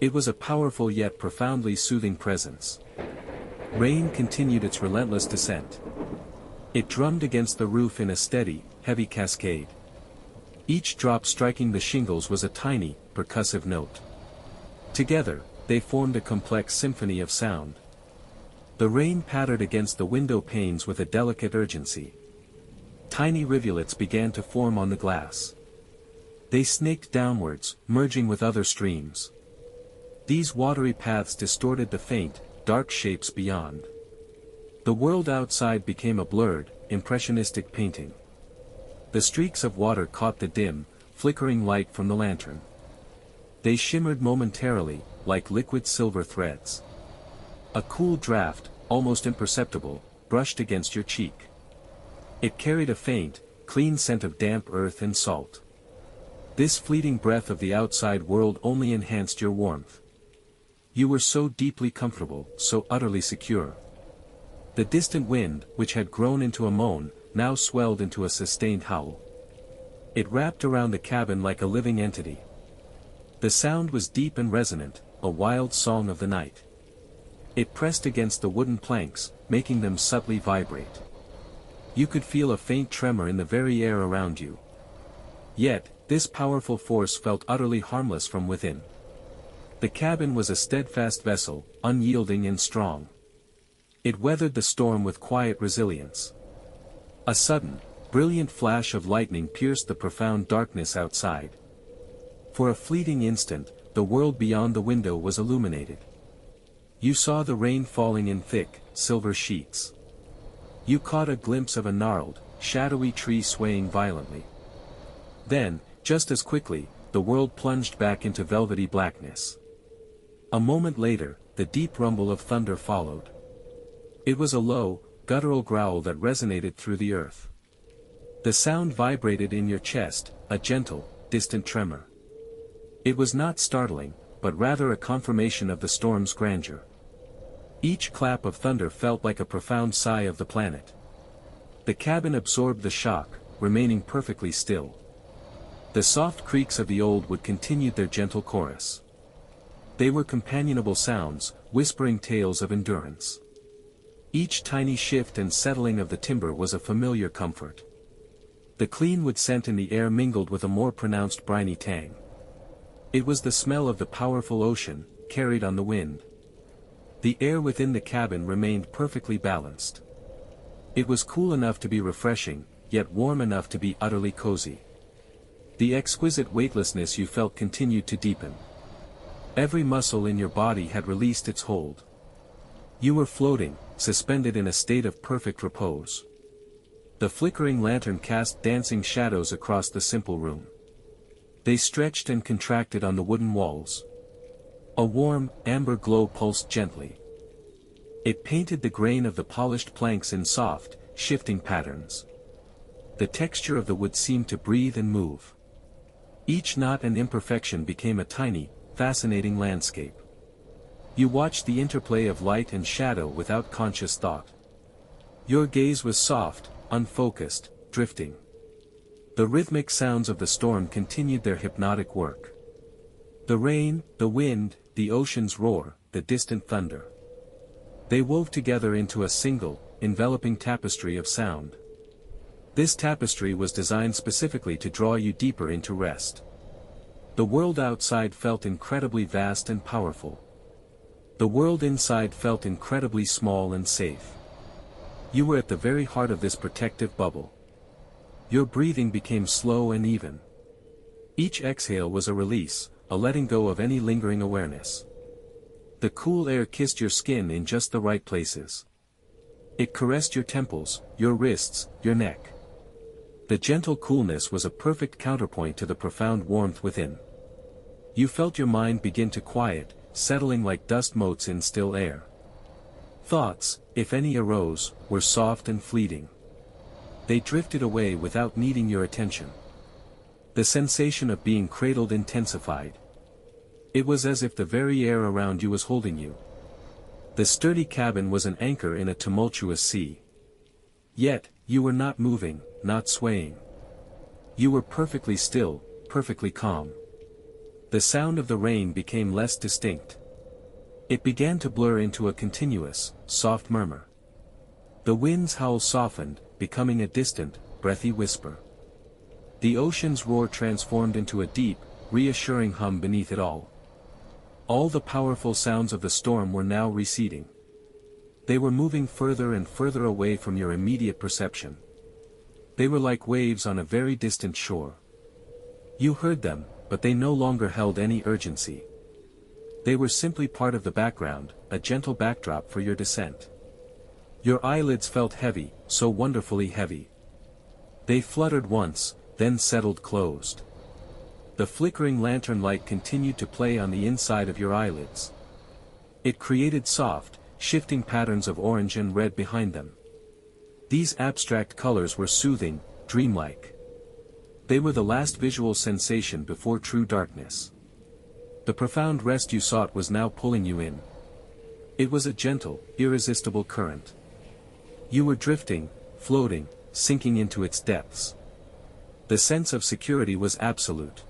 Speaker 1: It was a powerful yet profoundly soothing presence. Rain continued its relentless descent. It drummed against the roof in a steady, heavy cascade. Each drop striking the shingles was a tiny, percussive note. Together, they formed a complex symphony of sound. The rain pattered against the window panes with a delicate urgency. Tiny rivulets began to form on the glass. They snaked downwards, merging with other streams. These watery paths distorted the faint, dark shapes beyond. The world outside became a blurred, impressionistic painting. The streaks of water caught the dim, flickering light from the lantern. They shimmered momentarily, like liquid silver threads. A cool draft, almost imperceptible, brushed against your cheek. It carried a faint, clean scent of damp earth and salt. This fleeting breath of the outside world only enhanced your warmth. You were so deeply comfortable, so utterly secure. The distant wind, which had grown into a moan, now swelled into a sustained howl. It wrapped around the cabin like a living entity. The sound was deep and resonant, a wild song of the night. It pressed against the wooden planks, making them subtly vibrate. You could feel a faint tremor in the very air around you. Yet, this powerful force felt utterly harmless from within. The cabin was a steadfast vessel, unyielding and strong. It weathered the storm with quiet resilience. A sudden, brilliant flash of lightning pierced the profound darkness outside. For a fleeting instant, the world beyond the window was illuminated. You saw the rain falling in thick, silver sheets. You caught a glimpse of a gnarled, shadowy tree swaying violently. Then, just as quickly, the world plunged back into velvety blackness. A moment later, the deep rumble of thunder followed. It was a low, guttural growl that resonated through the earth. The sound vibrated in your chest, a gentle, distant tremor. It was not startling, but rather a confirmation of the storm's grandeur. Each clap of thunder felt like a profound sigh of the planet. The cabin absorbed the shock, remaining perfectly still. The soft creaks of the old wood continued their gentle chorus. They were companionable sounds, whispering tales of endurance. Each tiny shift and settling of the timber was a familiar comfort. The clean wood scent in the air mingled with a more pronounced briny tang. It was the smell of the powerful ocean, carried on the wind. The air within the cabin remained perfectly balanced. It was cool enough to be refreshing, yet warm enough to be utterly cozy. The exquisite weightlessness you felt continued to deepen. Every muscle in your body had released its hold. You were floating, suspended in a state of perfect repose. The flickering lantern cast dancing shadows across the simple room. They stretched and contracted on the wooden walls. A warm, amber glow pulsed gently. It painted the grain of the polished planks in soft, shifting patterns. The texture of the wood seemed to breathe and move. Each knot and imperfection became a tiny, fascinating landscape. You watched the interplay of light and shadow without conscious thought. Your gaze was soft, unfocused, drifting. The rhythmic sounds of the storm continued their hypnotic work. The rain, the wind, the ocean's roar, the distant thunder. They wove together into a single, enveloping tapestry of sound. This tapestry was designed specifically to draw you deeper into rest. The world outside felt incredibly vast and powerful. The world inside felt incredibly small and safe. You were at the very heart of this protective bubble. Your breathing became slow and even. Each exhale was a release, a letting go of any lingering awareness. The cool air kissed your skin in just the right places. It caressed your temples, your wrists, your neck. The gentle coolness was a perfect counterpoint to the profound warmth within. You felt your mind begin to quiet, settling like dust motes in still air. Thoughts, if any arose, were soft and fleeting. They drifted away without needing your attention. The sensation of being cradled intensified. It was as if the very air around you was holding you. The sturdy cabin was an anchor in a tumultuous sea. Yet, you were not moving, not swaying. You were perfectly still, perfectly calm. The sound of the rain became less distinct. It began to blur into a continuous, soft murmur. The wind's howl softened, becoming a distant, breathy whisper. The ocean's roar transformed into a deep, reassuring hum beneath it all. All the powerful sounds of the storm were now receding. They were moving further and further away from your immediate perception. They were like waves on a very distant shore. You heard them, but they no longer held any urgency. They were simply part of the background, a gentle backdrop for your descent. Your eyelids felt heavy, so wonderfully heavy. They fluttered once, then settled closed. The flickering lantern light continued to play on the inside of your eyelids. It created soft, shifting patterns of orange and red behind them. These abstract colors were soothing, dreamlike. They were the last visual sensation before true darkness. The profound rest you sought was now pulling you in. It was a gentle, irresistible current. You were drifting, floating, sinking into its depths. The sense of security was absolute.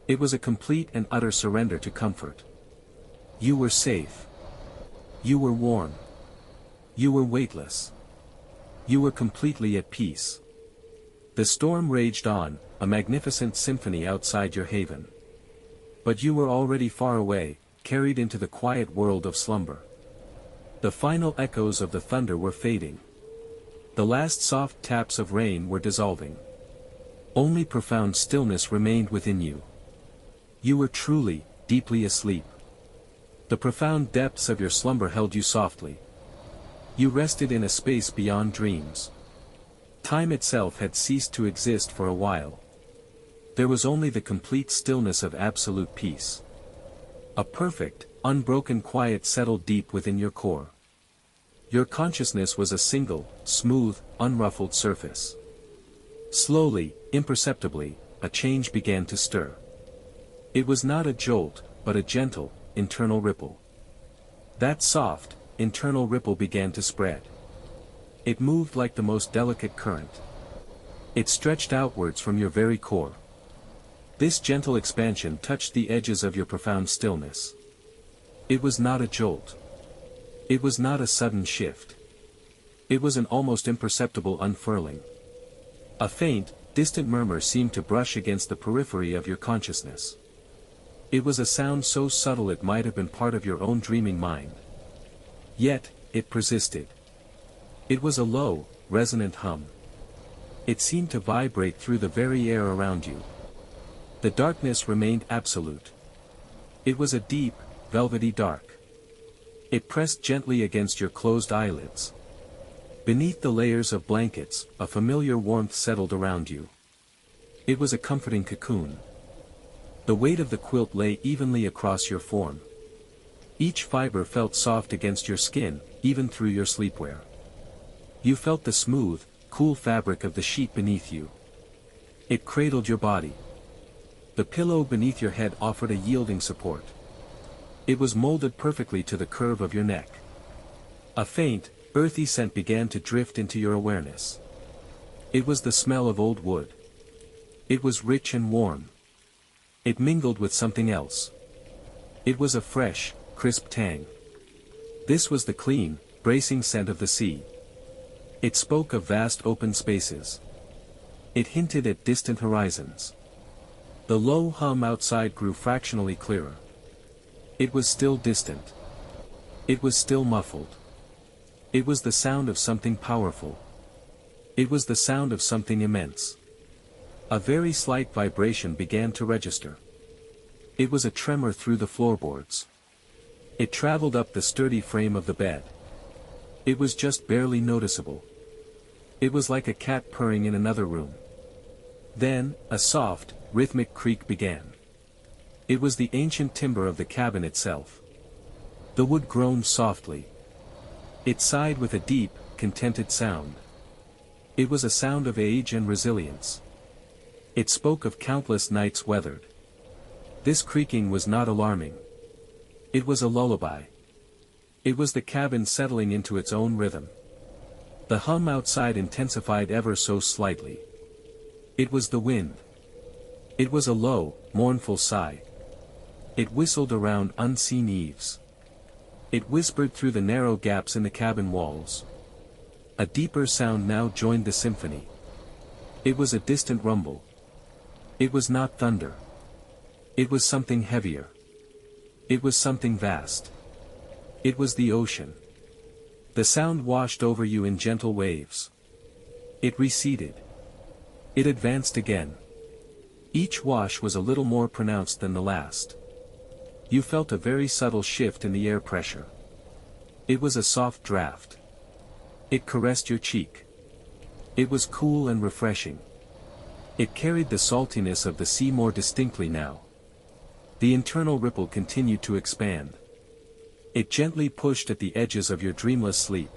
Speaker 1: It was a complete and utter surrender to comfort. You were safe. You were warm. You were weightless. You were completely at peace. The storm raged on, a magnificent symphony outside your haven. But you were already far away, carried into the quiet world of slumber. The final echoes of the thunder were fading. The last soft taps of rain were dissolving. Only profound stillness remained within you. You were truly, deeply asleep. The profound depths of your slumber held you softly. You rested in a space beyond dreams. Time itself had ceased to exist for a while. There was only the complete stillness of absolute peace. A perfect, unbroken quiet settled deep within your core. Your consciousness was a single, smooth, unruffled surface. Slowly, imperceptibly, a change began to stir. It was not a jolt, but a gentle, internal ripple. That soft, internal ripple began to spread. It moved like the most delicate current. It stretched outwards from your very core. This gentle expansion touched the edges of your profound stillness. It was not a jolt. It was not a sudden shift. It was an almost imperceptible unfurling. A faint, distant murmur seemed to brush against the periphery of your consciousness. It was a sound so subtle it might have been part of your own dreaming mind. Yet, it persisted. It was a low, resonant hum. It seemed to vibrate through the very air around you. The darkness remained absolute. It was a deep, velvety dark. It pressed gently against your closed eyelids. Beneath the layers of blankets, a familiar warmth settled around you. It was a comforting cocoon. The weight of the quilt lay evenly across your form. Each fiber felt soft against your skin, even through your sleepwear. You felt the smooth, cool fabric of the sheet beneath you. It cradled your body. The pillow beneath your head offered a yielding support. It was molded perfectly to the curve of your neck. A faint, earthy scent began to drift into your awareness. It was the smell of old wood. It was rich and warm. It mingled with something else. It was a fresh, crisp tang. This was the clean, bracing scent of the sea. It spoke of vast open spaces. It hinted at distant horizons. The low hum outside grew fractionally clearer. It was still distant. It was still muffled. It was the sound of something powerful. It was the sound of something immense. A very slight vibration began to register. It was a tremor through the floorboards. It traveled up the sturdy frame of the bed. It was just barely noticeable. It was like a cat purring in another room. Then, a soft, rhythmic creak began. It was the ancient timber of the cabin itself. The wood groaned softly. It sighed with a deep, contented sound. It was a sound of age and resilience. It spoke of countless nights weathered. This creaking was not alarming. It was a lullaby. It was the cabin settling into its own rhythm. The hum outside intensified ever so slightly. It was the wind. It was a low, mournful sigh. It whistled around unseen eaves. It whispered through the narrow gaps in the cabin walls. A deeper sound now joined the symphony. It was a distant rumble. It was not thunder. It was something heavier. It was something vast. It was the ocean. The sound washed over you in gentle waves. It receded. It advanced again. Each wash was a little more pronounced than the last. You felt a very subtle shift in the air pressure. It was a soft draft. It caressed your cheek. It was cool and refreshing. It carried the saltiness of the sea more distinctly now. The internal ripple continued to expand. It gently pushed at the edges of your dreamless sleep.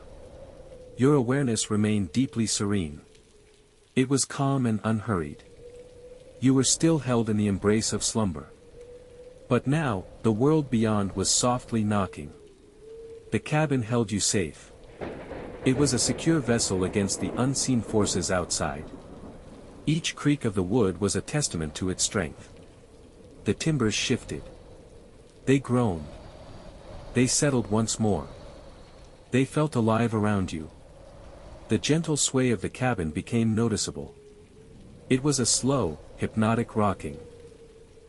Speaker 1: Your awareness remained deeply serene. It was calm and unhurried. You were still held in the embrace of slumber. But now, the world beyond was softly knocking. The cabin held you safe. It was a secure vessel against the unseen forces outside. Each creak of the wood was a testament to its strength. The timbers shifted. They groaned. They settled once more. They felt alive around you. The gentle sway of the cabin became noticeable. It was a slow, hypnotic rocking.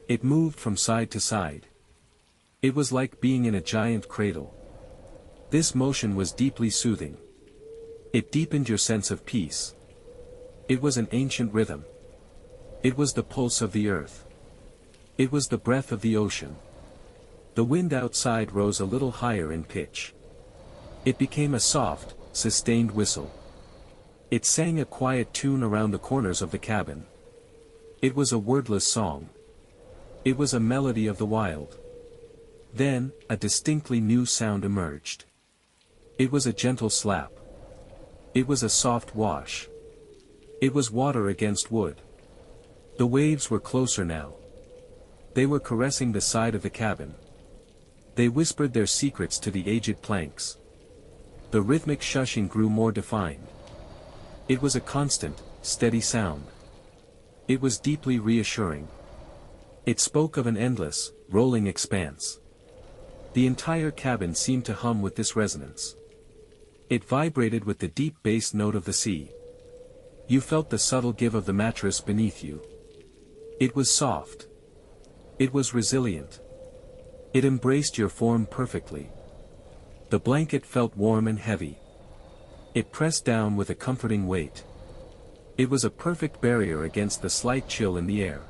Speaker 1: It moved from side to side. It was like being in a giant cradle. This motion was deeply soothing. It deepened your sense of peace. It was an ancient rhythm. It was the pulse of the earth. It was the breath of the ocean. The wind outside rose a little higher in pitch. It became a soft, sustained whistle. It sang a quiet tune around the corners of the cabin. It was a wordless song. It was a melody of the wild. Then, a distinctly new sound emerged. It was a gentle slap. It was a soft wash. It was water against wood. The waves were closer now. They were caressing the side of the cabin. They whispered their secrets to the aged planks. The rhythmic shushing grew more defined. It was a constant, steady sound. It was deeply reassuring. It spoke of an endless, rolling expanse. The entire cabin seemed to hum with this resonance. It vibrated with the deep bass note of the sea. You felt the subtle give of the mattress beneath you. It was soft. It was resilient. It embraced your form perfectly. The blanket felt warm and heavy. It pressed down with a comforting weight. It was a perfect barrier against the slight chill in the air.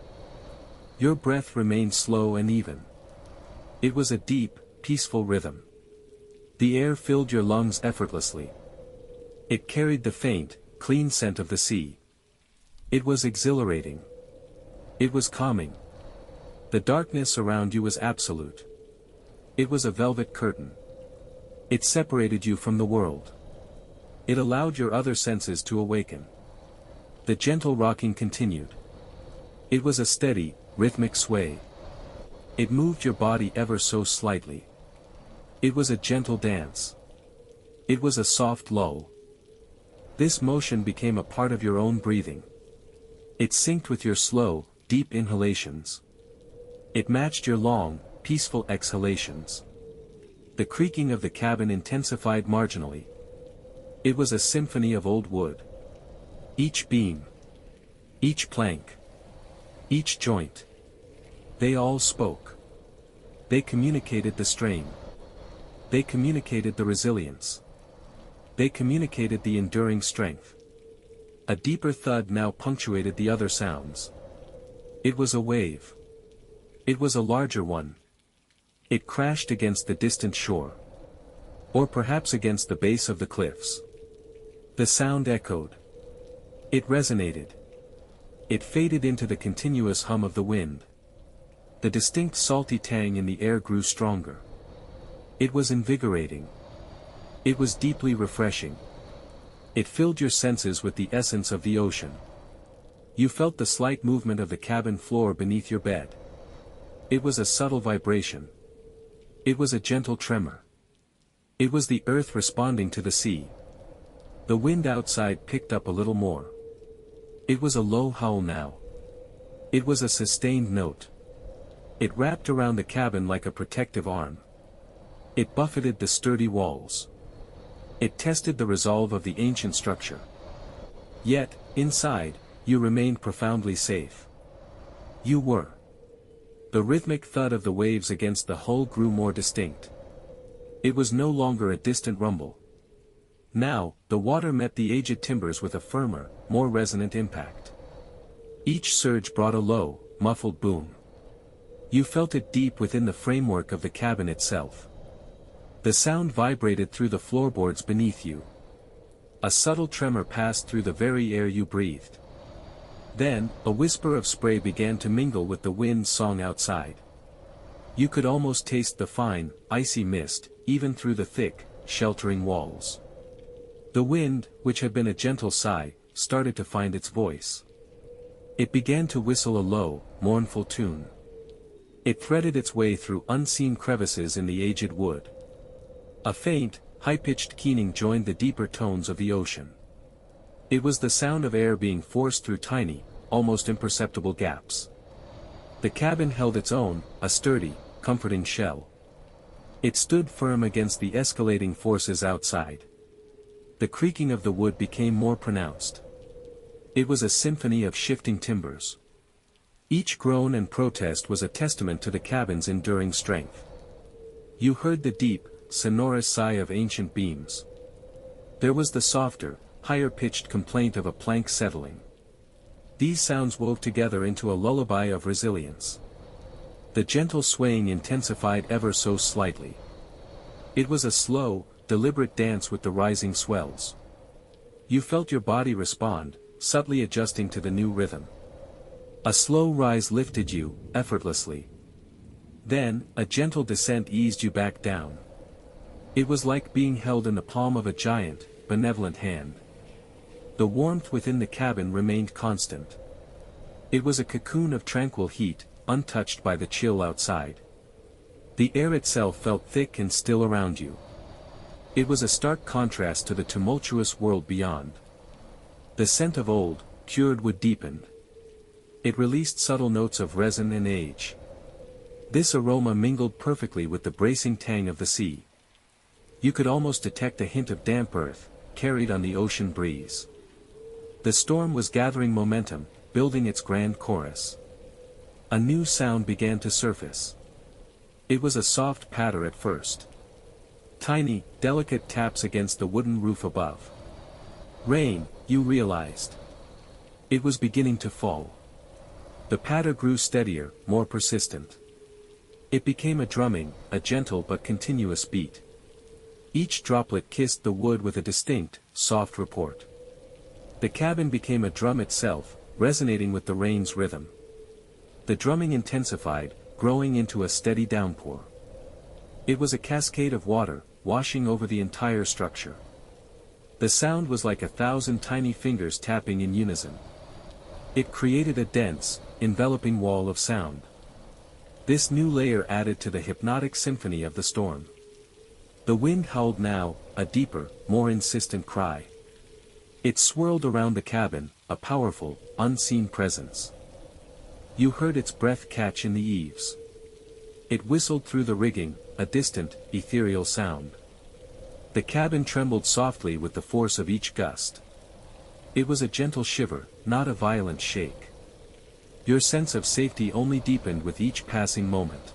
Speaker 1: Your breath remained slow and even. It was a deep, peaceful rhythm. The air filled your lungs effortlessly. It carried the faint, clean scent of the sea. It was exhilarating. It was calming. The darkness around you was absolute. It was a velvet curtain. It separated you from the world. It allowed your other senses to awaken. The gentle rocking continued. It was a steady, rhythmic sway. It moved your body ever so slightly. It was a gentle dance. It was a soft lull. This motion became a part of your own breathing. It synced with your slow, deep inhalations. It matched your long, peaceful exhalations. The creaking of the cabin intensified marginally. It was a symphony of old wood. Each beam, each plank, each joint. They all spoke. They communicated the strain. They communicated the resilience. They communicated the enduring strength. A deeper thud now punctuated the other sounds. It was a wave. It was a larger one. It crashed against the distant shore. Or perhaps against the base of the cliffs. The sound echoed. It resonated. It faded into the continuous hum of the wind. The distinct salty tang in the air grew stronger. It was invigorating. It was deeply refreshing. It filled your senses with the essence of the ocean. You felt the slight movement of the cabin floor beneath your bed. It was a subtle vibration. It was a gentle tremor. It was the earth responding to the sea. The wind outside picked up a little more. It was a low howl now. It was a sustained note. It wrapped around the cabin like a protective arm. It buffeted the sturdy walls. It tested the resolve of the ancient structure. Yet, inside, you remained profoundly safe. You were. The rhythmic thud of the waves against the hull grew more distinct. It was no longer a distant rumble. Now, the water met the aged timbers with a firmer, more resonant impact. Each surge brought a low, muffled boom. You felt it deep within the framework of the cabin itself. The sound vibrated through the floorboards beneath you. A subtle tremor passed through the very air you breathed. Then, a whisper of spray began to mingle with the wind's song outside. You could almost taste the fine, icy mist, even through the thick, sheltering walls. The wind, which had been a gentle sigh, started to find its voice. It began to whistle a low, mournful tune. It threaded its way through unseen crevices in the aged wood. A faint, high-pitched keening joined the deeper tones of the ocean. It was the sound of air being forced through tiny, almost imperceptible gaps. The cabin held its own, a sturdy, comforting shell. It stood firm against the escalating forces outside. The creaking of the wood became more pronounced. It was a symphony of shifting timbers. Each groan and protest was a testament to the cabin's enduring strength. You heard the deep, sonorous sigh of ancient beams. There was the softer, higher-pitched complaint of a plank settling. These sounds wove together into a lullaby of resilience. The gentle swaying intensified ever so slightly. It was a slow, deliberate dance with the rising swells. You felt your body respond, subtly adjusting to the new rhythm. A slow rise lifted you, effortlessly. Then, a gentle descent eased you back down. It was like being held in the palm of a giant, benevolent hand. The warmth within the cabin remained constant. It was a cocoon of tranquil heat, untouched by the chill outside. The air itself felt thick and still around you. It was a stark contrast to the tumultuous world beyond. The scent of old, cured wood deepened. It released subtle notes of resin and age. This aroma mingled perfectly with the bracing tang of the sea. You could almost detect a hint of damp earth, carried on the ocean breeze. The storm was gathering momentum, building its grand chorus. A new sound began to surface. It was a soft patter at first. Tiny, delicate taps against the wooden roof above. Rain, you realized. It was beginning to fall. The patter grew steadier, more persistent. It became a drumming, a gentle but continuous beat. Each droplet kissed the wood with a distinct, soft report. The cabin became a drum itself, resonating with the rain's rhythm. The drumming intensified, growing into a steady downpour. It was a cascade of water, washing over the entire structure. The sound was like 1,000 tiny fingers tapping in unison. It created a dense, enveloping wall of sound. This new layer added to the hypnotic symphony of the storm. The wind howled now, a deeper, more insistent cry. It swirled around the cabin, a powerful, unseen presence. You heard its breath catch in the eaves. It whistled through the rigging, a distant, ethereal sound. The cabin trembled softly with the force of each gust. It was a gentle shiver, not a violent shake. Your sense of safety only deepened with each passing moment.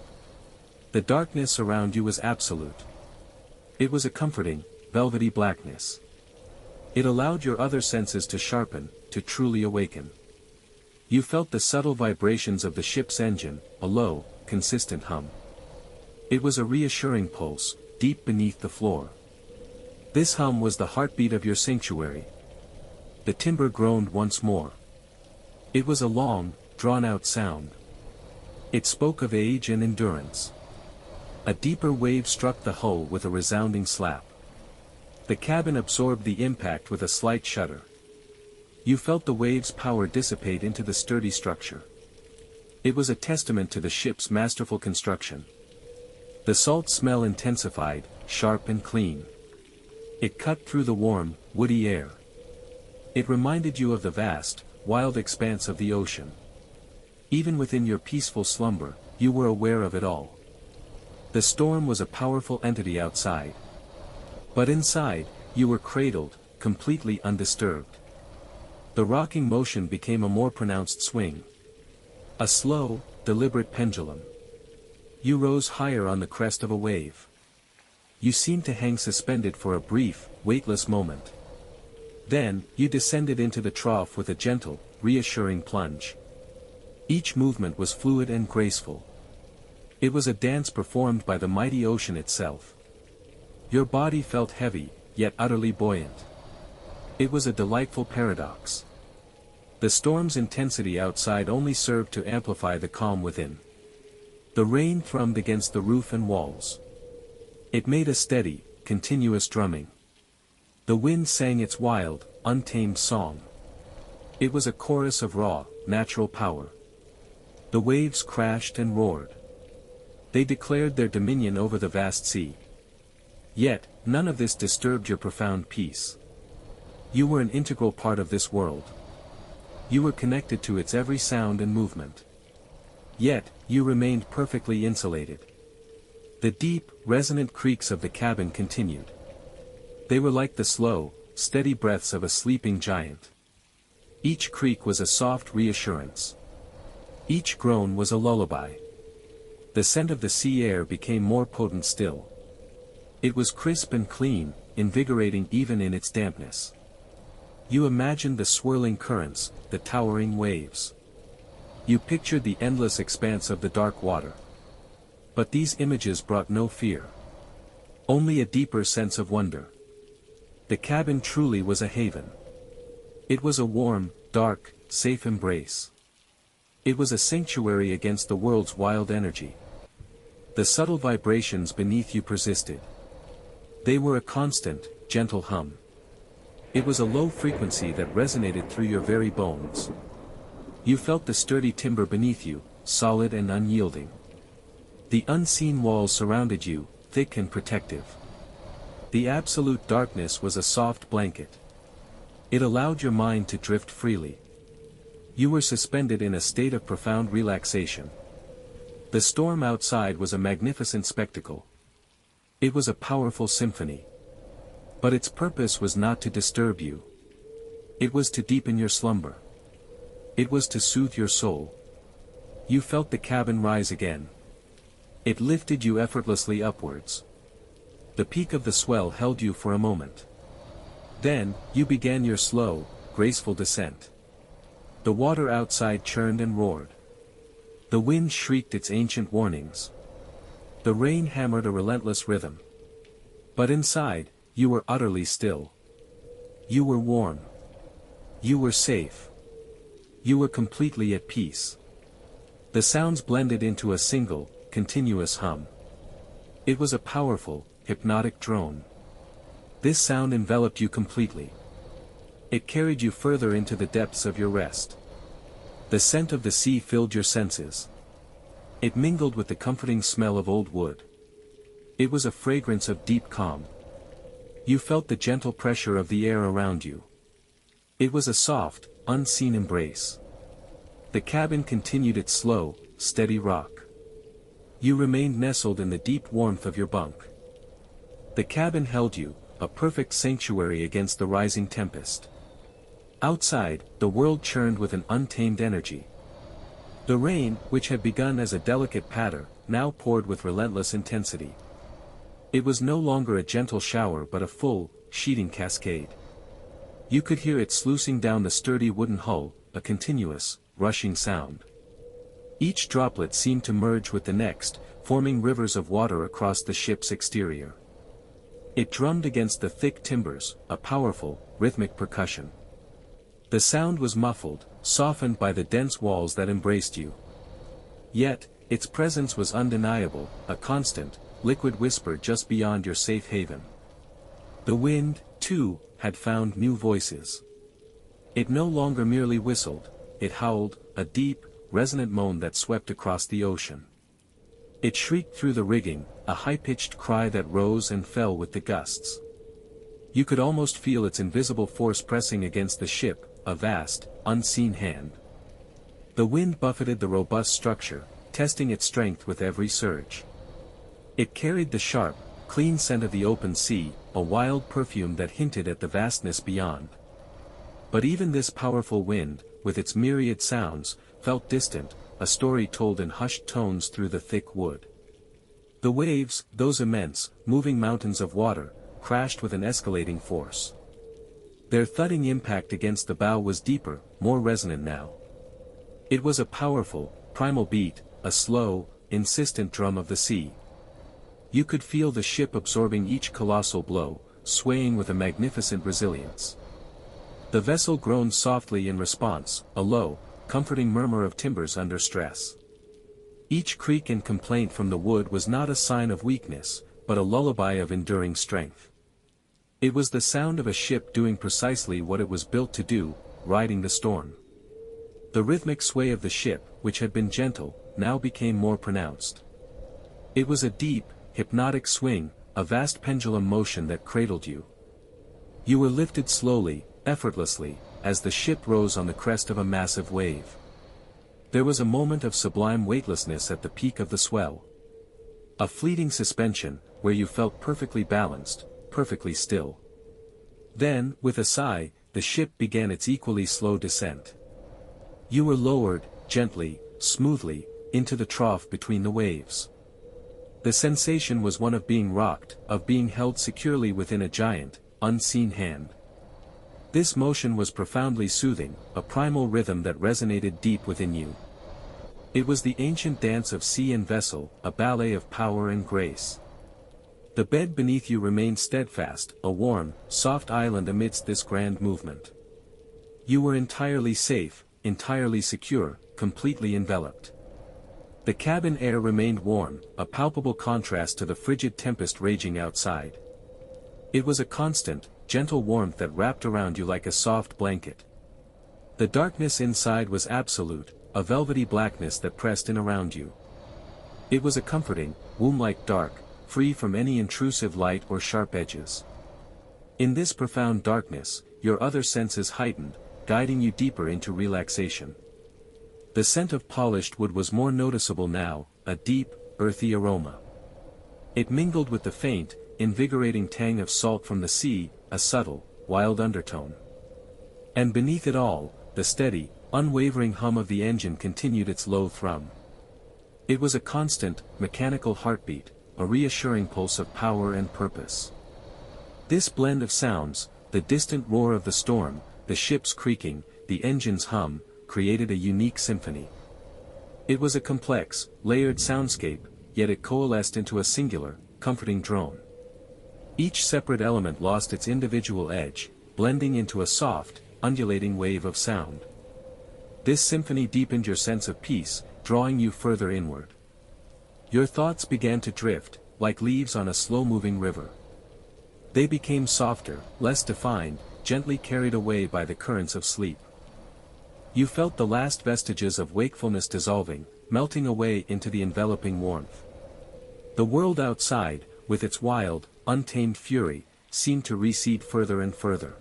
Speaker 1: The darkness around you was absolute. It was a comforting, velvety blackness. It allowed your other senses to sharpen, to truly awaken. You felt the subtle vibrations of the ship's engine, a low, consistent hum. It was a reassuring pulse, deep beneath the floor. This hum was the heartbeat of your sanctuary. The timber groaned once more. It was a long, drawn-out sound. It spoke of age and endurance. A deeper wave struck the hull with a resounding slap. The cabin absorbed the impact with a slight shudder. You felt the wave's power dissipate into the sturdy structure. It was a testament to the ship's masterful construction. The salt smell intensified, sharp and clean. It cut through the warm, woody air. It reminded you of the vast, wild expanse of the ocean. Even within your peaceful slumber, you were aware of it all. The storm was a powerful entity outside. But inside, you were cradled, completely undisturbed. The rocking motion became a more pronounced swing. A slow, deliberate pendulum. You rose higher on the crest of a wave. You seemed to hang suspended for a brief, weightless moment. Then, you descended into the trough with a gentle, reassuring plunge. Each movement was fluid and graceful. It was a dance performed by the mighty ocean itself. Your body felt heavy, yet utterly buoyant. It was a delightful paradox. The storm's intensity outside only served to amplify the calm within. The rain thrummed against the roof and walls. It made a steady, continuous drumming. The wind sang its wild, untamed song. It was a chorus of raw, natural power. The waves crashed and roared. They declared their dominion over the vast sea. Yet, none of this disturbed your profound peace. You were an integral part of this world. You were connected to its every sound and movement. Yet, you remained perfectly insulated. The deep, resonant creaks of the cabin continued. They were like the slow, steady breaths of a sleeping giant. Each creak was a soft reassurance. Each groan was a lullaby. The scent of the sea air became more potent still. It was crisp and clean, invigorating even in its dampness. You imagined the swirling currents, the towering waves. You pictured the endless expanse of the dark water. But these images brought no fear. Only a deeper sense of wonder. The cabin truly was a haven. It was a warm, dark, safe embrace. It was a sanctuary against the world's wild energy. The subtle vibrations beneath you persisted. They were a constant, gentle hum. It was a low frequency that resonated through your very bones. You felt the sturdy timber beneath you, solid and unyielding. The unseen walls surrounded you, thick and protective. The absolute darkness was a soft blanket. It allowed your mind to drift freely. You were suspended in a state of profound relaxation. The storm outside was a magnificent spectacle. It was a powerful symphony. But its purpose was not to disturb you. It was to deepen your slumber. It was to soothe your soul. You felt the cabin rise again. It lifted you effortlessly upwards. The peak of the swell held you for a moment. Then, you began your slow, graceful descent. The water outside churned and roared. The wind shrieked its ancient warnings. The rain hammered a relentless rhythm. But inside, you were utterly still. You were warm. You were safe. You were completely at peace. The sounds blended into a single, continuous hum. It was a powerful, hypnotic drone. This sound enveloped you completely. It carried you further into the depths of your rest. The scent of the sea filled your senses. It mingled with the comforting smell of old wood. It was a fragrance of deep calm. You felt the gentle pressure of the air around you. It was a soft, unseen embrace. The cabin continued its slow, steady rock. You remained nestled in the deep warmth of your bunk. The cabin held you, a perfect sanctuary against the rising tempest. Outside, the world churned with an untamed energy. The rain, which had begun as a delicate patter, now poured with relentless intensity. It was no longer a gentle shower but a full, sheeting cascade. You could hear it sluicing down the sturdy wooden hull, a continuous, rushing sound. Each droplet seemed to merge with the next, forming rivers of water across the ship's exterior. It drummed against the thick timbers, a powerful, rhythmic percussion. The sound was muffled, softened by the dense walls that embraced you. Yet, its presence was undeniable, a constant, liquid whisper just beyond your safe haven. The wind, too, had found new voices. It no longer merely whistled, it howled, a deep, resonant moan that swept across the ocean. It shrieked through the rigging, a high-pitched cry that rose and fell with the gusts. You could almost feel its invisible force pressing against the ship, a vast, unseen hand. The wind buffeted the robust structure, testing its strength with every surge. It carried the sharp, clean scent of the open sea, a wild perfume that hinted at the vastness beyond. But even this powerful wind, with its myriad sounds, felt distant, a story told in hushed tones through the thick wood. The waves, those immense, moving mountains of water, crashed with an escalating force. Their thudding impact against the bow was deeper, more resonant now. It was a powerful, primal beat, a slow, insistent drum of the sea. You could feel the ship absorbing each colossal blow, swaying with a magnificent resilience. The vessel groaned softly in response, a low, comforting murmur of timbers under stress. Each creak and complaint from the wood was not a sign of weakness, but a lullaby of enduring strength. It was the sound of a ship doing precisely what it was built to do, riding the storm. The rhythmic sway of the ship, which had been gentle, now became more pronounced. It was a deep, hypnotic swing, a vast pendulum motion that cradled you. You were lifted slowly, effortlessly, as the ship rose on the crest of a massive wave. There was a moment of sublime weightlessness at the peak of the swell. A fleeting suspension, where you felt perfectly balanced, perfectly still. Then, with a sigh, the ship began its equally slow descent. You were lowered, gently, smoothly, into the trough between the waves. The sensation was one of being rocked, of being held securely within a giant, unseen hand. This motion was profoundly soothing, a primal rhythm that resonated deep within you. It was the ancient dance of sea and vessel, a ballet of power and grace. The bed beneath you remained steadfast, a warm, soft island amidst this grand movement. You were entirely safe, entirely secure, completely enveloped. The cabin air remained warm, a palpable contrast to the frigid tempest raging outside. It was a constant, gentle warmth that wrapped around you like a soft blanket. The darkness inside was absolute, a velvety blackness that pressed in around you. It was a comforting, womb-like dark, free from any intrusive light or sharp edges. In this profound darkness, your other senses heightened, guiding you deeper into relaxation. The scent of polished wood was more noticeable now, a deep, earthy aroma. It mingled with the faint, invigorating tang of salt from the sea, a subtle, wild undertone. And beneath it all, the steady, unwavering hum of the engine continued its low thrum. It was a constant, mechanical heartbeat, a reassuring pulse of power and purpose. This blend of sounds, the distant roar of the storm, the ship's creaking, the engine's hum, created a unique symphony. It was a complex, layered soundscape, yet it coalesced into a singular, comforting drone. Each separate element lost its individual edge, blending into a soft, undulating wave of sound. This symphony deepened your sense of peace, drawing you further inward. Your thoughts began to drift, like leaves on a slow-moving river. They became softer, less defined, gently carried away by the currents of sleep. You felt the last vestiges of wakefulness dissolving, melting away into the enveloping warmth. The world outside, with its wild, untamed fury, seemed to recede further and further.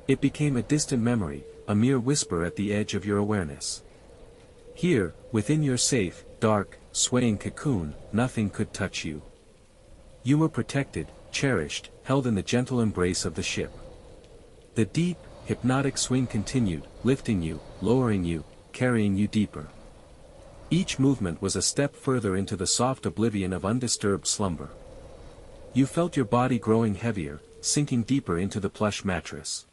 Speaker 1: It became a distant memory, a mere whisper at the edge of your awareness. Here, within your safe, dark, swaying cocoon, nothing could touch you. You were protected, cherished, held in the gentle embrace of the ship. The deep, hypnotic swing continued, lifting you, lowering you, carrying you deeper. Each movement was a step further into the soft oblivion of undisturbed slumber. You felt your body growing heavier, sinking deeper into the plush mattress.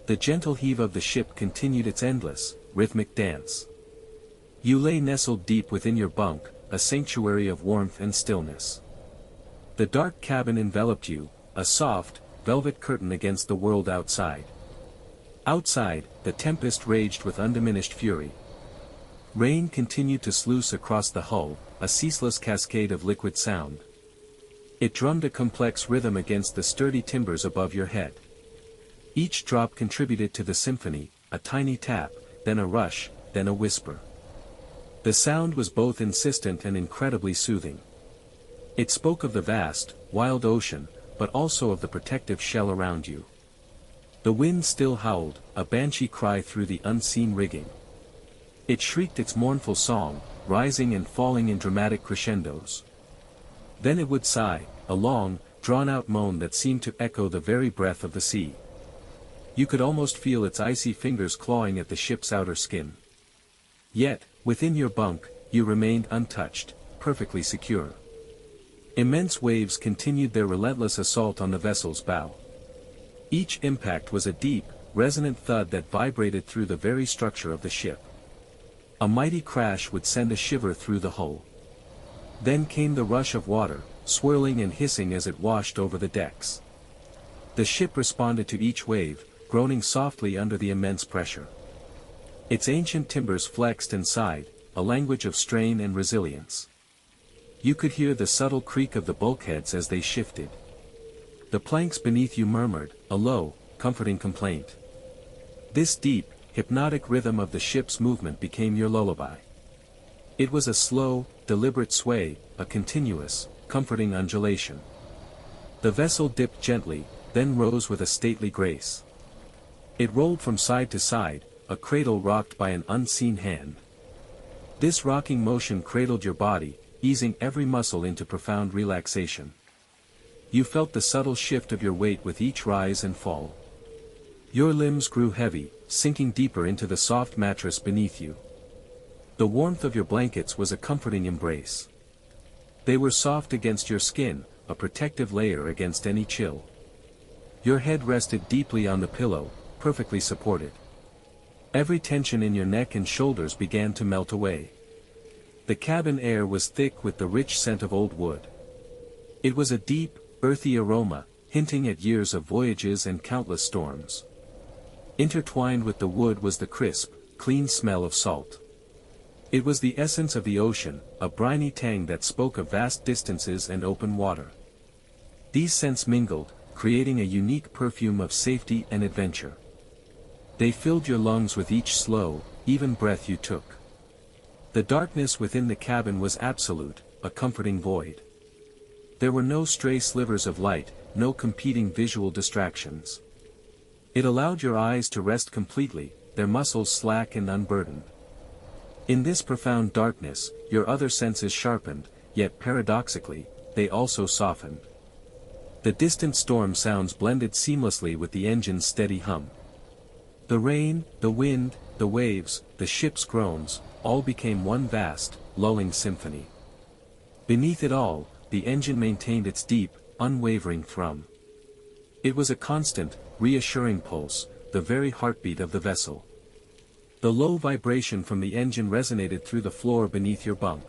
Speaker 1: The gentle heave of the ship continued its endless, rhythmic dance. You lay nestled deep within your bunk, a sanctuary of warmth and stillness. The dark cabin enveloped you, a soft, velvet curtain against the world outside. Outside, the tempest raged with undiminished fury. Rain continued to sluice across the hull, a ceaseless cascade of liquid sound. It drummed a complex rhythm against the sturdy timbers above your head. Each drop contributed to the symphony, a tiny tap, then a rush, then a whisper. The sound was both insistent and incredibly soothing. It spoke of the vast, wild ocean, but also of the protective shell around you. The wind still howled, a banshee cry through the unseen rigging. It shrieked its mournful song, rising and falling in dramatic crescendos. Then it would sigh, a long, drawn-out moan that seemed to echo the very breath of the sea. You could almost feel its icy fingers clawing at the ship's outer skin. Yet, within your bunk, you remained untouched, perfectly secure. Immense waves continued their relentless assault on the vessel's bow. Each impact was a deep, resonant thud that vibrated through the very structure of the ship. A mighty crash would send a shiver through the hull. Then came the rush of water, swirling and hissing as it washed over the decks. The ship responded to each wave, groaning softly under the immense pressure. Its ancient timbers flexed and sighed, a language of strain and resilience. You could hear the subtle creak of the bulkheads as they shifted. The planks beneath you murmured, a low, comforting complaint. This deep, hypnotic rhythm of the ship's movement became your lullaby. It was a slow, deliberate sway, a continuous, comforting undulation. The vessel dipped gently, then rose with a stately grace. It rolled from side to side, a cradle rocked by an unseen hand. This rocking motion cradled your body, easing every muscle into profound relaxation. You felt the subtle shift of your weight with each rise and fall. Your limbs grew heavy, sinking deeper into the soft mattress beneath you. The warmth of your blankets was a comforting embrace. They were soft against your skin, a protective layer against any chill. Your head rested deeply on the pillow, perfectly supported. Every tension in your neck and shoulders began to melt away. The cabin air was thick with the rich scent of old wood. It was a deep, earthy aroma, hinting at years of voyages and countless storms. Intertwined with the wood was the crisp, clean smell of salt. It was the essence of the ocean, a briny tang that spoke of vast distances and open water. These scents mingled, creating a unique perfume of safety and adventure. They filled your lungs with each slow, even breath you took. The darkness within the cabin was absolute, a comforting void. There were no stray slivers of light, no competing visual distractions. It allowed your eyes to rest completely, their muscles slack and unburdened. In this profound darkness, your other senses sharpened, yet paradoxically, they also softened. The distant storm sounds blended seamlessly with the engine's steady hum. The rain, the wind, the waves, the ship's groans, all became one vast, lulling symphony. Beneath it all, the engine maintained its deep, unwavering thrum. It was a constant, reassuring pulse, the very heartbeat of the vessel. The low vibration from the engine resonated through the floor beneath your bunk.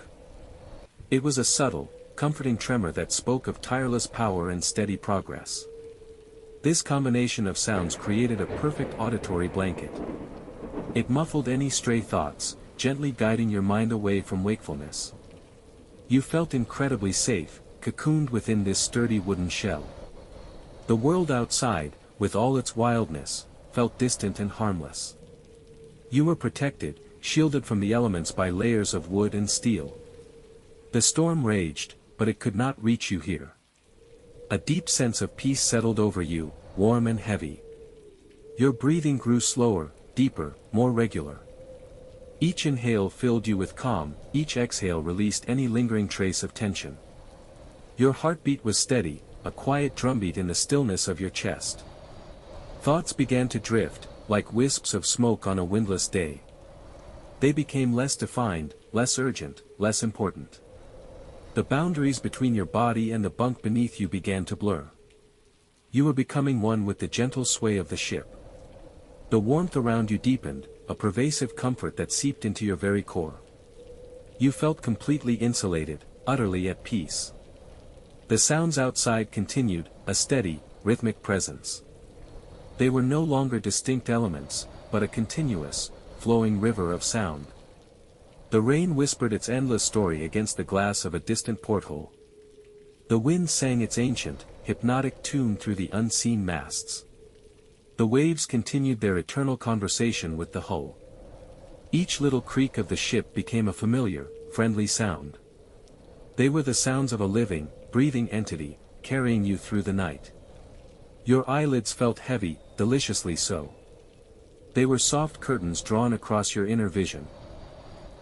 Speaker 1: It was a subtle, comforting tremor that spoke of tireless power and steady progress. This combination of sounds created a perfect auditory blanket. It muffled any stray thoughts, gently guiding your mind away from wakefulness. You felt incredibly safe, cocooned within this sturdy wooden shell. The world outside, with all its wildness, felt distant and harmless. You were protected, shielded from the elements by layers of wood and steel. The storm raged, but it could not reach you here. A deep sense of peace settled over you, warm and heavy. Your breathing grew slower, deeper, more regular. Each inhale filled you with calm, each exhale released any lingering trace of tension. Your heartbeat was steady, a quiet drumbeat in the stillness of your chest. Thoughts began to drift, like wisps of smoke on a windless day. They became less defined, less urgent, less important. The boundaries between your body and the bunk beneath you began to blur. You were becoming one with the gentle sway of the ship. The warmth around you deepened, a pervasive comfort that seeped into your very core. You felt completely insulated, utterly at peace. The sounds outside continued, a steady, rhythmic presence. They were no longer distinct elements, but a continuous, flowing river of sound. The rain whispered its endless story against the glass of a distant porthole. The wind sang its ancient, hypnotic tune through the unseen masts. The waves continued their eternal conversation with the hull. Each little creak of the ship became a familiar, friendly sound. They were the sounds of a living, breathing entity, carrying you through the night. Your eyelids felt heavy, deliciously so. They were soft curtains drawn across your inner vision.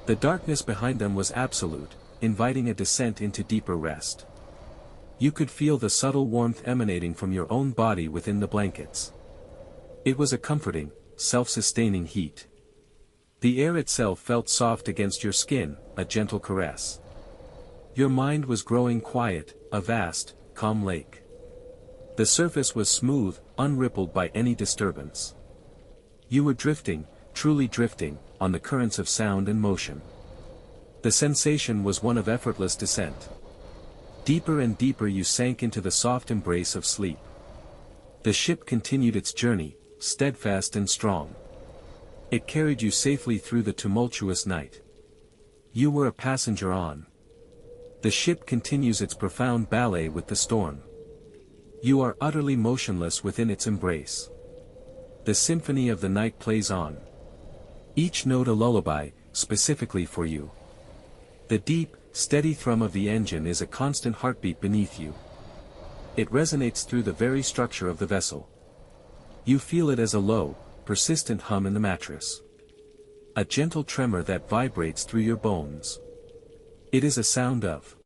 Speaker 1: The darkness behind them was absolute, inviting a descent into deeper rest. You could feel the subtle warmth emanating from your own body within the blankets. It was a comforting, self-sustaining heat. The air itself felt soft against your skin, a gentle caress. Your mind was growing quiet, a vast, calm lake. The surface was smooth, unrippled by any disturbance. You were drifting, truly drifting, on the currents of sound and motion. The sensation was one of effortless descent. Deeper and deeper you sank into the soft embrace of sleep. The ship continued its journey, steadfast and strong. It carried you safely through the tumultuous night. You were a passenger on. The ship continues its profound ballet with the storm. You are utterly motionless within its embrace. The symphony of the night plays on. Each note a lullaby, specifically for you. The deep, steady thrum of the engine is a constant heartbeat beneath you. It resonates through the very structure of the vessel. You feel it as a low, persistent hum in the mattress. A gentle tremor that vibrates through your bones. It is a sound of